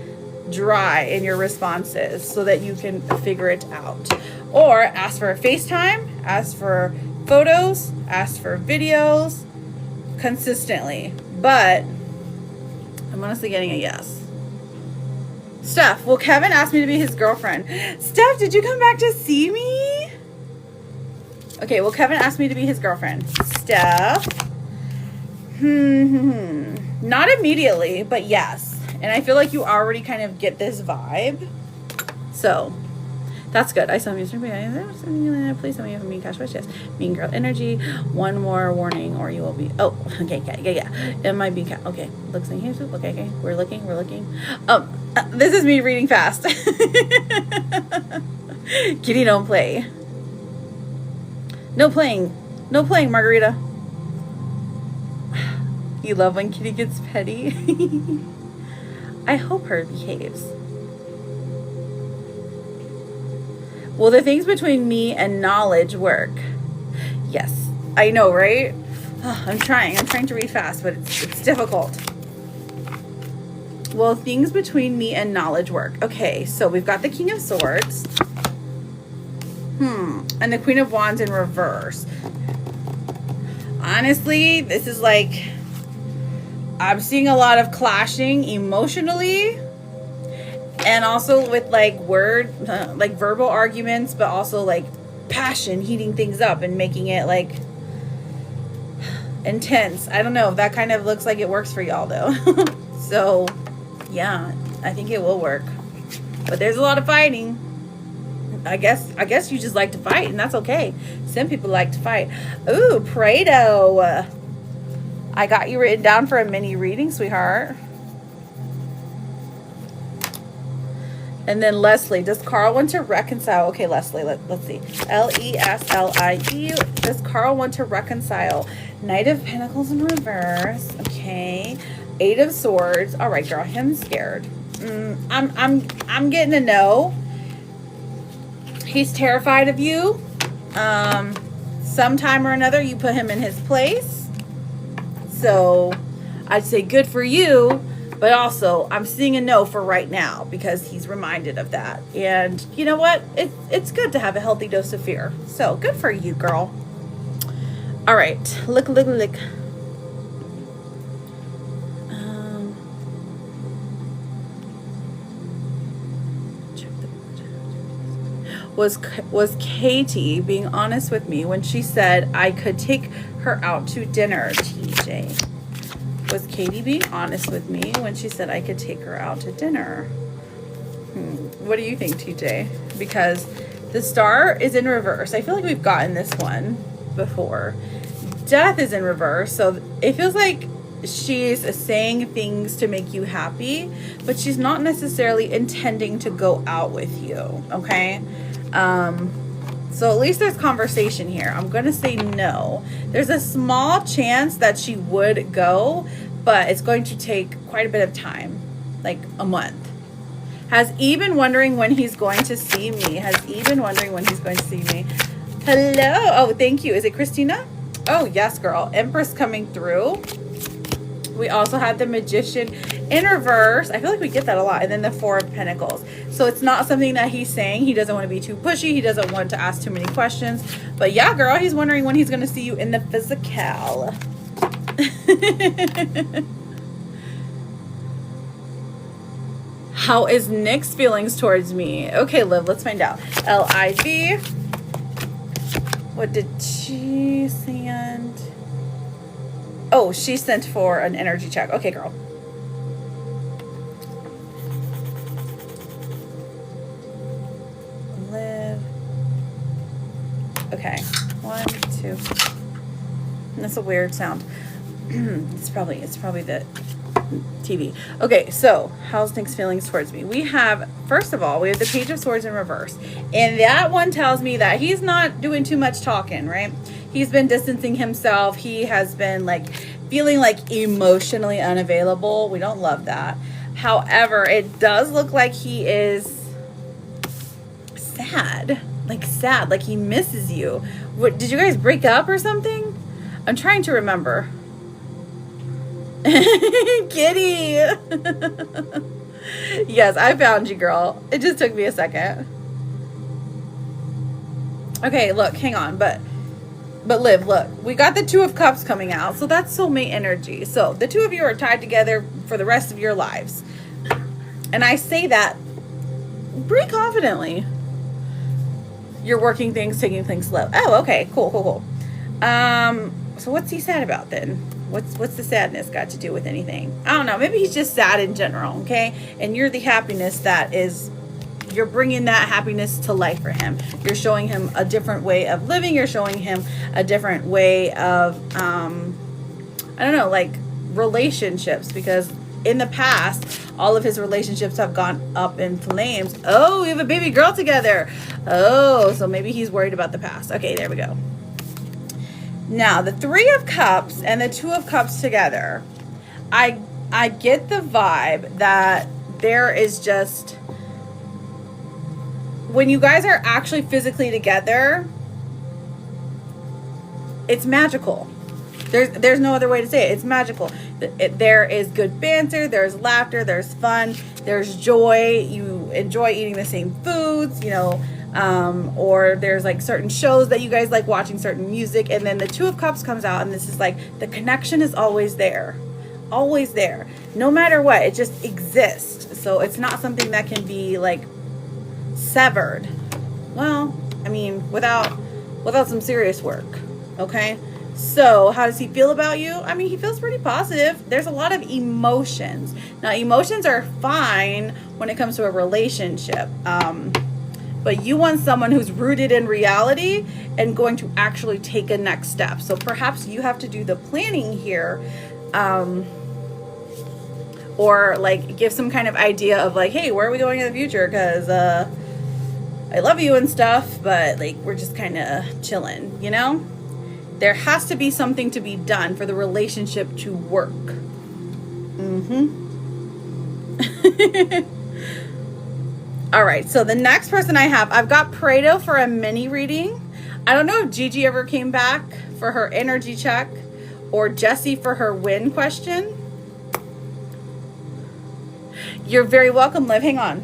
dry in your responses so that you can figure it out. Or ask for a FaceTime, ask for photos, ask for videos consistently. But I'm honestly getting a yes. Steph, well, Kevin asked me to be his girlfriend. Steph, did you come back to see me? Okay, well, Kevin asked me to be his girlfriend. Steph. Not immediately, but yes. And I feel like you already kind of get this vibe. So, that's good. I saw him yesterday. Please tell me if I'm being cash wish. Yes. Mean girl energy. One more warning or you will be. Oh, okay. Yeah. Am I being okay. Looks like here's okay. We're looking. This is me reading fast. Kitty, don't play. No playing, Margarita. You love when Kitty gets petty. I hope her behaves. Will the things between me and knowledge work? Yes. I know, right? Oh, I'm trying to read fast, but it's difficult. Will things between me and knowledge work? Okay, so we've got the King of Swords. And the Queen of Wands in reverse. Honestly, this is like, I'm seeing a lot of clashing emotionally. And also with like like verbal arguments, but also like passion heating things up and making it like intense. I don't know if that kind of looks like it works for y'all though. So yeah, I think it will work. But there's a lot of fighting. I guess you just like to fight, and that's okay. Some people like to fight. Ooh, Prado. I got you written down for a mini reading, sweetheart. And then Leslie, does Carl want to reconcile? Okay, Leslie, let's see. Leslie. Does Carl want to reconcile? Knight of Pentacles in reverse. Okay. Eight of Swords. All right, girl, him's scared. I'm getting a no. He's terrified of you. Sometime or another, you put him in his place. So I'd say good for you. But also, I'm seeing a no for right now because he's reminded of that. And you know what? It's good to have a healthy dose of fear. So good for you, girl. All right. Look. Was Katie being honest with me when she said I could take her out to dinner, TJ? Was Katie being honest with me when she said I could take her out to dinner? What do you think, TJ? Because the Star is in reverse. I feel like we've gotten this one before. Death is in reverse. So it feels like she's saying things to make you happy, but she's not necessarily intending to go out with you, okay? So at least there's conversation here. I'm going to say no. There's a small chance that she would go, but it's going to take quite a bit of time, like a month. Has E been wondering when he's going to see me? Hello. Oh, thank you. Is it Christina? Oh, yes, girl. Empress coming through. We also had the Magician in reverse. I feel like we get that a lot. And then the Four of Pentacles. So it's not something that he's saying. He doesn't want to be too pushy. He doesn't want to ask too many questions. But yeah, girl, he's wondering when he's going to see you in the physical. How is Nick's feelings towards me? Okay, Liv, let's find out. L-I-V. What did she send? Oh, she sent for an energy check. Okay, girl. Okay. 1, 2. And that's a weird sound. It's probably the TV. Okay, so how's Nick's feelings towards me? We have, first of all, we have the Page of Swords in reverse. And that one tells me that he's not doing too much talking, right? He's been distancing himself. He has been like feeling like emotionally unavailable. We don't love that. However, it does look like he is sad. Like he misses you. What, did you guys break up or something? I'm trying to remember. Kitty. Yes, I found you, girl. It just took me a second. Okay, look, hang on, but Liv, look, we got the Two of Cups coming out, so that's soulmate energy. So the two of you are tied together for the rest of your lives, and I say that pretty confidently. You're working things, taking things slow. Oh, okay, cool. So what's he sad about then? What's the sadness got to do with anything? I don't know. Maybe he's just sad in general, okay? And you're the happiness that is, you're bringing that happiness to life for him. You're showing him a different way of living. You're showing him a different way of, I don't know, like relationships, because in the past, all of his relationships have gone up in flames. Oh, we have a baby girl together. Oh, so maybe he's worried about the past. Okay, there we go. Now, the Three of Cups and the Two of Cups together, I get the vibe that there is just, when you guys are actually physically together, it's magical. There's no other way to say it. It's magical. There is good banter, there's laughter, there's fun, there's joy. You enjoy eating the same foods, you know, or there's like certain shows that you guys like watching, certain music, and then the Two of Cups comes out, and this is like the connection is always there, no matter what. It just exists. So it's not something that can be like severed. Well, I mean, without some serious work. Okay. So how does he feel about you? I mean, he feels pretty positive. There's a lot of emotions. Now, emotions are fine when it comes to a relationship. But you want someone who's rooted in reality and going to actually take a next step. So perhaps you have to do the planning here, or like give some kind of idea of like, hey, where are we going in the future? Because I love you and stuff, but like we're just kind of chilling, you know? There has to be something to be done for the relationship to work. All right, so the next person I've got Pareto for a mini reading. I don't know if Gigi ever came back for her energy check, or Jessie for her win question. You're very welcome, Liv. Hang on.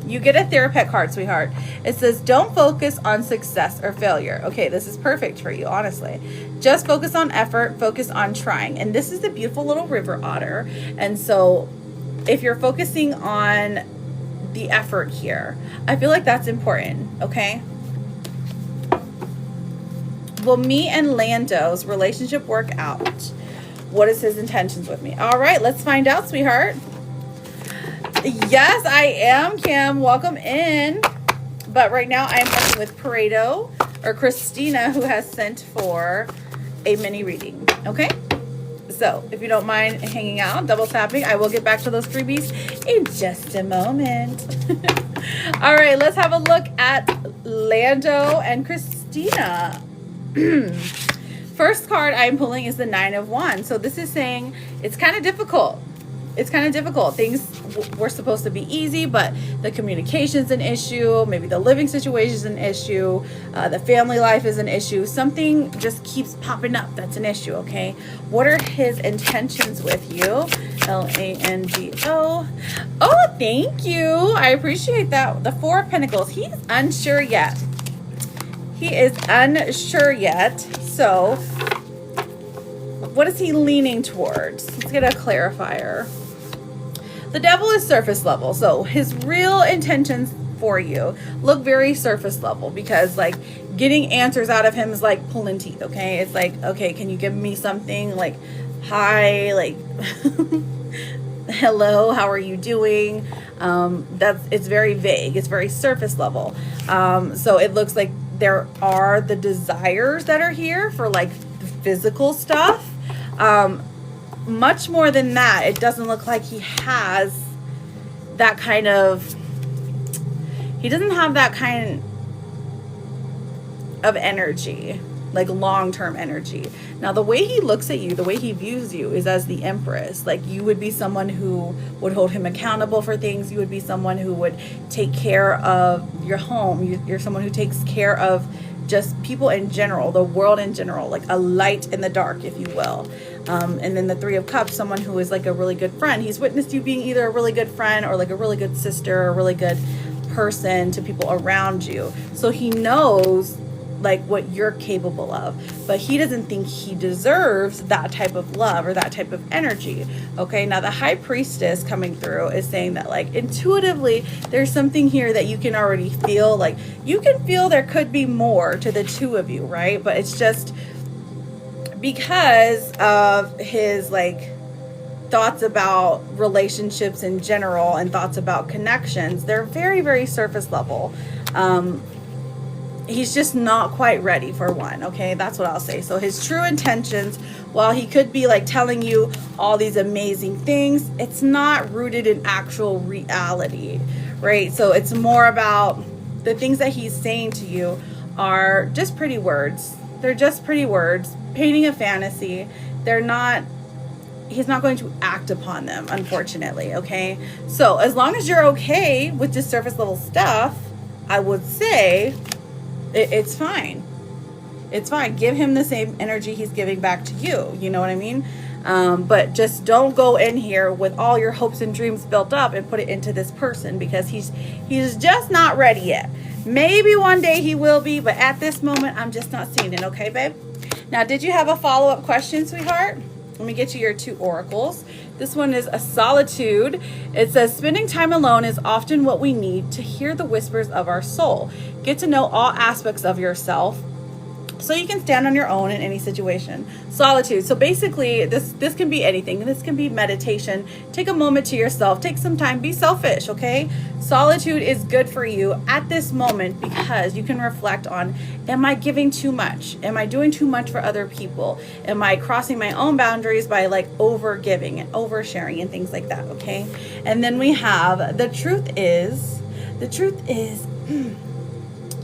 You get a Therapet card, sweetheart. It says, don't focus on success or failure. Okay, this is perfect for you, honestly. Just focus on effort, focus on trying. And this is the beautiful little river otter. And so if you're focusing on the effort here, I feel like that's important, okay? Will me and Lando's relationship work out? What is his intentions with me? All right, let's find out, sweetheart. Yes, I am, Kim. Welcome in. But right now I'm working with Pareto, or Christina, who has sent for a mini reading. Okay? So if you don't mind hanging out, double tapping, I will get back to those freebies in just a moment. All right, let's have a look at Lando and Christina. First card I'm pulling is the Nine of Wands. So this is saying it's kind of difficult. Things were supposed to be easy, but the communication's an issue. Maybe the living situation is an issue. The family life is an issue. Something just keeps popping up that's an issue, okay? What are his intentions with you? Lango. Oh, thank you. I appreciate that. The Four of Pentacles. He's unsure yet. So what is he leaning towards? Let's get a clarifier. The Devil is surface level. So his real intentions for you look very surface level, because like getting answers out of him is like pulling teeth, okay? It's like, okay, can you give me something like, hi, like, hello, how are you doing? It's very vague. It's very surface level. So it looks like there are the desires that are here for like the physical stuff. Much more than that, it doesn't look like he has that kind of, he doesn't have that kind of energy, like long-term energy. Now, the way he looks at you, the way he views you is as the Empress. Like, you would be someone who would hold him accountable for things. You would be someone who would take care of your home. You're someone who takes care of just people in general, the world in general, like a light in the dark, if you will. And then the Three of Cups, someone who is like a really good friend. He's witnessed you being either a really good friend or like a really good sister or a really good person to people around you. So he knows like what you're capable of, but he doesn't think he deserves that type of love or that type of energy. Okay, now the High Priestess coming through is saying that like intuitively there's something here that you can already feel. Like, you can feel there could be more to the two of you, right? But it's just because of his like thoughts about relationships in general and thoughts about connections, they're very, very surface level. He's just not quite ready for one. Okay, that's what I'll say. So his true intentions, while he could be like telling you all these amazing things, it's not rooted in actual reality, right? So it's more about the things that he's saying to you are just pretty words. They're just pretty words, painting a fantasy. They're not, he's not going to act upon them, unfortunately. Okay, so as long as you're okay with just surface level stuff, I would say it's fine. It's fine. Give him the same energy he's giving back to you. You know what I mean? But just don't go in here with all your hopes and dreams built up and put it into this person, because he's just not ready yet. Maybe one day he will be, but at this moment, I'm just not seeing it. Okay, babe? Now, did you have a follow-up question, sweetheart? Let me get you your 2 oracles. This one is a solitude. It says, spending time alone is often what we need to hear the whispers of our soul. Get to know all aspects of yourself so you can stand on your own in any situation. Solitude. So basically, this can be anything. This can be meditation. Take a moment to yourself. Take some time. Be selfish, okay? Solitude is good for you at this moment because you can reflect on, am I giving too much? Am I doing too much for other people? Am I crossing my own boundaries by like over giving and oversharing and things like that, okay? And then we have, the truth is,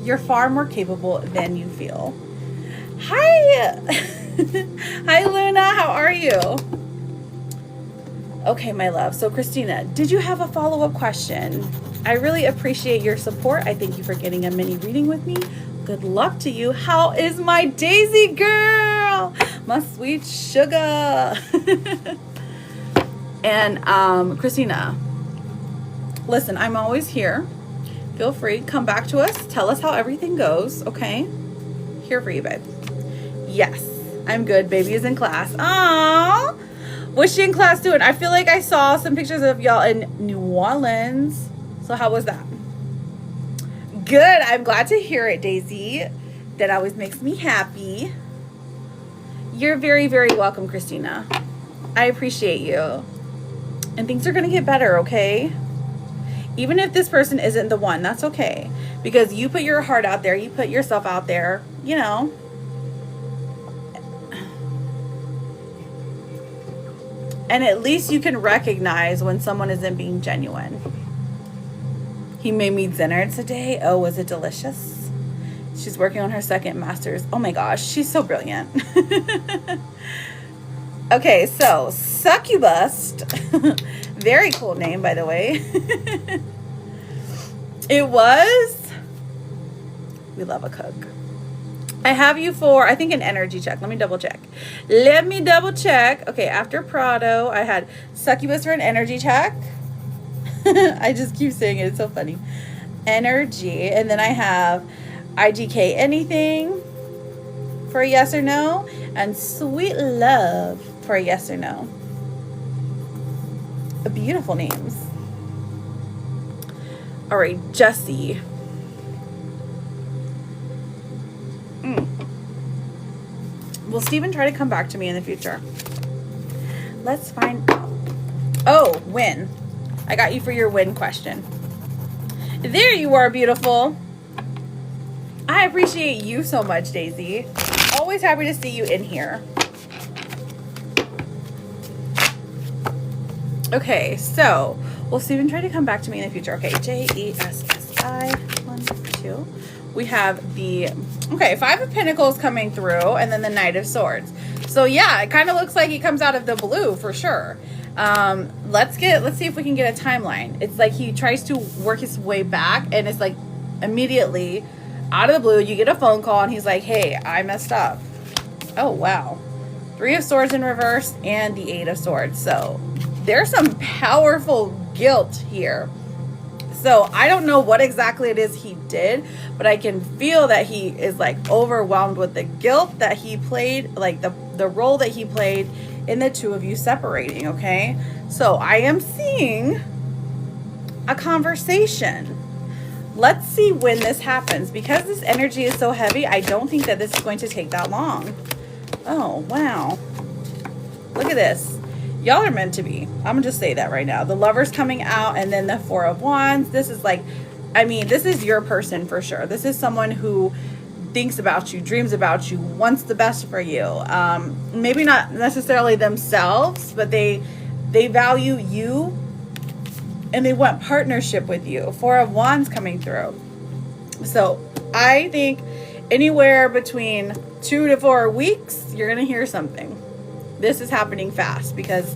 you're far more capable than you feel. Hi. Hi, Luna. How are you? Okay, my love. So, Christina, did you have a follow-up question? I really appreciate your support. I thank you for getting a mini reading with me. Good luck to you. How is my Daisy girl? My sweet sugar. And, Christina, listen, I'm always here. Feel free. Come back to us. Tell us how everything goes, okay? Here for you, babe. Yes, I'm good. Baby is in class. Aww. What's she in class doing? I feel like I saw some pictures of y'all in New Orleans. So how was that? Good. I'm glad to hear it, Daisy. That always makes me happy. You're very, very welcome, Christina. I appreciate you. And things are going to get better, okay? Even if this person isn't the one, that's okay. Because you put your heart out there. You put yourself out there, you know. And at least you can recognize when someone isn't being genuine. He made me dinner today. Oh, was it delicious? She's working on her second master's. Oh my gosh, she's so brilliant. Okay, so Succubus. Very cool name, by the way. It was. We love a cook. I have you for, I think, an energy check. Let me double check. Okay, after Prado, I had Succubus for an energy check. I just keep saying it. It's so funny. Energy. And then I have IGK anything for a yes or no. And Sweet Love for a yes or no. Beautiful names. All right, Jessie. Will Steven try to come back to me in the future? Let's find out. Oh, win. I got you for your win question. There you are, beautiful. I appreciate you so much, Daisy. Always happy to see you in here. Okay, so will Stephen try to come back to me in the future? Okay, Jessi, 1, 2. We have the, okay, 5 of Pentacles coming through, and then the Knight of Swords. So yeah, it kind of looks like he comes out of the blue for sure. Let's see if we can get a timeline. It's like he tries to work his way back, and it's like immediately out of the blue, you get a phone call, and he's like, hey, I messed up. Oh, wow. 3 of Swords in reverse and the 8 of Swords. So there's some powerful guilt here. So I don't know what exactly it is he did, but I can feel that he is like overwhelmed with the guilt that he played, like the role that he played in the two of you separating, okay? So I am seeing a conversation. Let's see when this happens. Because this energy is so heavy, I don't think that this is going to take that long. Oh, wow. Look at this. Y'all are meant to be. I'm gonna just say that right now. The Lover's coming out, and then the 4 of Wands. This is like, I mean, this is your person for sure. This is someone who thinks about you, dreams about you, wants the best for you. Maybe not necessarily themselves, but they value you, and they want partnership with you. 4 of Wands coming through. So I think anywhere between 2 to 4 weeks, you're gonna hear something. This is happening fast because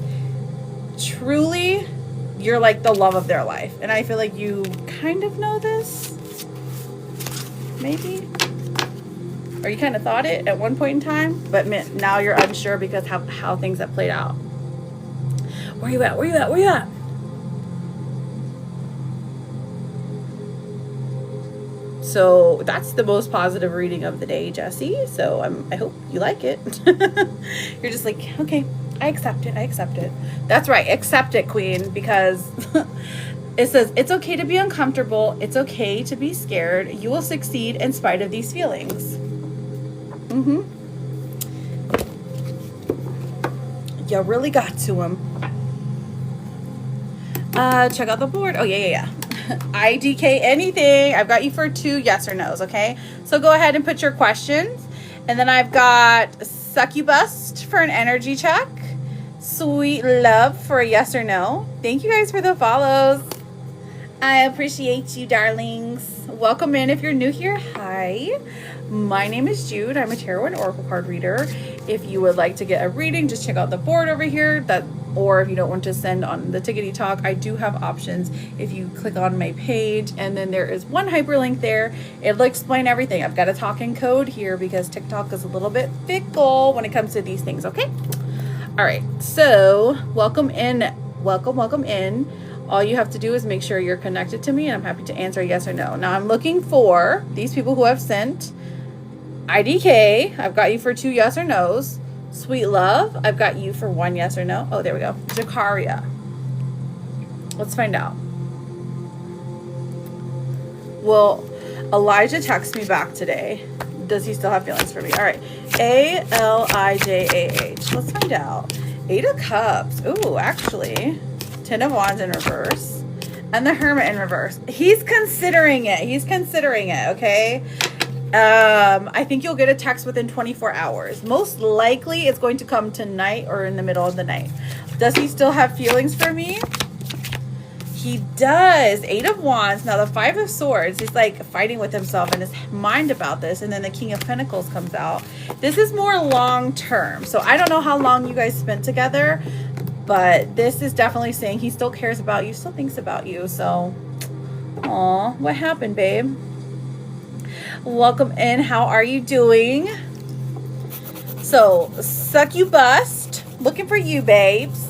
truly you're like the love of their life. And I feel like you kind of know this, maybe, or you kind of thought it at one point in time, but now you're unsure because how things have played out. Where you at? Where you at? Where you at? So that's the most positive reading of the day, Jessi. So I hope you like it. You're just like, okay, I accept it. I accept it. That's right. Accept it, Queen, because it says it's okay to be uncomfortable. It's okay to be scared. You will succeed in spite of these feelings. You really got to him. Check out the board. Oh, yeah. IDK anything. I've got you for 2 yes or no's, okay? So go ahead and put your questions. And then I've got Succubus for an energy check. Sweet Love for a yes or no. Thank you guys for the follows. I appreciate you, darlings. Welcome in if you're new here. Hi. My name is Jude. I'm a tarot and oracle card reader. If you would like to get a reading, just check out the board over here. Or if you don't want to send on the Tickety Talk, I do have options. If you click on my page, and then there is one hyperlink there, it'll explain everything. I've got a talking code here because TikTok is a little bit fickle when it comes to these things, okay? All right, so welcome in. Welcome in. All you have to do is make sure you're connected to me, and I'm happy to answer yes or no. Now, I'm looking for these people who have sent IDK. I've got you for 2 yes or no's. Sweet Love, I've got you for 1 yes or no. Oh, there we go. Jakaria. Let's find out. Well, Elijah texted me back today. Does he still have feelings for me? All right. ALIJAH. Let's find out. 8 of Cups. Ooh, actually. 10 of Wands in reverse. And the Hermit in reverse. He's considering it. Okay? I think you'll get a text within 24 hours. Most likely it's going to come tonight or in the middle of the night. Does he still have feelings for me? He does. 8 of Wands. Now the 5 of Swords, he's like fighting with himself in his mind about this. And then the King of Pentacles comes out. This is more long term. So I don't know how long you guys spent together, but this is definitely saying he still cares about you, still thinks about you. So, aw, what happened, babe? Welcome in. How are you doing? So, Succubus, looking for you, babes,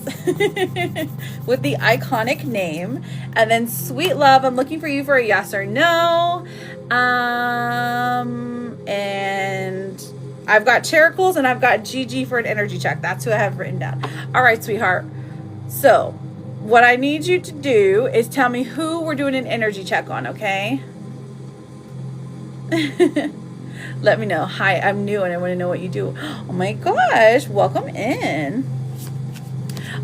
with the iconic name. And then Sweet Love, I'm looking for you for a yes or no. And I've got Characles and I've got Gigi for an energy check. That's who I have written down. All right, sweetheart. So, what I need you to do is tell me who we're doing an energy check on, okay? Let me know. Hi, I'm new and I want to know what you do. Oh my gosh, welcome in.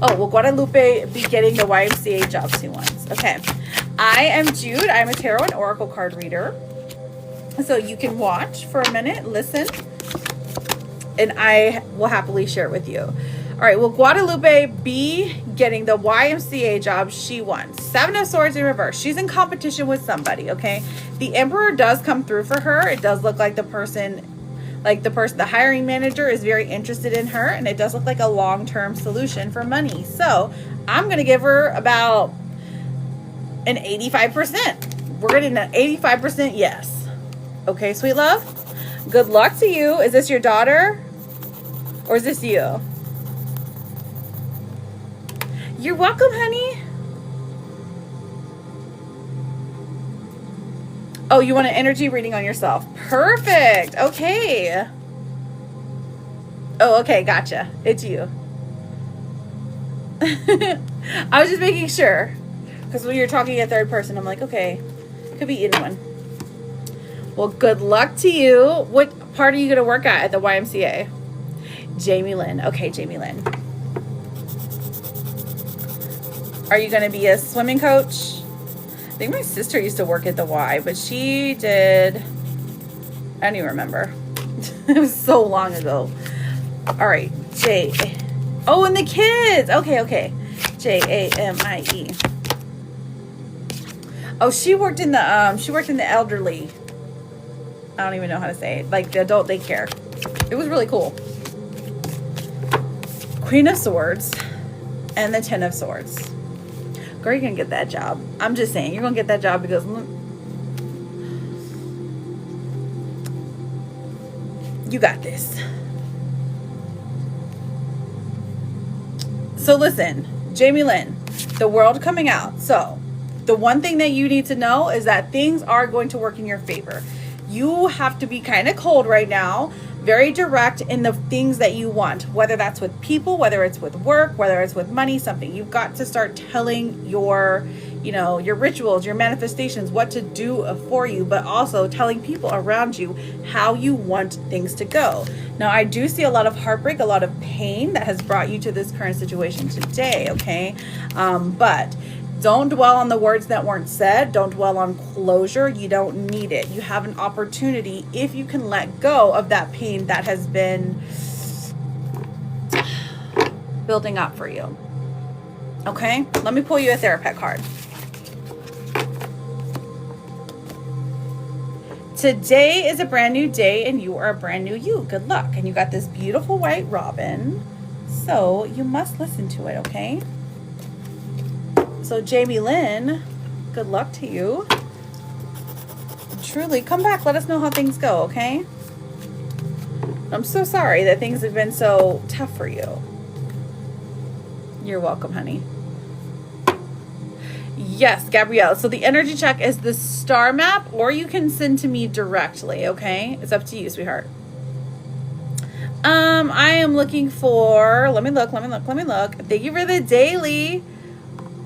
Oh, will Guadalupe be getting the YMCA jobs he wants? Okay. I am Jude. I'm a tarot and oracle card reader. So you can watch for a minute, listen, and I will happily share it with you. All right, will Guadalupe be getting the YMCA job she wants? Seven of Swords in reverse. She's in competition with somebody, okay? The Emperor does come through for her. It does look like the hiring manager is very interested in her, and it does look like a long-term solution for money. So I'm going to give her about an 85%. We're getting an 85% yes. Okay, sweet love? Good luck to you. Is this your daughter? Or is this you? You're welcome, honey. Oh, you want an energy reading on yourself. Perfect. Okay. Oh, okay. Gotcha. It's you. I was just making sure. Because when you're talking in third person, I'm like, okay. Could be anyone. Well, good luck to you. What part are you going to work at the YMCA? Jamie Lynn. Okay, Jamie Lynn. Are you going to be a swimming coach? I think my sister used to work at the Y, but she did. I don't even remember. It was so long ago. All right. Oh, and the kids. Okay. Jamie. Oh, she worked in the elderly. I don't even know how to say it. Like the adult daycare. It was really cool. Queen of Swords and the Ten of Swords. Girl, you're going to get that job. I'm just saying, you're going to get that job because you got this. So listen, Jamie Lynn, the world coming out. So the one thing that you need to know is that things are going to work in your favor. You have to be kind of cold right now, very direct in the things that you want, whether that's with people, whether it's with work, whether it's with money, something. You've got to start telling your rituals, your manifestations, what to do for you, but also telling people around you how you want things to go. Now, I do see a lot of heartbreak, a lot of pain that has brought you to this current situation today, okay? But don't dwell on the words that weren't said. Don't dwell on closure. You don't need it. You have an opportunity if you can let go of that pain that has been building up for you. Okay? Let me pull you a Therapet card. Today is a brand new day and you are a brand new you. Good luck. And you got this beautiful white robin. So you must listen to it, okay? So Jamie Lynn, good luck to you. Truly, come back. Let us know how things go, okay? I'm so sorry that things have been so tough for you. You're welcome, honey. Yes, Gabrielle. So the energy check is the star map, or you can send to me directly, okay? It's up to you, sweetheart. I am looking for, let me look. Thank you for the daily.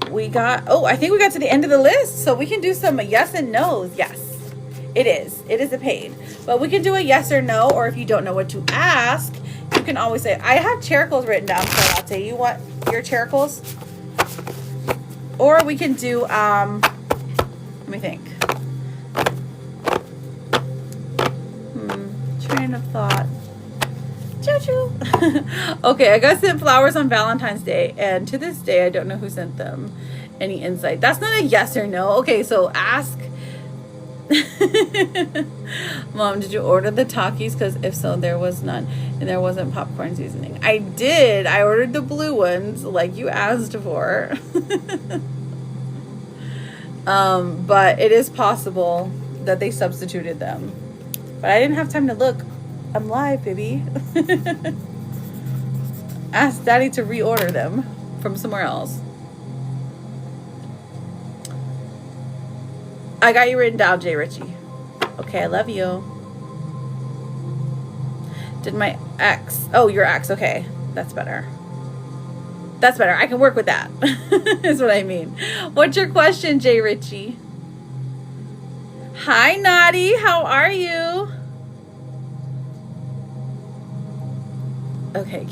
I think we got to the end of the list, so we can do some yes and no's. Yes, it is a pain, but we can do a yes or no, or if you don't know what to ask, you can always say, I have characles written down, so I'll tell you what your characles, or we can do, let me think, train of thought. Okay, I got sent flowers on Valentine's Day, and to this day I don't know who sent them. Any insight? That's not a yes or no. Okay, so ask. Mom, did you order the Takis? Because if so, there was none, and there wasn't popcorn seasoning. I did. I ordered the blue ones like you asked for. But it is possible that they substituted them, but I didn't have time to look. I'm live, baby. Ask Daddy to reorder them from somewhere else. I got you written down, Jay Ritchie. Okay, I love you. Did my ex... Oh, your ex. Okay, that's better. That's better. I can work with that. Is what I mean. What's your question, Jay Ritchie? Hi, Naughty. How are you? Okay,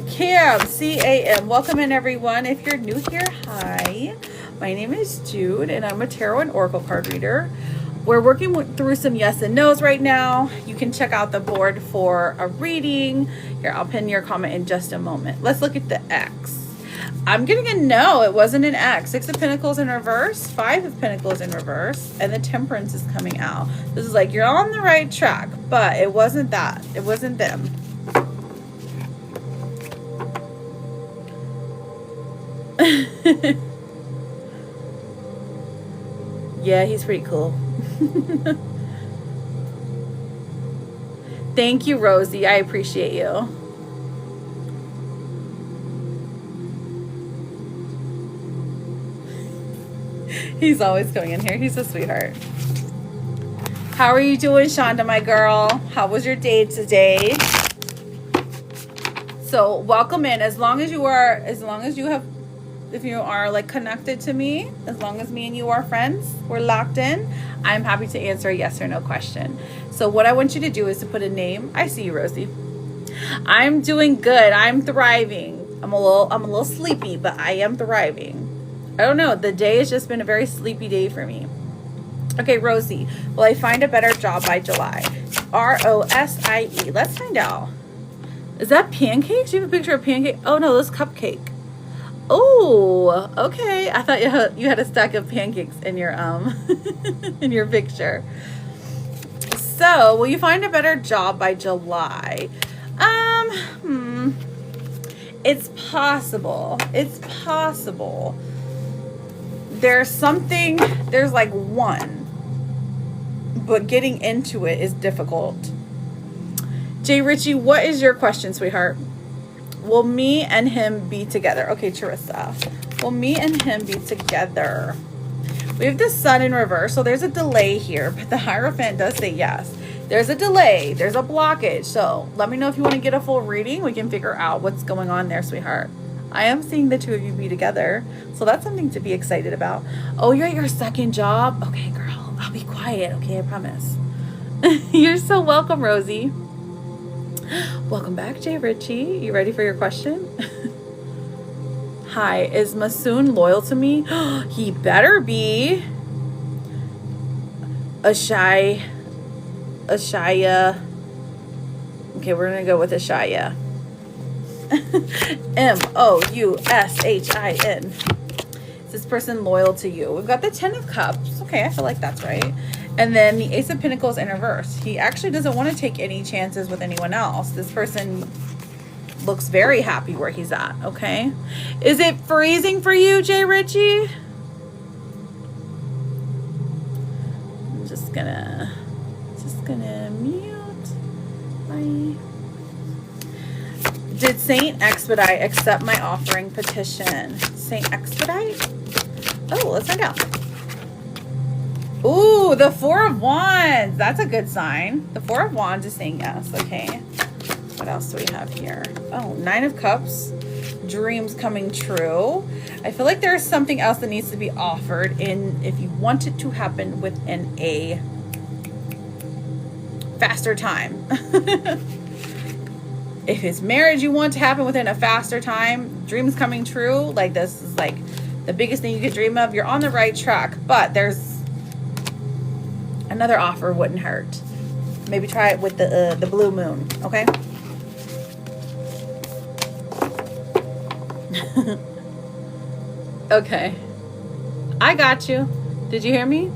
Cam, C-A-M. Welcome in, everyone. If you're new here, hi. My name is Jude, and I'm a tarot and oracle card reader. We're working through some yes and no's right now. You can check out the board for a reading. Here, I'll pin your comment in just a moment. Let's look at the X. I'm getting a no. It wasn't an X. 6 of Pentacles in reverse, 5 of Pentacles in reverse, and the Temperance is coming out. This is like, you're on the right track, but it wasn't that. It wasn't them. Yeah, he's pretty cool. Thank you, Rosie. I appreciate you. He's always coming in here. He's a sweetheart. How are you doing, Shonda, my girl? How was your day today? So welcome in. If you are like connected to me, as long as me and you are friends, we're locked in, I'm happy to answer a yes or no question. So what I want you to do is to put a name. I see you, Rosie. I'm doing good. I'm thriving. I'm a little sleepy, but I am thriving. I don't know. The day has just been a very sleepy day for me. Okay, Rosie. Will I find a better job by July? R-O-S-I-E. Let's find out. Is that pancakes? Do you have a picture of pancake? Oh, no, that's cupcake. Oh, okay. I thought you had a stack of pancakes in your in your picture. So, will you find a better job by July? It's possible. It's possible. There's like one, but getting into it is difficult. Jay Ritchie, what is your question, sweetheart? Will me and him be together? Okay, Charissa. Will me and him be together? We have the Sun in reverse, so there's a delay here, but the Hierophant does say yes. There's a delay. There's a blockage. So let me know if you want to get a full reading. We can figure out what's going on there, sweetheart. I am seeing the two of you be together, so that's something to be excited about. Oh, you're at your second job? Okay, girl. I'll be quiet, okay? I promise. You're so welcome, Rosie. Welcome back, Jay Ritchie. You ready for your question? Hi, is Masoon loyal to me? He better be. Ashaya. Okay, we're gonna go with Ashaya. M-O-U-S-H-I-N. Is this person loyal to you? We've got the 10 of Cups. Okay, I feel like that's right. And then the Ace of Pentacles in reverse. He actually doesn't want to take any chances with anyone else. This person looks very happy where he's at, okay? Is it freezing for you, Jay Ritchie? I'm just gonna mute my... Did Saint Expedite accept my offering petition? Saint Expedite? Oh, let's find out. Ooh, the 4 of Wands. That's a good sign. The 4 of Wands is saying yes. Okay. What else do we have here? Oh, 9 of Cups. Dreams coming true. I feel like there's something else that needs to be offered in if you want it to happen within a faster time. If it's marriage you want to happen within a faster time, dreams coming true, like this is like the biggest thing you could dream of. You're on the right track, but there's another offer wouldn't hurt. Maybe try it with the blue moon, okay? Okay. I got you. Did you hear me?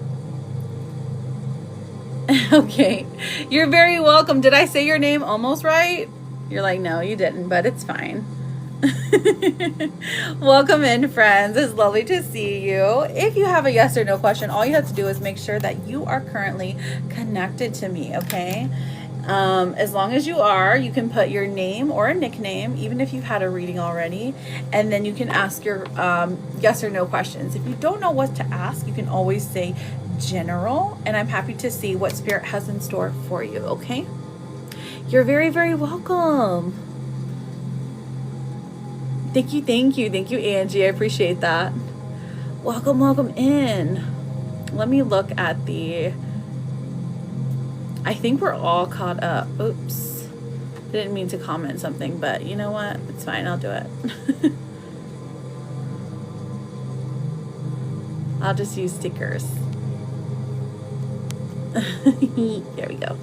Okay. You're very welcome. Did I say your name almost right? You're like, no, you didn't, but it's fine. Welcome in, friends. It's lovely to see you. If you have a yes or no question, all you have to do is make sure that you are currently connected to me, okay? As long as you are, you can put your name or a nickname, even if you've had a reading already, and then you can ask your yes or no questions. If you don't know what to ask, you can always say general, and I'm happy to see what Spirit has in store for you, okay? You're very, very welcome. Thank you, Angie. I appreciate that. Welcome in. Let me look at the... I think we're all caught up. Oops. Didn't mean to comment something, but you know what? It's fine. I'll do it. I'll just use stickers. There we go.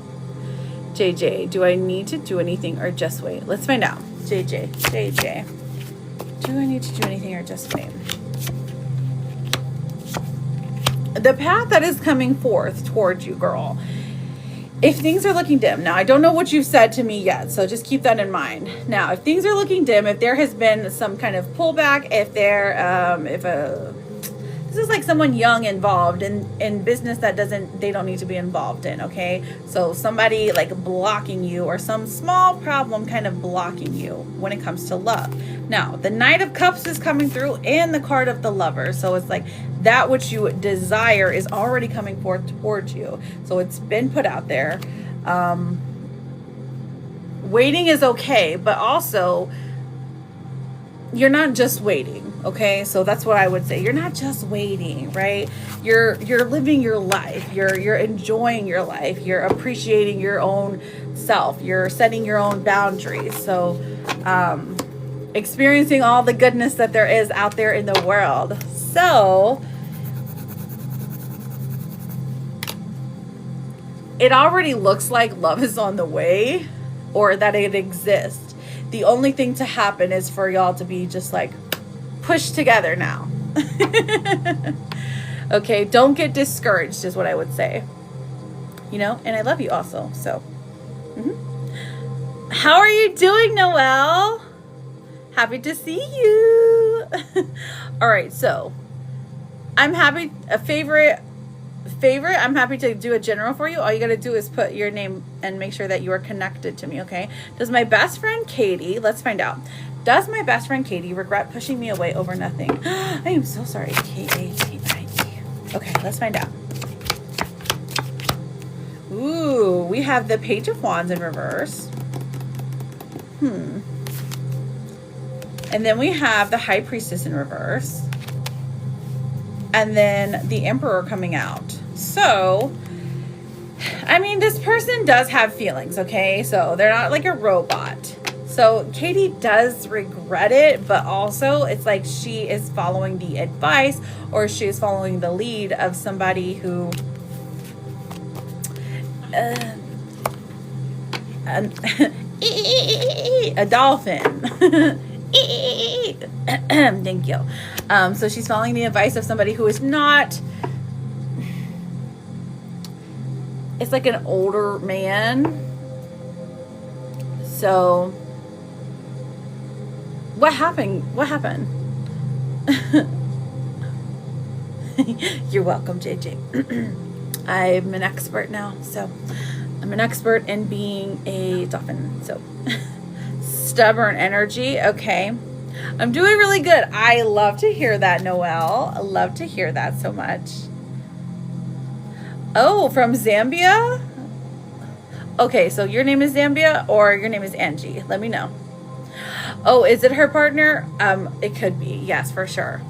JJ, do I need to do anything or just wait? Let's find out. JJ, do I need to do anything or just wait? The path that is coming forth towards you, girl. If things are looking dim, now I don't know what you've said to me yet, so just keep that in mind. Now, if things are looking dim, if there has been some kind of pullback, if this is like someone young involved in business that they don't need to be involved in, okay? So somebody like blocking you, or some small problem kind of blocking you when it comes to love. Now, the Knight of Cups is coming through and the card of the Lover. So it's like that which you desire is already coming forth towards you. So it's been put out there. Waiting is okay, but also you're not just waiting, okay? So that's what I would say. You're not just waiting, right? You're living your life. You're enjoying your life. You're appreciating your own self. You're setting your own boundaries. So experiencing all the goodness that there is out there in the world. So it already looks like love is on the way, or that it exists. The only thing to happen is for y'all to be just like pushed together now. Okay, don't get discouraged is what I would say. You know, and I love you also. So, How are you doing, Noelle? Happy to see you. All right, so I'm happy. A favorite. I'm happy to do a general for you. All you got to do is put your name and make sure that you are connected to me, okay? Does my best friend Katie, let's find out. Does my best friend Katie regret pushing me away over nothing? I am so sorry. Katie. Okay, let's find out. Ooh, we have the Page of Wands in reverse. And then we have the High Priestess in reverse. And then the Emperor coming out. So, I mean, this person does have feelings, okay? So they're not like a robot. So Katie does regret it, but also it's like she is following the advice, or she is following the lead of somebody who a dolphin. Thank you. So she's following the advice of somebody who is not, it's like an older man. So what happened? You're welcome, JJ. I'm an expert now. So I'm an expert in being a dolphin. So stubborn energy. Okay. I'm doing really good. I love to hear that, Noelle. I love to hear that so much. Oh, from Zambia? Okay, so your name is Zambia or your name is Angie? Let me know. Oh, is it her partner? It could be. Yes, for sure.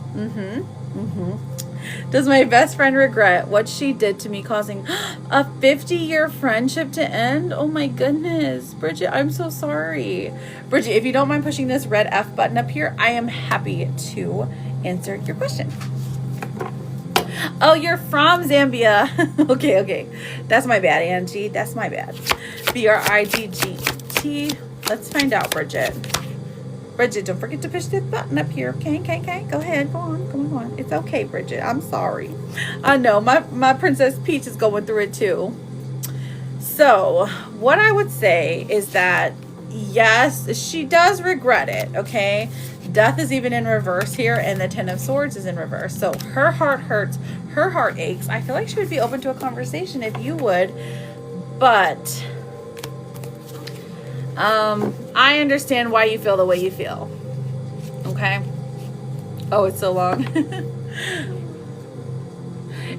Does my best friend regret what she did to me, causing a 50-year friendship to end? Oh my goodness. Bridget, I'm so sorry. Bridget, if you don't mind pushing this red F button up here, I am happy to answer your question. Oh, you're from Zambia. Okay. That's my bad, Angie. That's my bad. BRIGGT. Let's find out, Bridget. Bridget, don't forget to push this button up here. Okay. Go ahead. Go on. It's okay, Bridget. I'm sorry. I know. My Princess Peach is going through it too. So, what I would say is that, yes, she does regret it, okay? Death is even in reverse here, and the Ten of Swords is in reverse. So, her heart hurts. Her heart aches. I feel like she would be open to a conversation if you would. But I understand why you feel the way you feel. Okay? Oh, it's so long.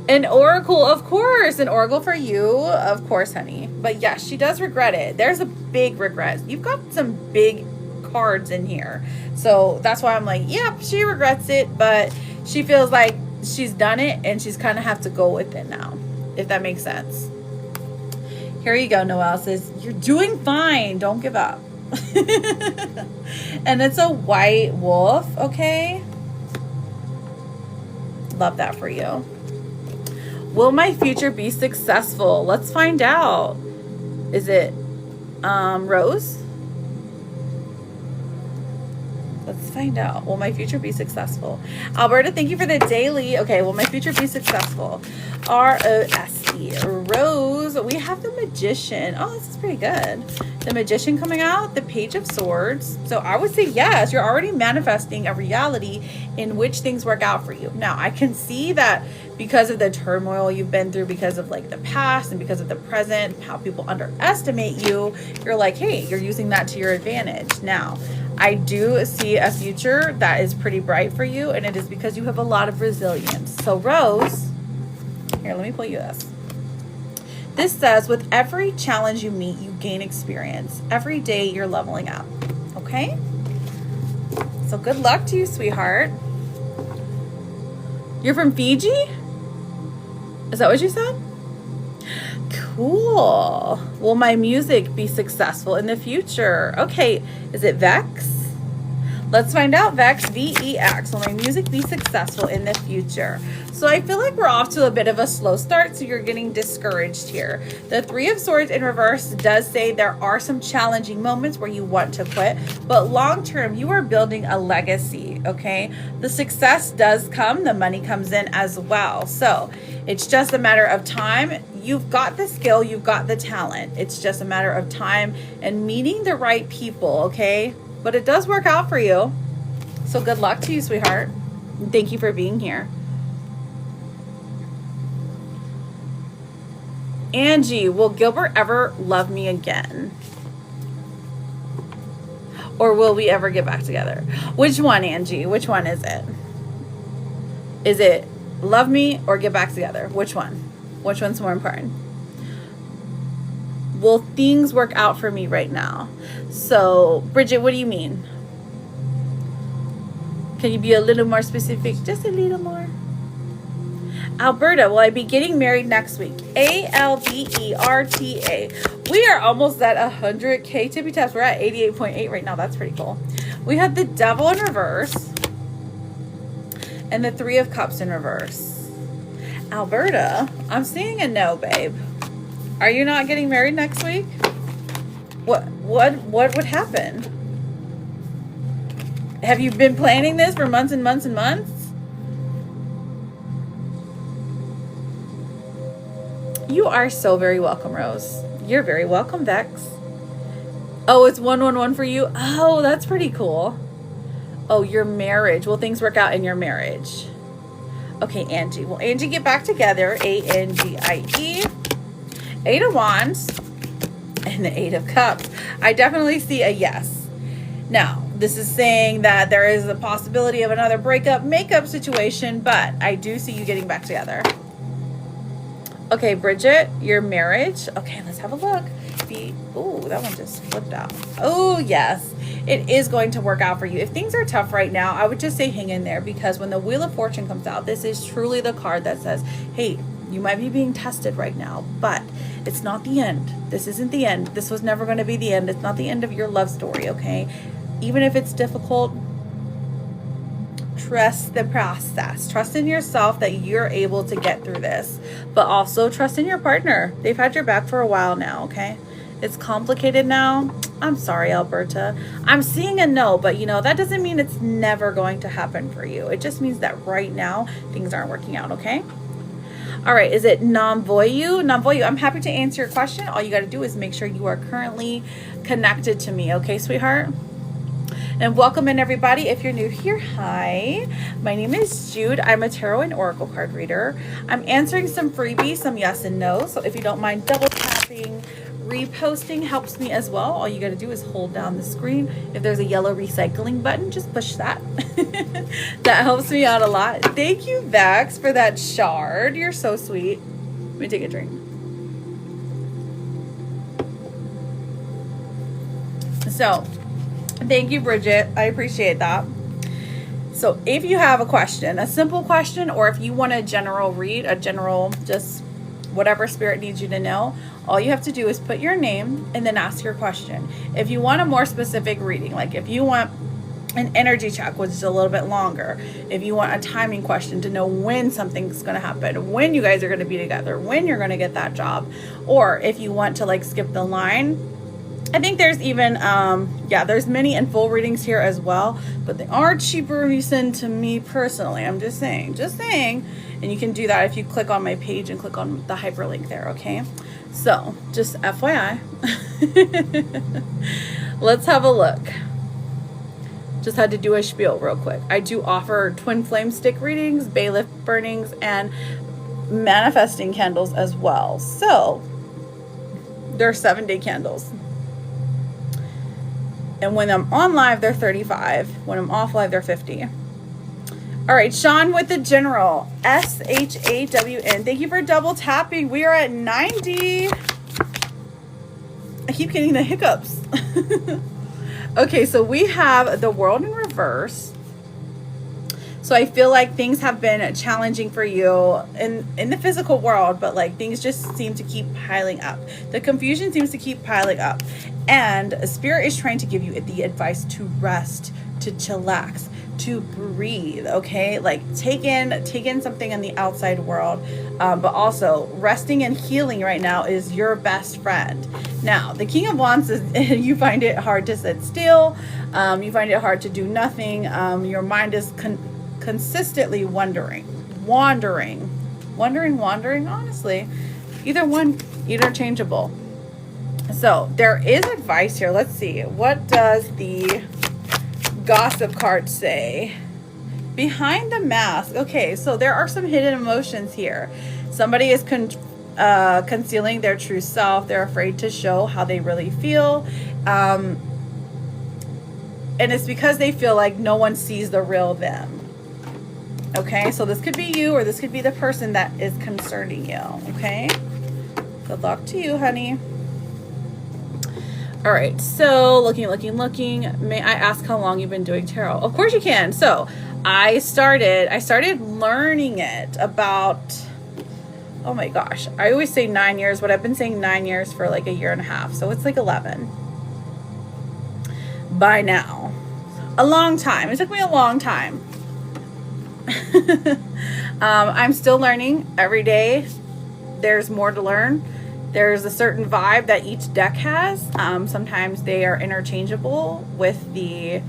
An oracle, of course. An oracle for you, of course, honey. But yes, she does regret it. There's a big regret. You've got some big cards in here. So that's why I'm like, yep, she regrets it, but she feels like she's done it and she's kind of have to go with it now, if that makes sense. Here you go, Noelle says, you're doing fine. Don't give up. And it's a white wolf, okay? Love that for you. Will my future be successful? Let's find out. Is it Rose? Let's find out. Will my future be successful? Alberta, thank you for the daily. Okay, will my future be successful? R-O-S-E. Rose, we have the Magician. Oh, this is pretty good. The Magician coming out, the Page of Swords. So I would say yes, you're already manifesting a reality in which things work out for you. Now, I can see that because of the turmoil you've been through, because of like the past and because of the present, how people underestimate you, you're like, hey, you're using that to your advantage. Now, I do see a future that is pretty bright for you, and it is because you have a lot of resilience. So Rose, here, let me pull you this. This says, with every challenge you meet, you gain experience. Every day you're leveling up. Okay? So good luck to you, sweetheart. You're from Fiji? Is that what you said? Cool. Will my music be successful in the future? Okay, is it Vex? Let's find out, Vex, V-E-X. Will my music be successful in the future? So I feel like we're off to a bit of a slow start, so you're getting discouraged here. The Three of Swords in reverse does say there are some challenging moments where you want to quit, but long term, you are building a legacy, okay? The success does come, the money comes in as well. So it's just a matter of time. You've got the skill, you've got the talent. It's just a matter of time and meeting the right people, okay? But it does work out for you. So good luck to you, sweetheart. And thank you for being here. Angie, will Gilbert ever love me again? Or will we ever get back together? Which one, Angie? Which one is it? Is it love me or get back together? Which one? Which one's more important? Will things work out for me right now? So, Bridget, what do you mean? Can you be a little more specific? Just a little more. Alberta, will I be getting married next week? A-L-B-E-R-T-A. We are almost at 100K tippy taps. We're at 88.8 right now. That's pretty cool. We had the Devil in reverse and the Three of Cups in reverse. Alberta, I'm seeing a no, babe. Are you not getting married next week? What would happen? Have you been planning this for months and months and months? You are so very welcome, Rose. You're very welcome, Vex. Oh, it's 111 for you? Oh, that's pretty cool. Oh, your marriage. Will things work out in your marriage? Okay, Angie. Will Angie get back together? A-N-G-I-E. Eight of Wands and the Eight of Cups. I definitely see a yes. Now, this is saying that there is a possibility of another breakup, makeup situation, but I do see you getting back together. Okay, Bridget, your marriage. Okay, let's have a look. Oh, that one just flipped out. Oh, yes. It is going to work out for you. If things are tough right now, I would just say hang in there, because when the Wheel of Fortune comes out, this is truly the card that says, hey, you might be being tested right now, but it's not the end. This isn't the end. This was never going to be the end. It's not the end of your love story, okay? Even if it's difficult, trust the process. Trust in yourself that you're able to get through this, but also trust in your partner. They've had your back for a while now, okay? It's complicated now. I'm sorry, Alberta. I'm seeing a no, but you know, that doesn't mean it's never going to happen for you. It just means that right now things aren't working out, okay? All right, is it Namvoyu? Namvoyu, I'm happy to answer your question. All you got to do is make sure you are currently connected to me, okay, sweetheart? And welcome in, everybody. If you're new here, hi. My name is Jude. I'm a tarot and oracle card reader. I'm answering some freebies, some yes and no. So if you don't mind double tapping, reposting helps me as well. All you got to do is hold down the screen. If there's a yellow recycling button, just push that. That helps me out a lot. Thank you, Vax, for that shard. You're so sweet. Let me take a drink. So, thank you, Bridget. I appreciate that. So if you have a question, a simple question, or if you want a general read, a general, just whatever spirit needs you to know, all you have to do is put your name and then ask your question. If you want a more specific reading, like if you want an energy check, which is a little bit longer. If you want a timing question to know when something's going to happen, when you guys are going to be together, when you're going to get that job, or if you want to like skip the line. I think there's even, there's mini and full readings here as well, but they are cheaper if you send to me personally. I'm just saying. And you can do that if you click on my page and click on the hyperlink there, okay? So, just FYI. Let's have a look. Just had to do a spiel real quick. I do offer twin flame stick readings, bailiff burnings, and manifesting candles as well. So, they're 7-day candles. And when I'm on live, they're 35. When I'm off live, they're 50. All right, Sean with the general. SHAWN. Thank you for double tapping. We are at 90. I keep getting the hiccups. Okay, so we have the world in reverse. So I feel like things have been challenging for you in the physical world, but like things just seem to keep piling up. The confusion seems to keep piling up. And Spirit is trying to give you the advice to rest, to chillax, to breathe, okay? Like take in something in the outside world, but also resting and healing right now is your best friend. Now, the King of Wands is, you find it hard to sit still. You find it hard to do nothing. Your mind is consistently wandering, honestly. Either one, interchangeable. So there is advice here. Let's see. What does the gossip card say? Behind the mask. Okay, so there are some hidden emotions here. Somebody is concealing their true self. They're afraid to show how they really feel. And it's because they feel like no one sees the real them. Okay, so this could be you, or this could be the person that is concerning you. Okay, good luck to you, honey. All right, so looking. May I ask how long you've been doing tarot? Of course you can. So I started learning it about, oh my gosh, I always say 9 years, but I've been saying 9 years for like a year and a half. So it's like 11 by now. A long time. It took me a long time. I'm still learning every day. There's more to learn. There's a certain vibe that each deck has. Sometimes they are interchangeable with the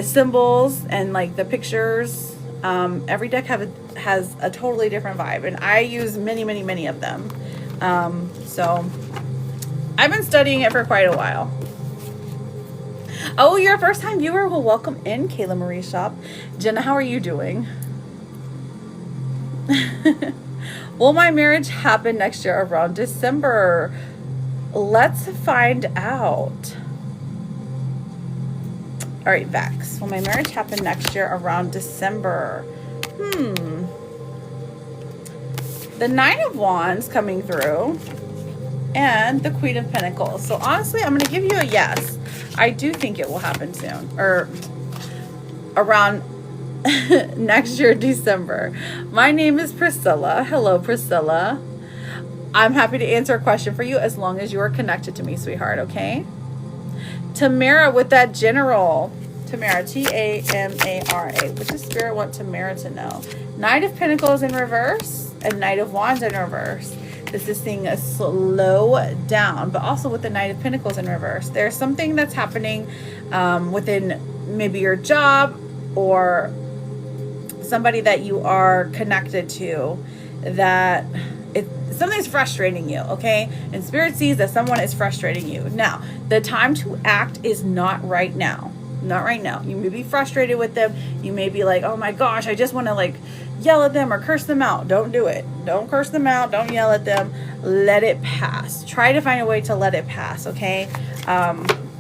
symbols and like the pictures. Every deck has a totally different vibe, and I use many of them. So I've been studying it for quite a while. Oh, you're a first time viewer? Well, welcome in, Kayla Marie Shop. Jenna, how are you doing? Will my marriage happen next year around December? Let's find out. All right, Vex. Will my marriage happen next year around December? The Nine of Wands coming through and the Queen of Pentacles. So honestly, I'm going to give you a yes. I do think it will happen soon, or around next year, December. My name is Priscilla. Hello, Priscilla. I'm happy to answer a question for you as long as you are connected to me, sweetheart, okay? Tamara with that general. Tamara, Tamara. What does Spirit want Tamara to know? Knight of Pentacles in reverse and Knight of Wands in reverse. This is seeing a slow down, but also with the Knight of Pentacles in reverse. There's something that's happening within maybe your job or somebody that you are connected to, that something's frustrating you, okay? And Spirit sees that someone is frustrating you. Now, the time to act is not right now. Not right now. You may be frustrated with them. You may be like, oh my gosh, I just want to like yell at them or curse them out. Don't do it. Don't curse them out. Don't yell at them. Let it pass. Try to find a way to let it pass, okay?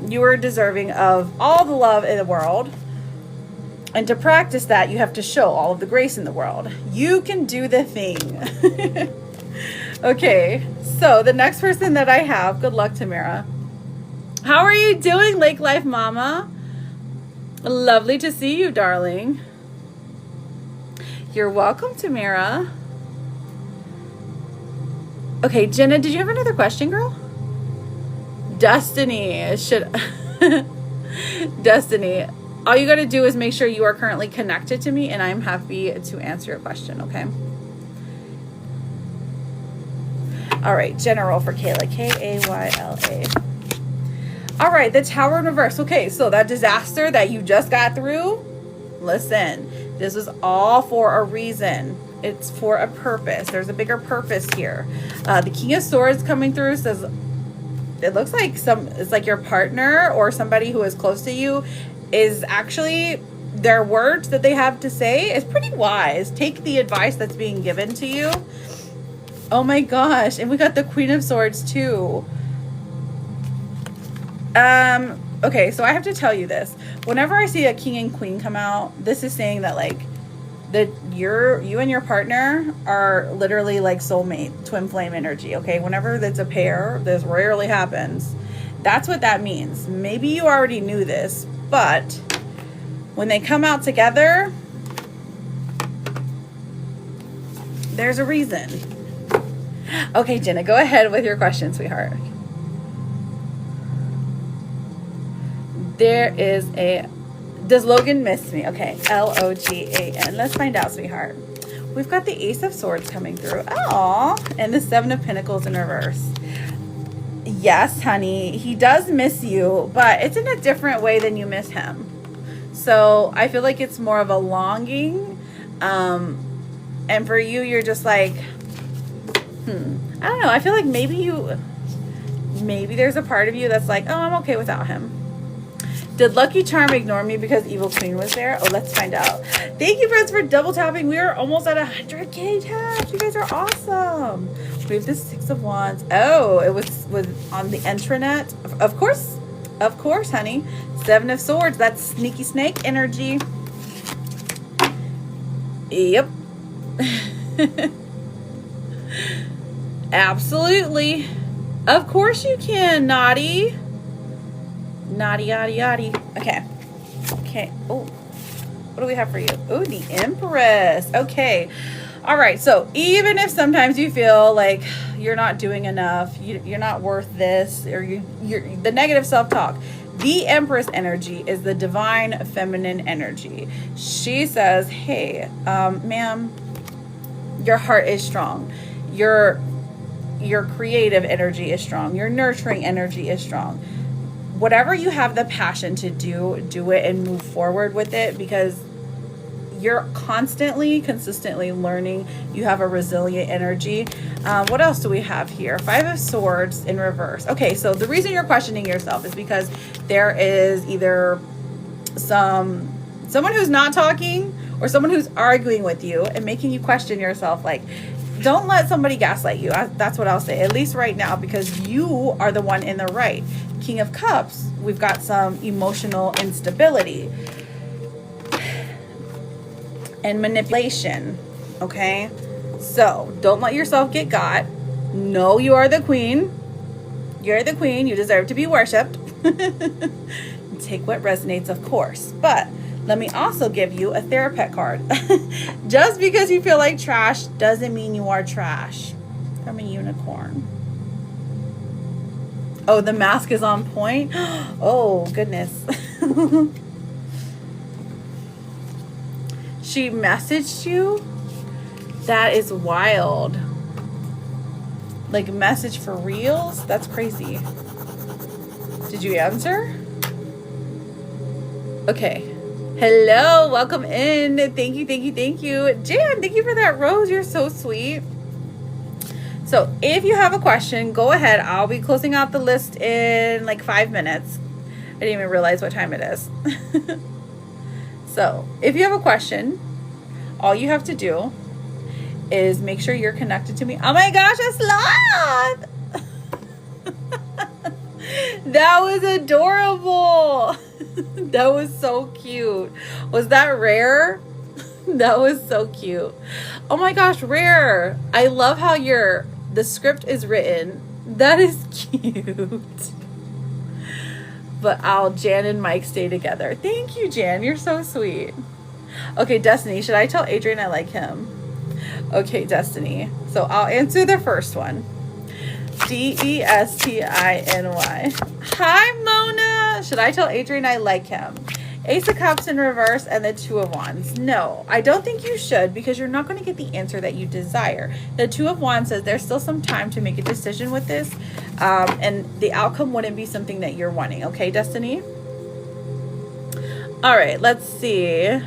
You are deserving of all the love in the world. And to practice that, you have to show all of the grace in the world. You can do the thing. Okay, so the next person that I have, good luck, Tamara. How are you doing, Lake Life Mama? Lovely to see you, darling. You're welcome, Tamara. Okay, Jenna, did you have another question, girl? Destiny, Destiny. All you got to do is make sure you are currently connected to me, and I'm happy to answer your question, okay? All right, general for Kayla, K-A-Y-L-A. All right, the Tower in reverse. Okay, so that disaster that you just got through, listen, this was all for a reason. It's for a purpose. There's a bigger purpose here. The King of Swords coming through says, it looks like it's like your partner or somebody who is close to you is actually, their words that they have to say is pretty wise. Take the advice that's being given to you. Oh my gosh. And we got the Queen of Swords too. Okay, so I have to tell you this. Whenever I see a king and queen come out, this is saying that like you and your partner are literally like soulmate, twin flame energy, okay? Whenever that's a pair, this rarely happens. That's what that means. Maybe you already knew this, but when they come out together, there's a reason. Okay, Jenna, go ahead with your question, sweetheart. There is a... Does Logan miss me? Okay, L-O-G-A-N. Let's find out, sweetheart. We've got the Ace of Swords coming through. Aw, and the Seven of Pentacles in reverse. Yes, honey, he does miss you, but it's in a different way than you miss him. So I feel like it's more of a longing. And for you, you're just like, I don't know. I feel like maybe there's a part of you that's like, oh, I'm okay without him. Did Lucky Charm ignore me because Evil Queen was there? Oh, let's find out. Thank you, friends, for double tapping. We are almost at 100K taps. You guys are awesome. We have the Six of Wands. Oh, it was on the intranet. Of course, honey. Seven of Swords. That's sneaky snake energy. Yep. Absolutely. Of course you can, Naughty. Naughty, yaddy, yaddy. Okay. Oh, what do we have for you? Oh, the Empress. Okay. All right. So even if sometimes you feel like you're not doing enough, you're not worth this, or you're the negative self-talk, the Empress energy is the divine feminine energy. She says, hey, ma'am, your heart is strong. Your creative energy is strong. Your nurturing energy is strong. Whatever you have the passion to do it and move forward with it, because you're consistently learning. You have a resilient energy. What else do we have here? Five of Swords in reverse. Okay, so the reason you're questioning yourself is because there is either someone who's not talking or someone who's arguing with you and making you question yourself. Like, don't let somebody gaslight you. That's what I'll say, at least right now, because you are the one in the right. King of Cups, we've got some emotional instability and manipulation, okay? So don't let yourself get got. No, you are the queen. You're the queen. You deserve to be worshipped. Take what resonates, of course. But let me also give you a therapist card. Just because you feel like trash doesn't mean you are trash. From a unicorn. Oh, the mask is on point. Oh, goodness. She messaged you? That is wild. Like, message for reals? That's crazy. Did you answer? Okay. Hello, welcome in. Thank you. Jan, thank you for that rose. You're so sweet. So if you have a question, go ahead. I'll be closing out the list in like 5 minutes. I didn't even realize what time it is. So if you have a question, all you have to do is make sure you're connected to me. Oh my gosh, a sloth! That was adorable. That was so cute. Was that rare? That was so cute. Oh my gosh, rare. I love how the script is written. That is cute. But Jan and Mike stay together. Thank you, Jan. You're so sweet. Okay, Destiny, should I tell Adrian I like him? Okay, Destiny. So I'll answer the first one. Destiny. Hi, Mona. Should I tell Adrian I like him? Ace of Cups in reverse and the Two of Wands. No, I don't think you should, because you're not going to get the answer that you desire. The Two of Wands says there's still some time to make a decision with this, and the outcome wouldn't be something that you're wanting. Okay, Destiny? All right, let's see.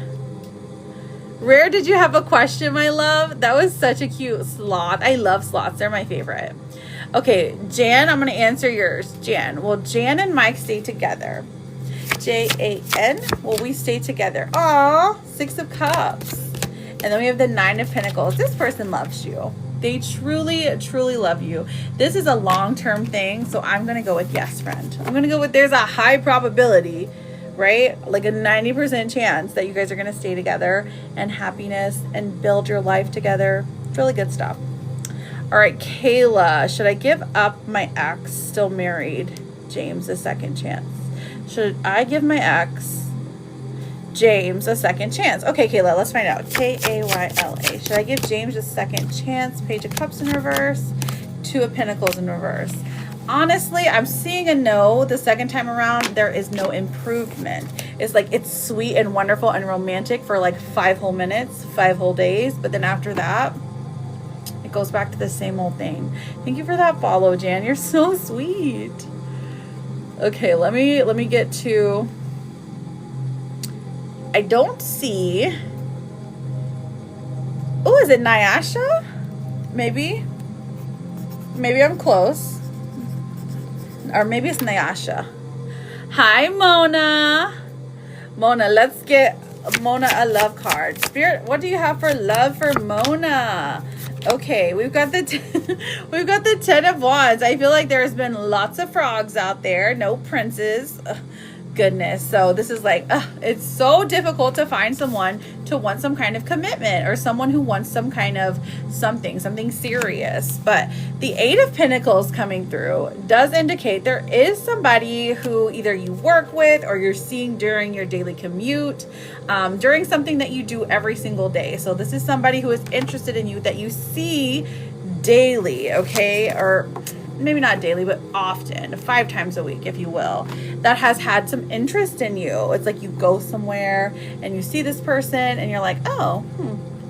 Rare, did you have a question, my love? That was such a cute sloth. I love sloths. They're my favorite. Okay, Jan, I'm going to answer yours. Jan, will Jan and Mike stay together? Jan, will we stay together? Aw, Six of Cups. And then we have the Nine of Pentacles. This person loves you. They truly, truly love you. This is a long-term thing, so I'm going to go with yes, friend. I'm going to go with there's a high probability, right? Like a 90% chance that you guys are going to stay together and happiness and build your life together. It's really good stuff. All right, Kayla, should I give up my ex still married? James, a second chance. Should I give my ex, James, a second chance? Okay, Kayla, let's find out. Kayla. Should I give James a second chance? Page of Cups in reverse, Two of Pentacles in reverse. Honestly, I'm seeing a no the second time around. There is no improvement. It's like it's sweet and wonderful and romantic for like 5 whole minutes, 5 whole days. But then after that, it goes back to the same old thing. Thank you for that follow, Jan. You're so sweet. Okay, let me get to, I don't see, oh, is it Nyasha? Maybe I'm close. Or maybe it's Nyasha. Hi, Mona. Mona, let's get Mona a love card. Spirit, what do you have for love for Mona? Okay, we've got the we've got the Ten of Wands. I feel like there's been lots of frogs out there, no princes. Ugh, goodness. So this is like, it's so difficult to find someone to want some kind of commitment, or someone who wants some kind of something serious. But the Eight of Pentacles coming through does indicate there is somebody who either you work with or you're seeing during your daily commute, during something that you do every single day. So this is somebody who is interested in you that you see daily, okay? Or maybe not daily, but often, 5 times a week, if you will, that has had some interest in you. It's like you go somewhere and you see this person and you're like, oh,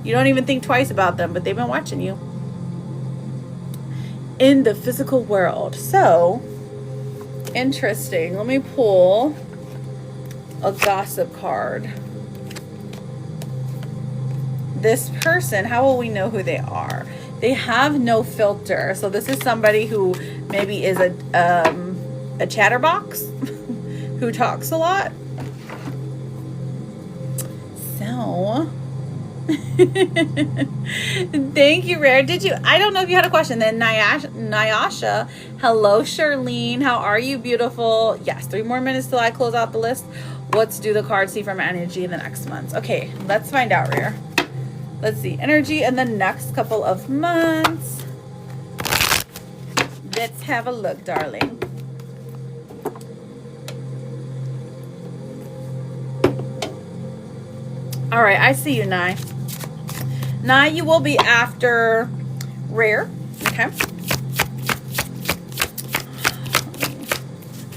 you don't even think twice about them, but they've been watching you in the physical world. So interesting. Let me pull a gossip card. This person, how will we know who they are? They have no filter. So this is somebody who maybe is a chatterbox who talks a lot. So thank you, Rare. Did you, I don't know if you had a question. Then Nyasha, hello, Charlene. How are you, beautiful? Yes, 3 more minutes till I close out the list. What's do the cards see from energy in the next months? Okay, let's find out, Rare. Let's see, energy in the next couple of months. Let's have a look, darling. All right, I see you, Nye. Nye, you will be after Rare, okay?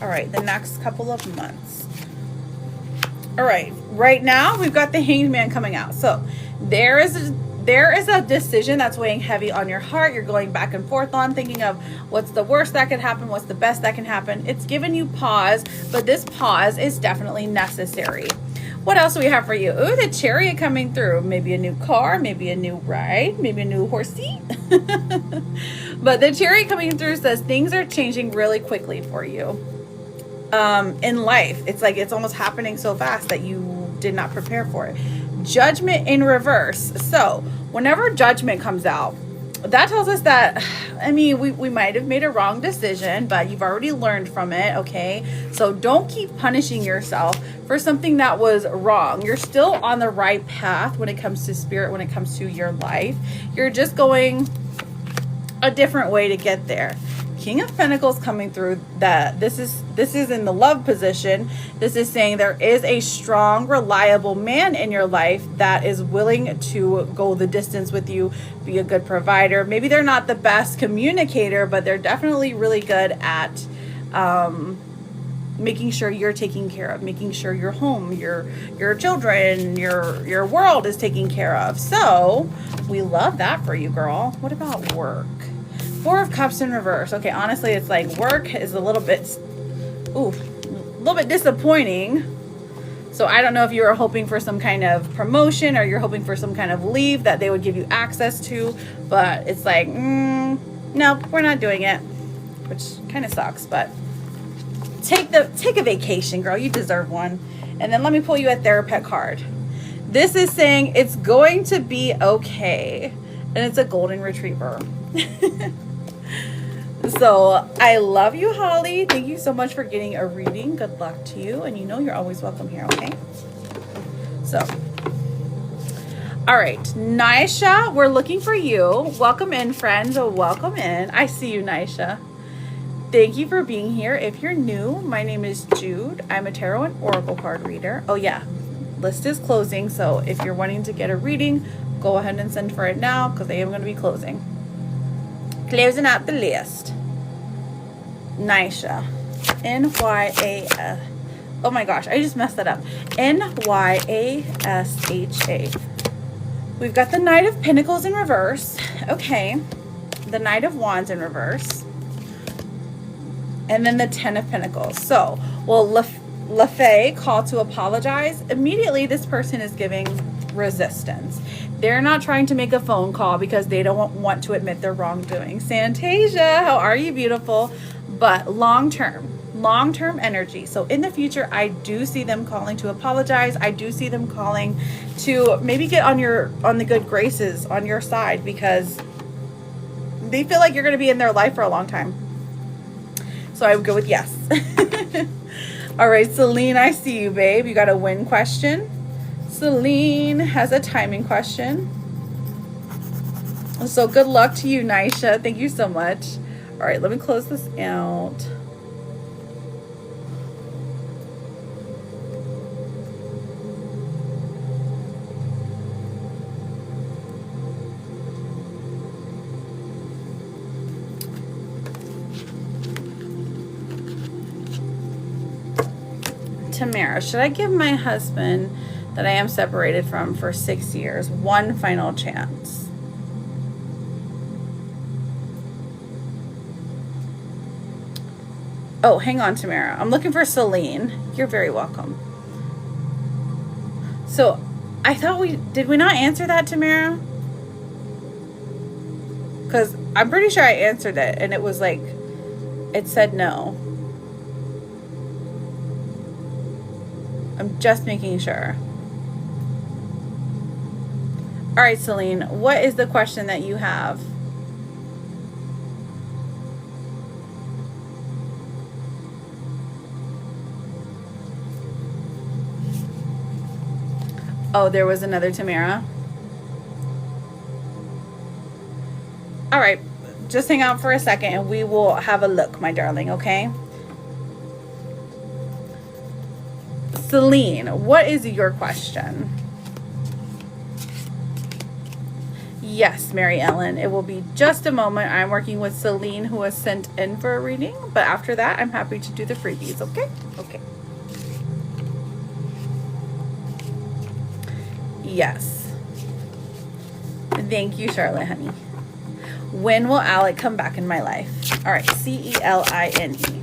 All right, the next couple of months. All right, right now we've got the Hanged Man coming out. So there is a decision that's weighing heavy on your heart. You're going back and forth on, thinking of what's the worst that could happen, what's the best that can happen. It's given you pause, but this pause is definitely necessary. What else do we have for you? Ooh, the Chariot coming through. Maybe a new car, maybe a new ride, maybe a new horsey. But the Chariot coming through says things are changing really quickly for you. In life, it's like it's almost happening so fast that you did not prepare for it. Judgment in reverse. So whenever Judgment comes out, that tells us that, I mean, we might have made a wrong decision, but you've already learned from it, okay? So don't keep punishing yourself for something that was wrong. You're still on the right path when it comes to spirit, when it comes to your life. You're just going a different way to get there. King of Pentacles coming through, that this is in the love position. This is saying there is a strong, reliable man in your life that is willing to go the distance with you, be a good provider. Maybe they're not the best communicator, but they're definitely really good at making sure you're taken care of, making sure your home, your children, your world is taken care of. So we love that for you, girl. What about work? Four of Cups in reverse. Okay, honestly, it's like work is a little bit disappointing. So I don't know if you were hoping for some kind of promotion or you're hoping for some kind of leave that they would give you access to, but it's like, no, we're not doing it, which kind of sucks, but take a vacation, girl. You deserve one. And then let me pull you a Therapet card. This is saying it's going to be okay, and it's a golden retriever. So I love you, Holly. Thank you so much for getting a reading. Good luck to you. And you know you're always welcome here, okay? So, all right, Naisha, we're looking for you. Welcome in, friends. Welcome in. I see you, Naisha. Thank you for being here. If you're new, my name is Jude. I'm a tarot and oracle card reader. Oh yeah, list is closing. So if you're wanting to get a reading, go ahead and send for it now because I am going to be closing. Closing out the list. Naisha. N-Y-A-S. Oh my gosh, I just messed that up. N-Y-A-S-H-A. We've got the Knight of Pentacles in reverse. Okay. The Knight of Wands in reverse. And then the 10 of Pentacles. So, well, LaFay, call to apologize. Immediately, this person is giving resistance. They're not trying to make a phone call because they don't want to admit their wrongdoing. Santasia, how are you, beautiful? But long-term energy. So in the future, I do see them calling to apologize. I do see them calling to maybe get on the good graces on your side because they feel like you're going to be in their life for a long time. So I would go with yes. All right, Celine, I see you, babe. You got a win question. Celine has a timing question. So good luck to you, Naisha. Thank you so much. All right, let me close this out. Tamara, should I give my husband that I am separated from for 6 years one final chance? Oh, hang on, Tamara. I'm looking for Celine. You're very welcome. So I thought did we not answer that, Tamara? Because I'm pretty sure I answered it and it was like, it said no. I'm just making sure. All right, Celine, what is the question that you have? Oh, there was another Tamara. All right, just hang out for a second and we will have a look, my darling, okay? Celine, what is your question? Yes, Mary Ellen, it will be just a moment. I'm working with Celine, who was sent in for a reading, but after that, I'm happy to do the freebies, okay? Okay. Yes. Thank you, Charlotte, honey. When will Alec come back in my life? All right, C-E-L-I-N-E.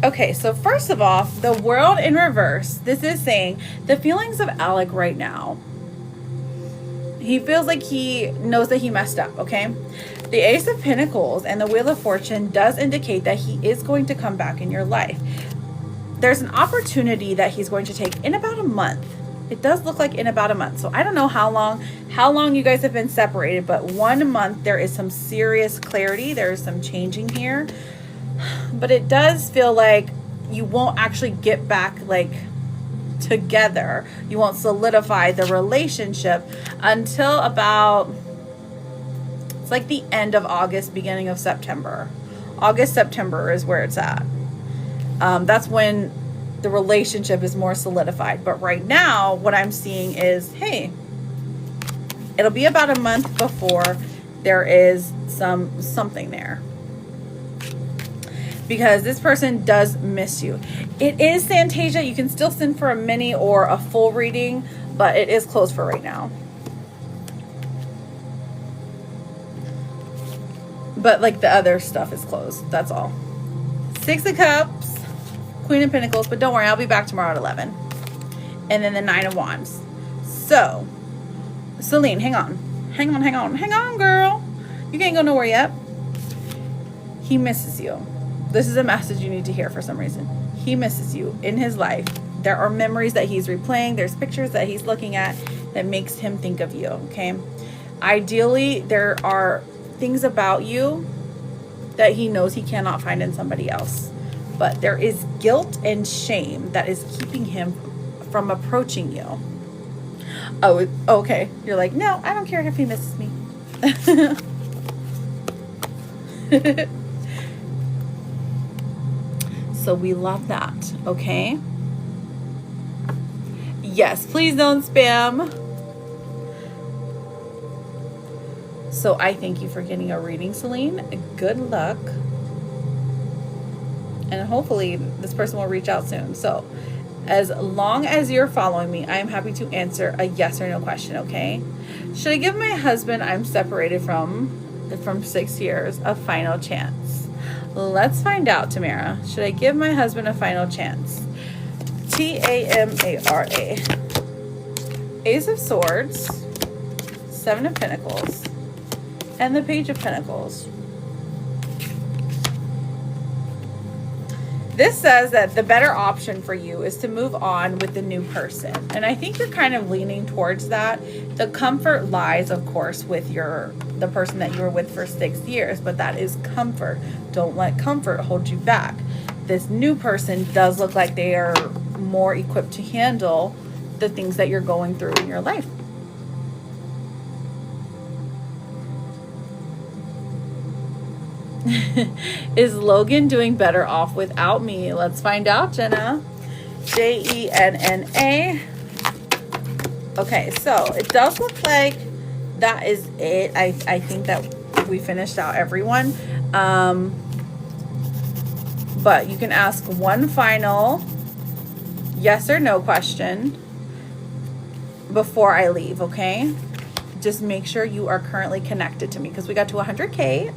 Okay, so first of all, the World in reverse. This is saying the feelings of Alec right now. He feels like he knows that he messed up, okay? The Ace of Pentacles and the Wheel of Fortune does indicate that he is going to come back in your life. There's an opportunity that he's going to take in about a month. It does look like in about a month. So I don't know how long you guys have been separated, but 1 month there is some serious clarity. There is some changing here. But it does feel like you won't actually get back like together. You won't solidify the relationship until about, it's like the end of August, beginning of September. August, September is where it's at. That's when the relationship is more solidified. But right now, what I'm seeing is, hey, it'll be about a month before there is something there. because this person does miss you. It is Santasia. You can still send for a mini or a full reading, but it is closed for right now. But like the other stuff is closed. That's all. Six of Cups, Queen of Pentacles. But don't worry, I'll be back tomorrow at 11. And then the Nine of Wands. So, Celine, hang on. Hang on, hang on. Hang on, girl. You can't go nowhere yet. He misses you. This is a message you need to hear for some reason. He misses you in his life. There are memories that he's replaying. There's pictures that he's looking at that makes him think of you, okay? Ideally, there are things about you that he knows he cannot find in somebody else. But there is guilt and shame that is keeping him from approaching you. Oh, okay. You're like, no, I don't care if he misses me. So we love that, okay? Yes, please don't spam. So I thank you for getting a reading, Celine. Good luck. And hopefully this person will reach out soon. So as long as you're following me, I am happy to answer a yes or no question, okay? Should I give my husband I'm separated from 6 years a final chance? Let's find out, Tamara. Should I give my husband a final chance? Tamara. Ace of Swords, Seven of Pentacles, and the Page of Pentacles. This says that the better option for you is to move on with the new person. And I think you're kind of leaning towards that. The comfort lies, of course, with the person that you were with for 6 years, but that is comfort. Don't let comfort hold you back. This new person does look like they are more equipped to handle the things that you're going through in your life. Is Logan doing better off without me? Let's find out, Jenna. Jenna. Okay, so it does look like that is it. I think that we finished out everyone. But you can ask one final yes or no question before I leave, okay? Just make sure you are currently connected to me because we got to 100K.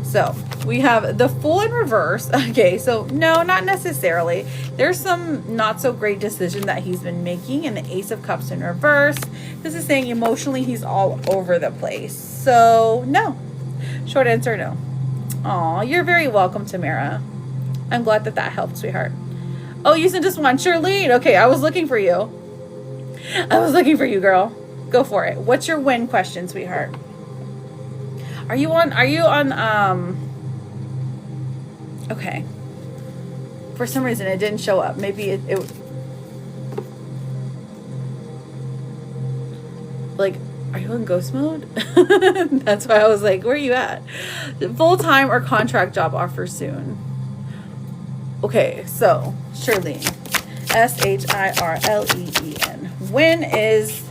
So we have the Fool in reverse. Okay, so no, not necessarily. There's some not so great decision that he's been making, and the Ace of Cups in reverse. This is saying emotionally he's all over the place. So no. Short answer, no. Aw, you're very welcome, Tamara. I'm glad that helped, sweetheart. Oh, you sent us one. Charlene. Okay, I was looking for you. I was looking for you, girl. Go for it. What's your win question, sweetheart? Are you on, okay. For some reason, it didn't show up. Maybe it like, are you in ghost mode? That's why I was like, where are you at? Full-time or contract job offer soon. Okay, so, Shirlene. Shirleen. When is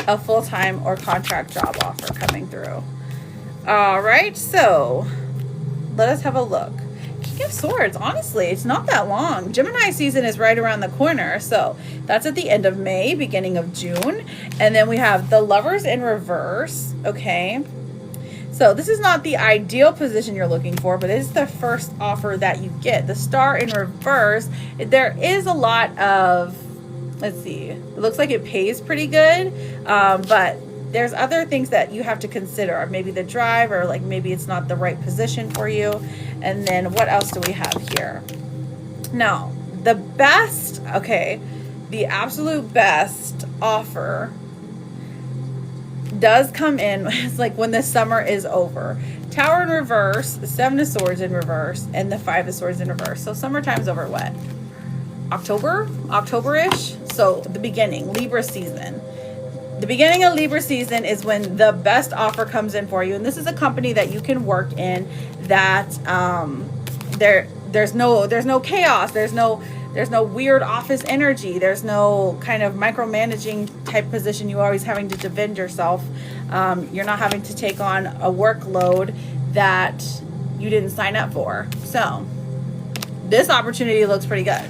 a full-time or contract job offer coming through? All right, so let us have a look. King of Swords, honestly, it's not that long. Gemini season is right around the corner, so that's at the end of May, beginning of June. And then we have the Lovers in reverse, okay? So this is not the ideal position you're looking for, but it is the first offer that you get. The Star in reverse, there is a lot of, let's see, it looks like it pays pretty good, but there's other things that you have to consider. Maybe the drive, or like maybe it's not the right position for you. And then what else do we have here? Now, the best, okay, the absolute best offer does come in. It's like when the summer is over. Tower in reverse, the Seven of Swords in reverse, and the Five of Swords in reverse. So summertime's over what? October-ish? So the beginning, Libra season. The beginning of Libra season is when the best offer comes in for you. And this is a company that you can work in that there's no chaos. There's no weird office energy. There's no kind of micromanaging type position. You're always having to defend yourself. You're not having to take on a workload that you didn't sign up for. So this opportunity looks pretty good.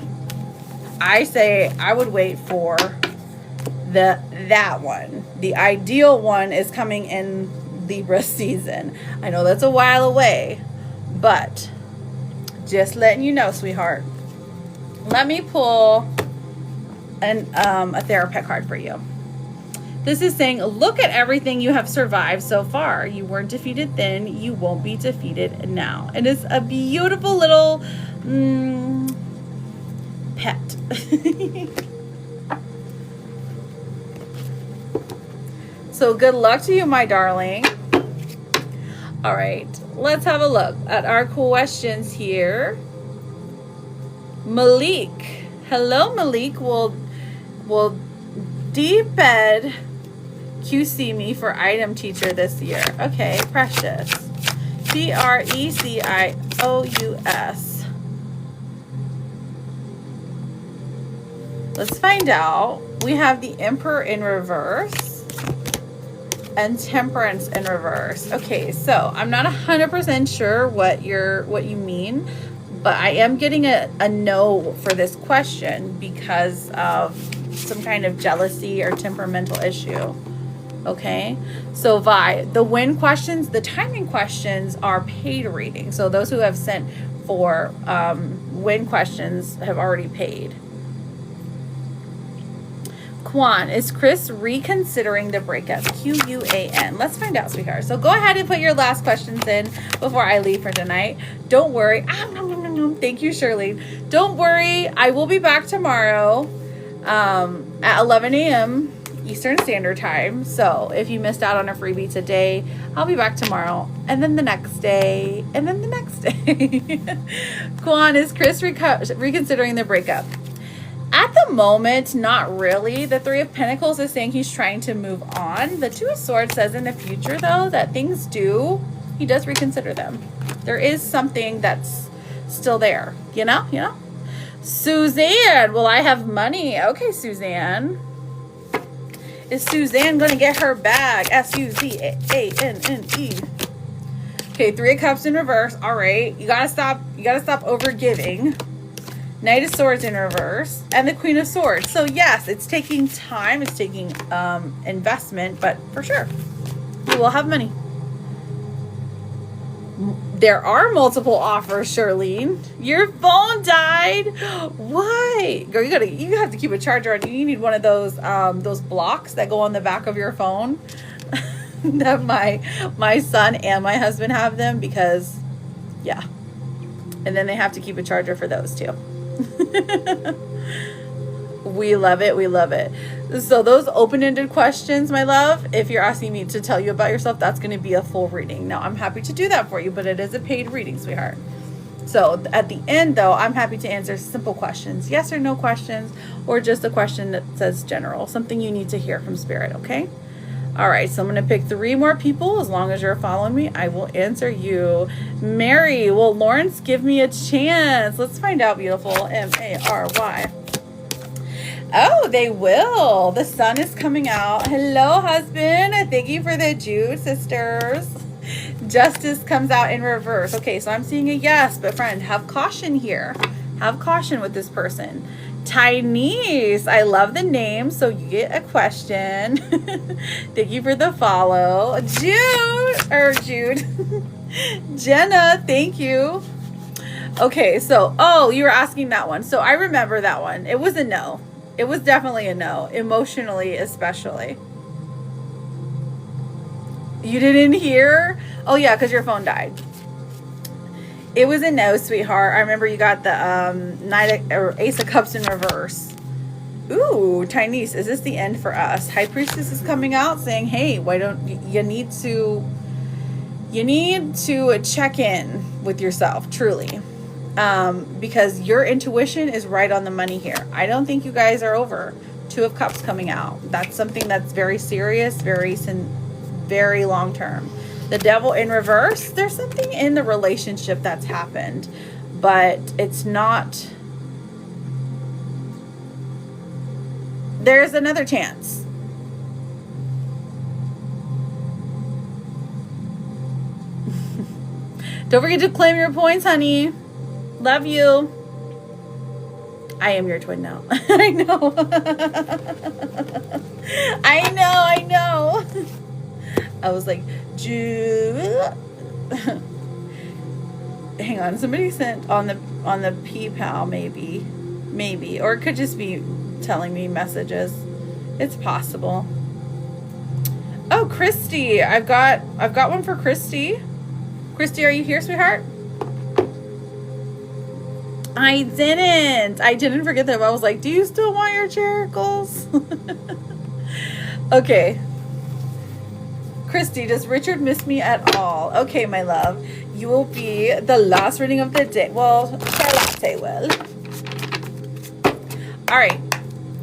I say I would wait for that one. The ideal one is coming in Libra season. I know that's a while away, but just letting you know, sweetheart. Let me pull a therapist card for you. This is saying, look at everything you have survived so far. You weren't defeated then. You won't be defeated now. It is a beautiful little pet. So good luck to you, my darling. All right, let's have a look at our questions here. Malik. Hello, Malik. Will D-Bed QC me for item teacher this year? Okay, Precious. Precious. Let's find out. We have the Emperor in reverse and Temperance in reverse. Okay, so I'm not 100% sure what you mean, but I am getting a no for this question because of some kind of jealousy or temperamental issue. Okay, so Vi, the win questions, the timing questions are paid reading. So those who have sent for win questions have already paid. Quan, is Chris reconsidering the breakup? Q-U-A-N. Let's find out, sweetheart. So go ahead and put your last questions in before I leave for tonight. Don't worry. Thank you, Shirley. Don't worry. I will be back tomorrow at 11 a.m. Eastern Standard Time. So if you missed out on a freebie today, I'll be back tomorrow. And then the next day. And then the next day. Quan, is Chris reconsidering the breakup? At the moment, not really. The Three of Pentacles is saying he's trying to move on. The Two of Swords says in the future, though, that he does reconsider them. There is something that's still there, you know? Suzanne, will I have money? Okay, Suzanne. Is Suzanne going to get her bag? S-U-Z-A-N-N-E. Okay, Three of Cups in reverse. All right, you gotta stop over giving. Knight of Swords in reverse, and the Queen of Swords. So yes, it's taking time, it's taking investment, but for sure, you will have money. There are multiple offers, Charlene. Your phone died. Why? Girl, you have to keep a charger on. You need one of those blocks that go on the back of your phone. That my son and my husband have them because, yeah. And then they have to keep a charger for those too. We love it. We love it. So those open-ended questions, my love, if you're asking me to tell you about yourself, that's going to be a full reading. Now, I'm happy to do that for you, but it is a paid reading, sweetheart. So at the end, though, I'm happy to answer simple questions, yes or no questions, or just a question that says general, something you need to hear from Spirit, okay? All right, so I'm going to pick 3 more people. As long as you're following me, I will answer you. Mary, will Lawrence give me a chance? Let's find out, beautiful. M-A-R-Y. Oh, they will. The sun is coming out. Hello, husband. Thank you for the Jude, sisters. Justice comes out in reverse. Okay, so I'm seeing a yes, but friend, have caution here. Have caution with this person. Tynese, I love the name, so you get a question. Thank you for the follow. Jude. Jenna, thank you. Okay, so, you were asking that one. So I remember that one. It was a no. It was definitely a no, emotionally especially. You didn't hear? Oh, yeah, because your phone died. It was a no, sweetheart. I remember you got the Ace of Cups in reverse. Ooh, Tynese, is this the end for us? High Priestess is coming out saying, hey, why don't you need to check in with yourself, truly. Because your intuition is right on the money here. I don't think you guys are over. Two of Cups coming out. That's something that's very serious, very long term. The Devil in reverse. There's something in the relationship that's happened, but it's not. There's another chance. Don't forget to claim your points, honey. Love you. I am your twin now. I know. I know. I was like, hang on. Somebody sent on the PayPal, maybe, or it could just be telling me messages. It's possible. Oh, Christy, I've got one for Christy. Christy, are you here, sweetheart? I didn't forget them. I was like, do you still want your characters? Okay. Christy, does Richard miss me at all? Okay, my love. You will be the last reading of the day. Well, Charlotte will. All right.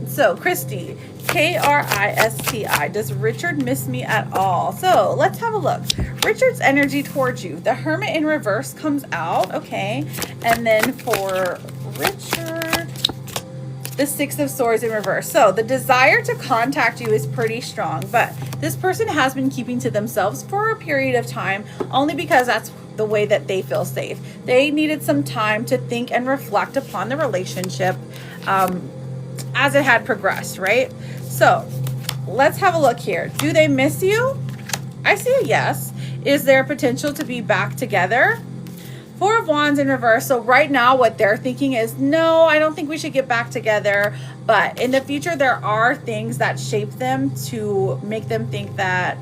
So, Christy, Kristi, does Richard miss me at all? So, let's have a look. Richard's energy towards you. The Hermit in reverse comes out. Okay. And then for Richard, the Six of Swords in reverse. So, the desire to contact you is pretty strong, but this person has been keeping to themselves for a period of time, only because that's the way that they feel safe. They needed some time to think and reflect upon the relationship as it had progressed, right? So let's have a look here. Do they miss you? I see a yes. Is there potential to be back together? Four of Wands in reverse. So right now what they're thinking is, no, I don't think we should get back together. But in the future, there are things that shape them to make them think that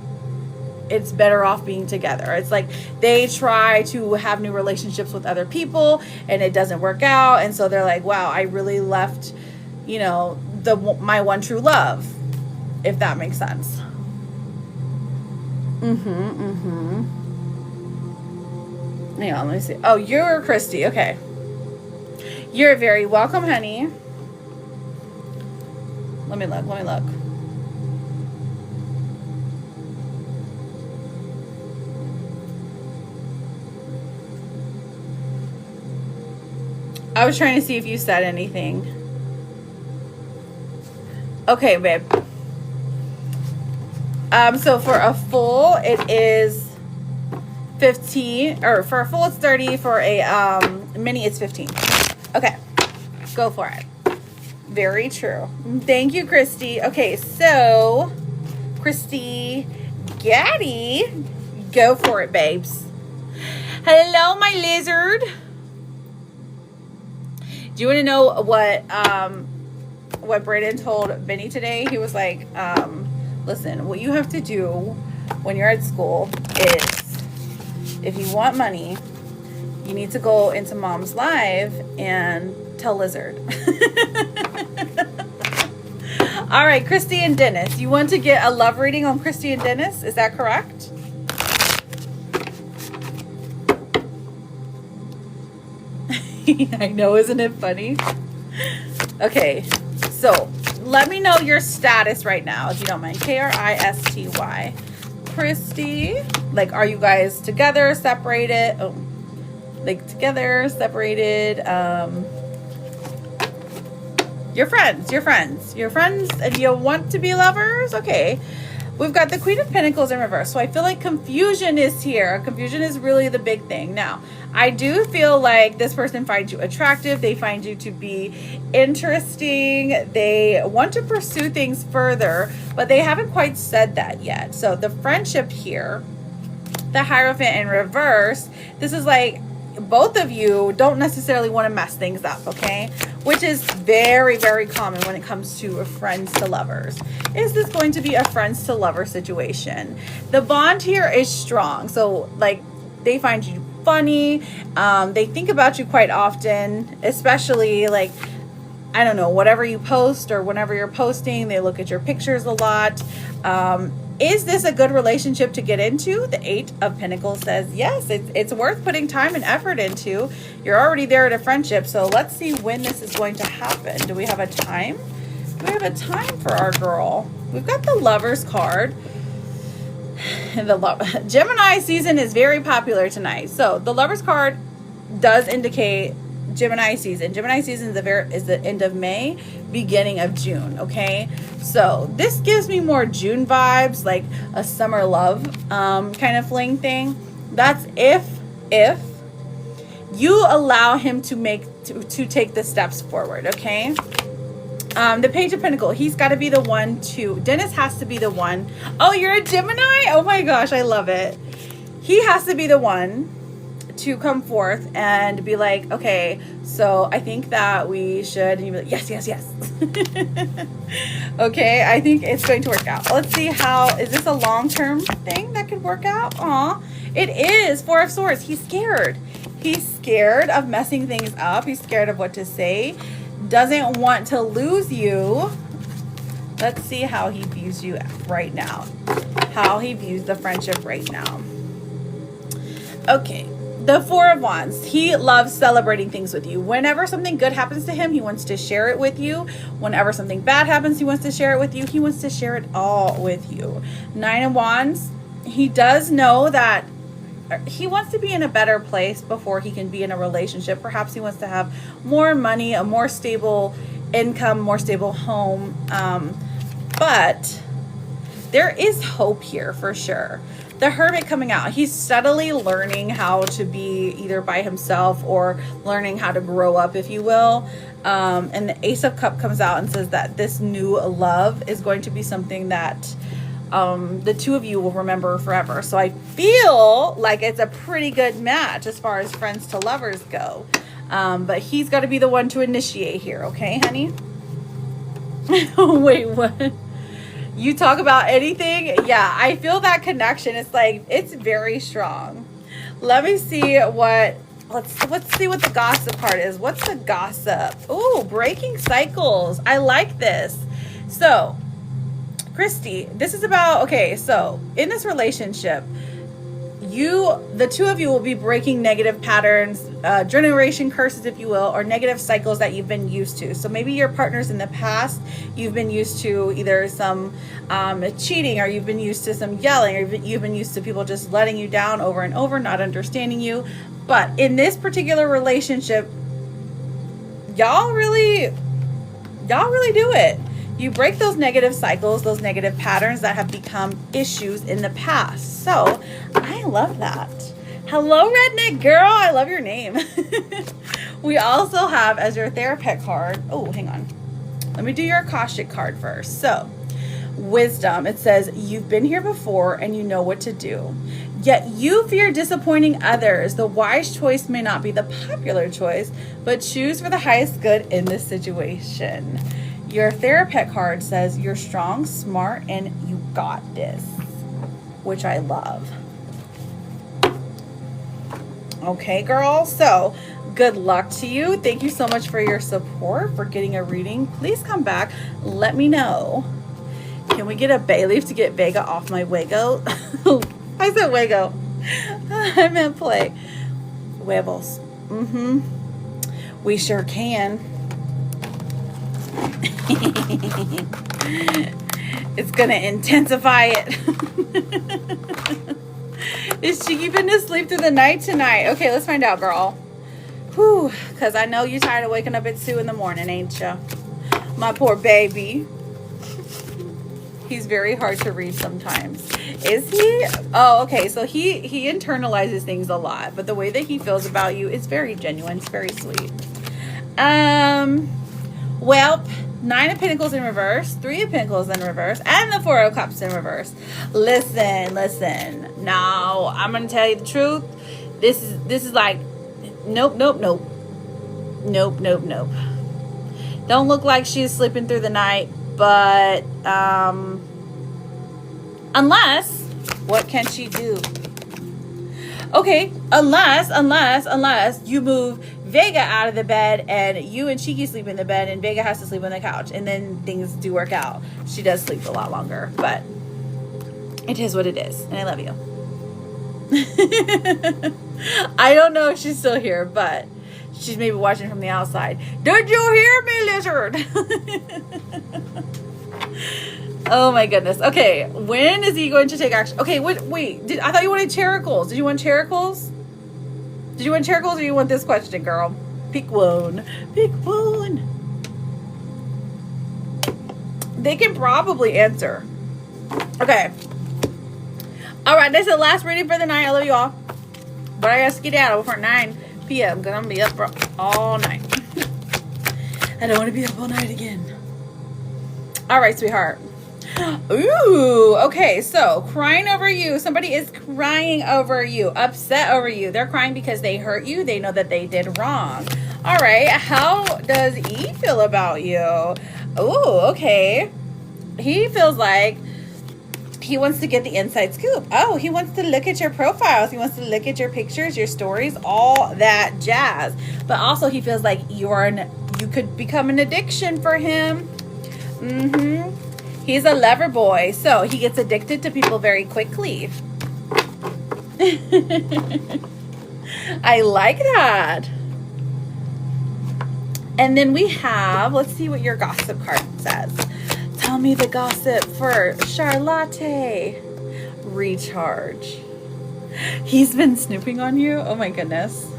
it's better off being together. It's like they try to have new relationships with other people and it doesn't work out. And so they're like, wow, I really left, you know, my one true love, if that makes sense. Hang on, let me see. Oh, you're Christy. Okay. You're very welcome, honey. Let me look. I was trying to see if you said anything. Okay, babe. So for a full, it is 15, or for a full, it's 30. For a mini, it's 15. Okay, go for it. Very true. Thank you, Christy. Okay, so Christy Gaddy, go for it, babes. Hello, my lizard. Do you want to know what Brayden told Benny today? He was like, listen, what you have to do when you're at school is, if you want money, you need to go into Mom's live and tell Lizard. All right, Christy and Dennis. You want to get a love reading on Christy and Dennis? Is that correct? I know, isn't it funny? Okay, so let me know your status right now, if you don't mind. Kristy. Christy, like, are you guys together, separated? Oh, like together, separated? You're friends, and you want to be lovers? Okay. We've got the Queen of Pentacles in reverse. So I feel like confusion is here. Confusion is really the big thing. Now, I do feel like this person finds you attractive. They find you to be interesting. They want to pursue things further, but they haven't quite said that yet. So the friendship here, the Hierophant in reverse, this is like both of you don't necessarily want to mess things up, okay? Which is very, very common when it comes to friends to lovers. Is this going to be a friends to lover situation? The bond here is strong. So like they find you funny. They think about you quite often, especially like, I don't know, whatever you post or whenever you're posting, they look at your pictures a lot. Is this a good relationship to get into? The Eight of Pentacles says, yes, it's worth putting time and effort into. You're already there at a friendship. So let's see when this is going to happen. Do we have a time? Do we have a time for our girl? We've got the Lovers card. Gemini season is very popular tonight. So the Lovers card does indicate Gemini season. Gemini season is the end of May, beginning of June. Okay, so this gives me more June vibes, like a summer love kind of fling thing. That's if You allow him to take the steps forward, okay? The Page of Pentacles, he's got to be the one to, Dennis has to be the one. Oh, you're a Gemini? Oh my gosh, I love it. He has to be the one to come forth and be like, okay, so I think that we should, and you'd be like, yes, yes, yes. Okay, I think it's going to work out. Let's see how, is this a long-term thing that could work out? Aw, it is. Four of Swords. He's scared. He's scared of messing things up. He's scared of what to say. Doesn't want to lose you. Let's see how he views you right now. How he views the friendship right now. Okay. The Four of Wands. He loves celebrating things with you. Whenever something good happens to him, he wants to share it with you. Whenever something bad happens, he wants to share it with you. He wants to share it all with you. Nine of Wands. He does know that he wants to be in a better place before he can be in a relationship. Perhaps he wants to have more money, a more stable income, more stable home. But there is hope here for sure. The Hermit coming out. He's steadily learning how to be either by himself or learning how to grow up, if you will. And the Ace of Cups comes out and says that this new love is going to be something that the two of you will remember forever. So I feel like it's a pretty good match as far as friends to lovers go. But he's got to be the one to initiate here. Okay, honey? Wait, what? You talk about anything? Yeah, I feel that connection. It's like, it's very strong. Let me see what, let's see what the gossip part is. What's the gossip? Ooh, breaking cycles. I like this. So, Christy, this is about, okay, so in this relationship, the two of you will be breaking negative patterns, generation curses, if you will, or negative cycles that you've been used to. So maybe your partners in the past, you've been used to either some cheating, or you've been used to some yelling, or you've been used to people just letting you down over and over, not understanding you. But in this particular relationship, y'all really do it. You break those negative cycles, those negative patterns that have become issues in the past. So I love that. Hello, Redneck Girl. I love your name. We also have as your therapist card. Oh, hang on. Let me do your Akashic card first. So Wisdom. It says, you've been here before and you know what to do. Yet you fear disappointing others. The wise choice may not be the popular choice, but choose for the highest good in this situation. Your therapist card says you're strong, smart, and you got this, which I love. Okay, girl. So good luck to you. Thank you so much for your support, for getting a reading. Please come back. Let me know. Can we get a bay leaf to get Vega off my Wago? I said Wago. I meant play. Huevos. We sure can. It's gonna intensify it. Is she been asleep through the night tonight? Okay, let's find out, girl. Whew, because I know you're tired of waking up at 2 in the morning, ain't you? My poor baby. He's very hard to read sometimes. Is he? Oh, okay. So he internalizes things a lot, but the way that he feels about you is very genuine. It's very sweet. Well, 9 of Pentacles in reverse, 3 of Pentacles in reverse, and the 4 of Cups in reverse. Listen. Now, I'm going to tell you the truth. This is like, nope. Don't look like she's sleeping through the night, but, unless, what can she do? Okay, unless you move Vega out of the bed and you and Cheeky sleep in the bed and Vega has to sleep on the couch, and then things do work out. She does sleep a lot longer, but it is what it is, and I love you. I don't know if she's still here, but she's maybe watching from the outside. Did you hear me, lizard? Oh my goodness. Okay, when is he going to take action? Okay, wait. I thought you wanted characles. Did you want characles? Did you want characles, or you want this question, girl? Pick one. They can probably answer. Okay. All right, that's the last reading for the night. I love you all. But I gotta skedaddle before 9. p.m. because I'm going to be up all night. I don't want to be up all night again. All right, sweetheart. Ooh, okay, so crying over you. Somebody is crying over you, upset over you. They're crying because they hurt you. They know that they did wrong. All right, how does E feel about you? Ooh, okay. He feels like he wants to get the inside scoop. Oh, he wants to look at your profiles. He wants to look at your pictures, your stories, all that jazz. But also he feels like you could become an addiction for him. He's a lover boy, so he gets addicted to people very quickly. I like that. And then we have, let's see what your gossip card says. Tell me the gossip for Charlotte. Recharge. He's been snooping on you? Oh my goodness.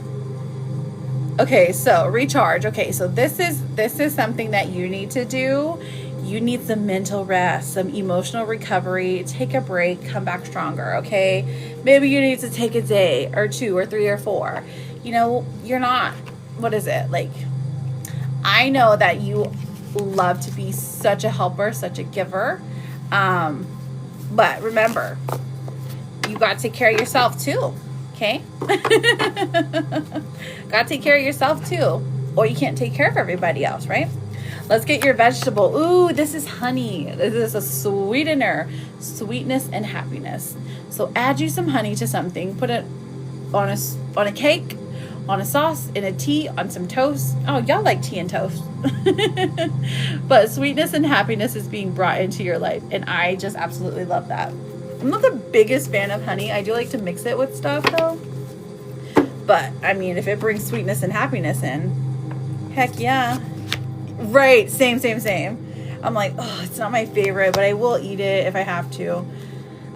Okay, so recharge. Okay, so this is something that you need to do. You need some mental rest, some emotional recovery. Take a break, come back stronger, okay? Maybe you need to take a day or 2 or 3 or 4. You know, you're not, what is it? Like, I know that you love to be such a helper, such a giver. But remember, you got to take care of yourself too, okay? Got to take care of yourself too, or you can't take care of everybody else, right? Let's get your vegetable. Ooh, this is honey. This is a sweetener, sweetness and happiness. So add you some honey to something. Put it on a cake, on a sauce, in a tea, on some toast. Oh, y'all like tea and toast. But sweetness and happiness is being brought into your life. And I just absolutely love that. I'm not the biggest fan of honey. I do like to mix it with stuff though. But I mean, if it brings sweetness and happiness in, heck yeah. Right, same. I'm like, oh, it's not my favorite, but I will eat it if I have to.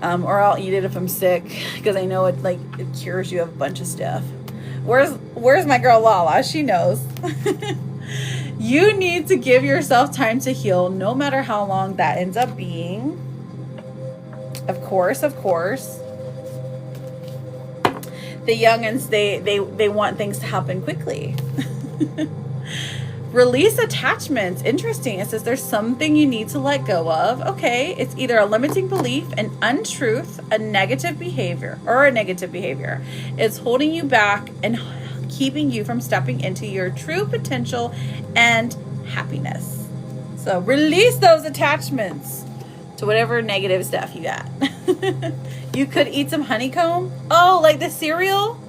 Or I'll eat it if I'm sick, because I know it cures you of a bunch of stuff. Where's my girl Lala? She knows. You need to give yourself time to heal, no matter how long that ends up being. Of course. The youngins, they want things to happen quickly. Release attachments. Interesting. It says there's something you need to let go of. Okay. It's either a limiting belief, an untruth, a negative behavior. It's holding you back and keeping you from stepping into your true potential and happiness. So release those attachments to whatever negative stuff you got. You could eat some honeycomb. Oh, like the cereal?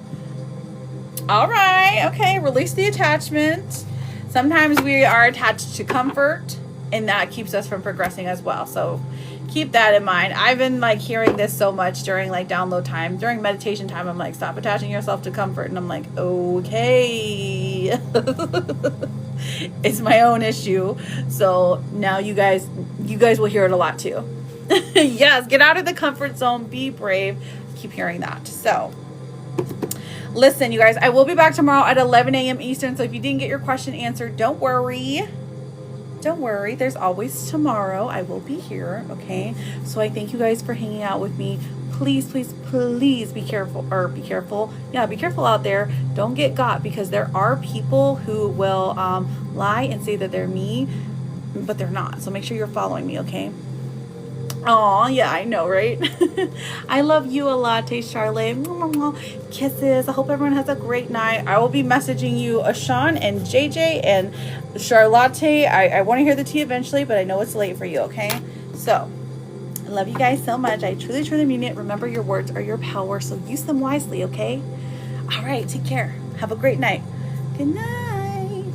All right. Okay. Release the attachment. Sometimes we are attached to comfort, and that keeps us from progressing as well. So keep that in mind. I've been hearing this so much during download time, during meditation time. I'm like, stop attaching yourself to comfort. And I'm like, okay, it's my own issue. So now you guys will hear it a lot too. Yes, get out of the comfort zone, be brave. Keep hearing that. So listen, you guys, I will be back tomorrow at 11 a.m. Eastern. So if you didn't get your question answered, don't worry. There's always tomorrow. I will be here. Okay. So I thank you guys for hanging out with me. Please be careful. Yeah, be careful out there. Don't get got, because there are people who will lie and say that they're me, but they're not. So make sure you're following me. Okay. Oh, yeah, I know, right? I love you a lot, Charlotte. Kisses. I hope everyone has a great night. I will be messaging you, Ashawn and JJ and Charlotte. I want to hear the tea eventually, but I know it's late for you, okay? So, I love you guys so much. I truly mean it. Remember, your words are your power, so use them wisely, okay? All right, take care. Have a great night. Good night.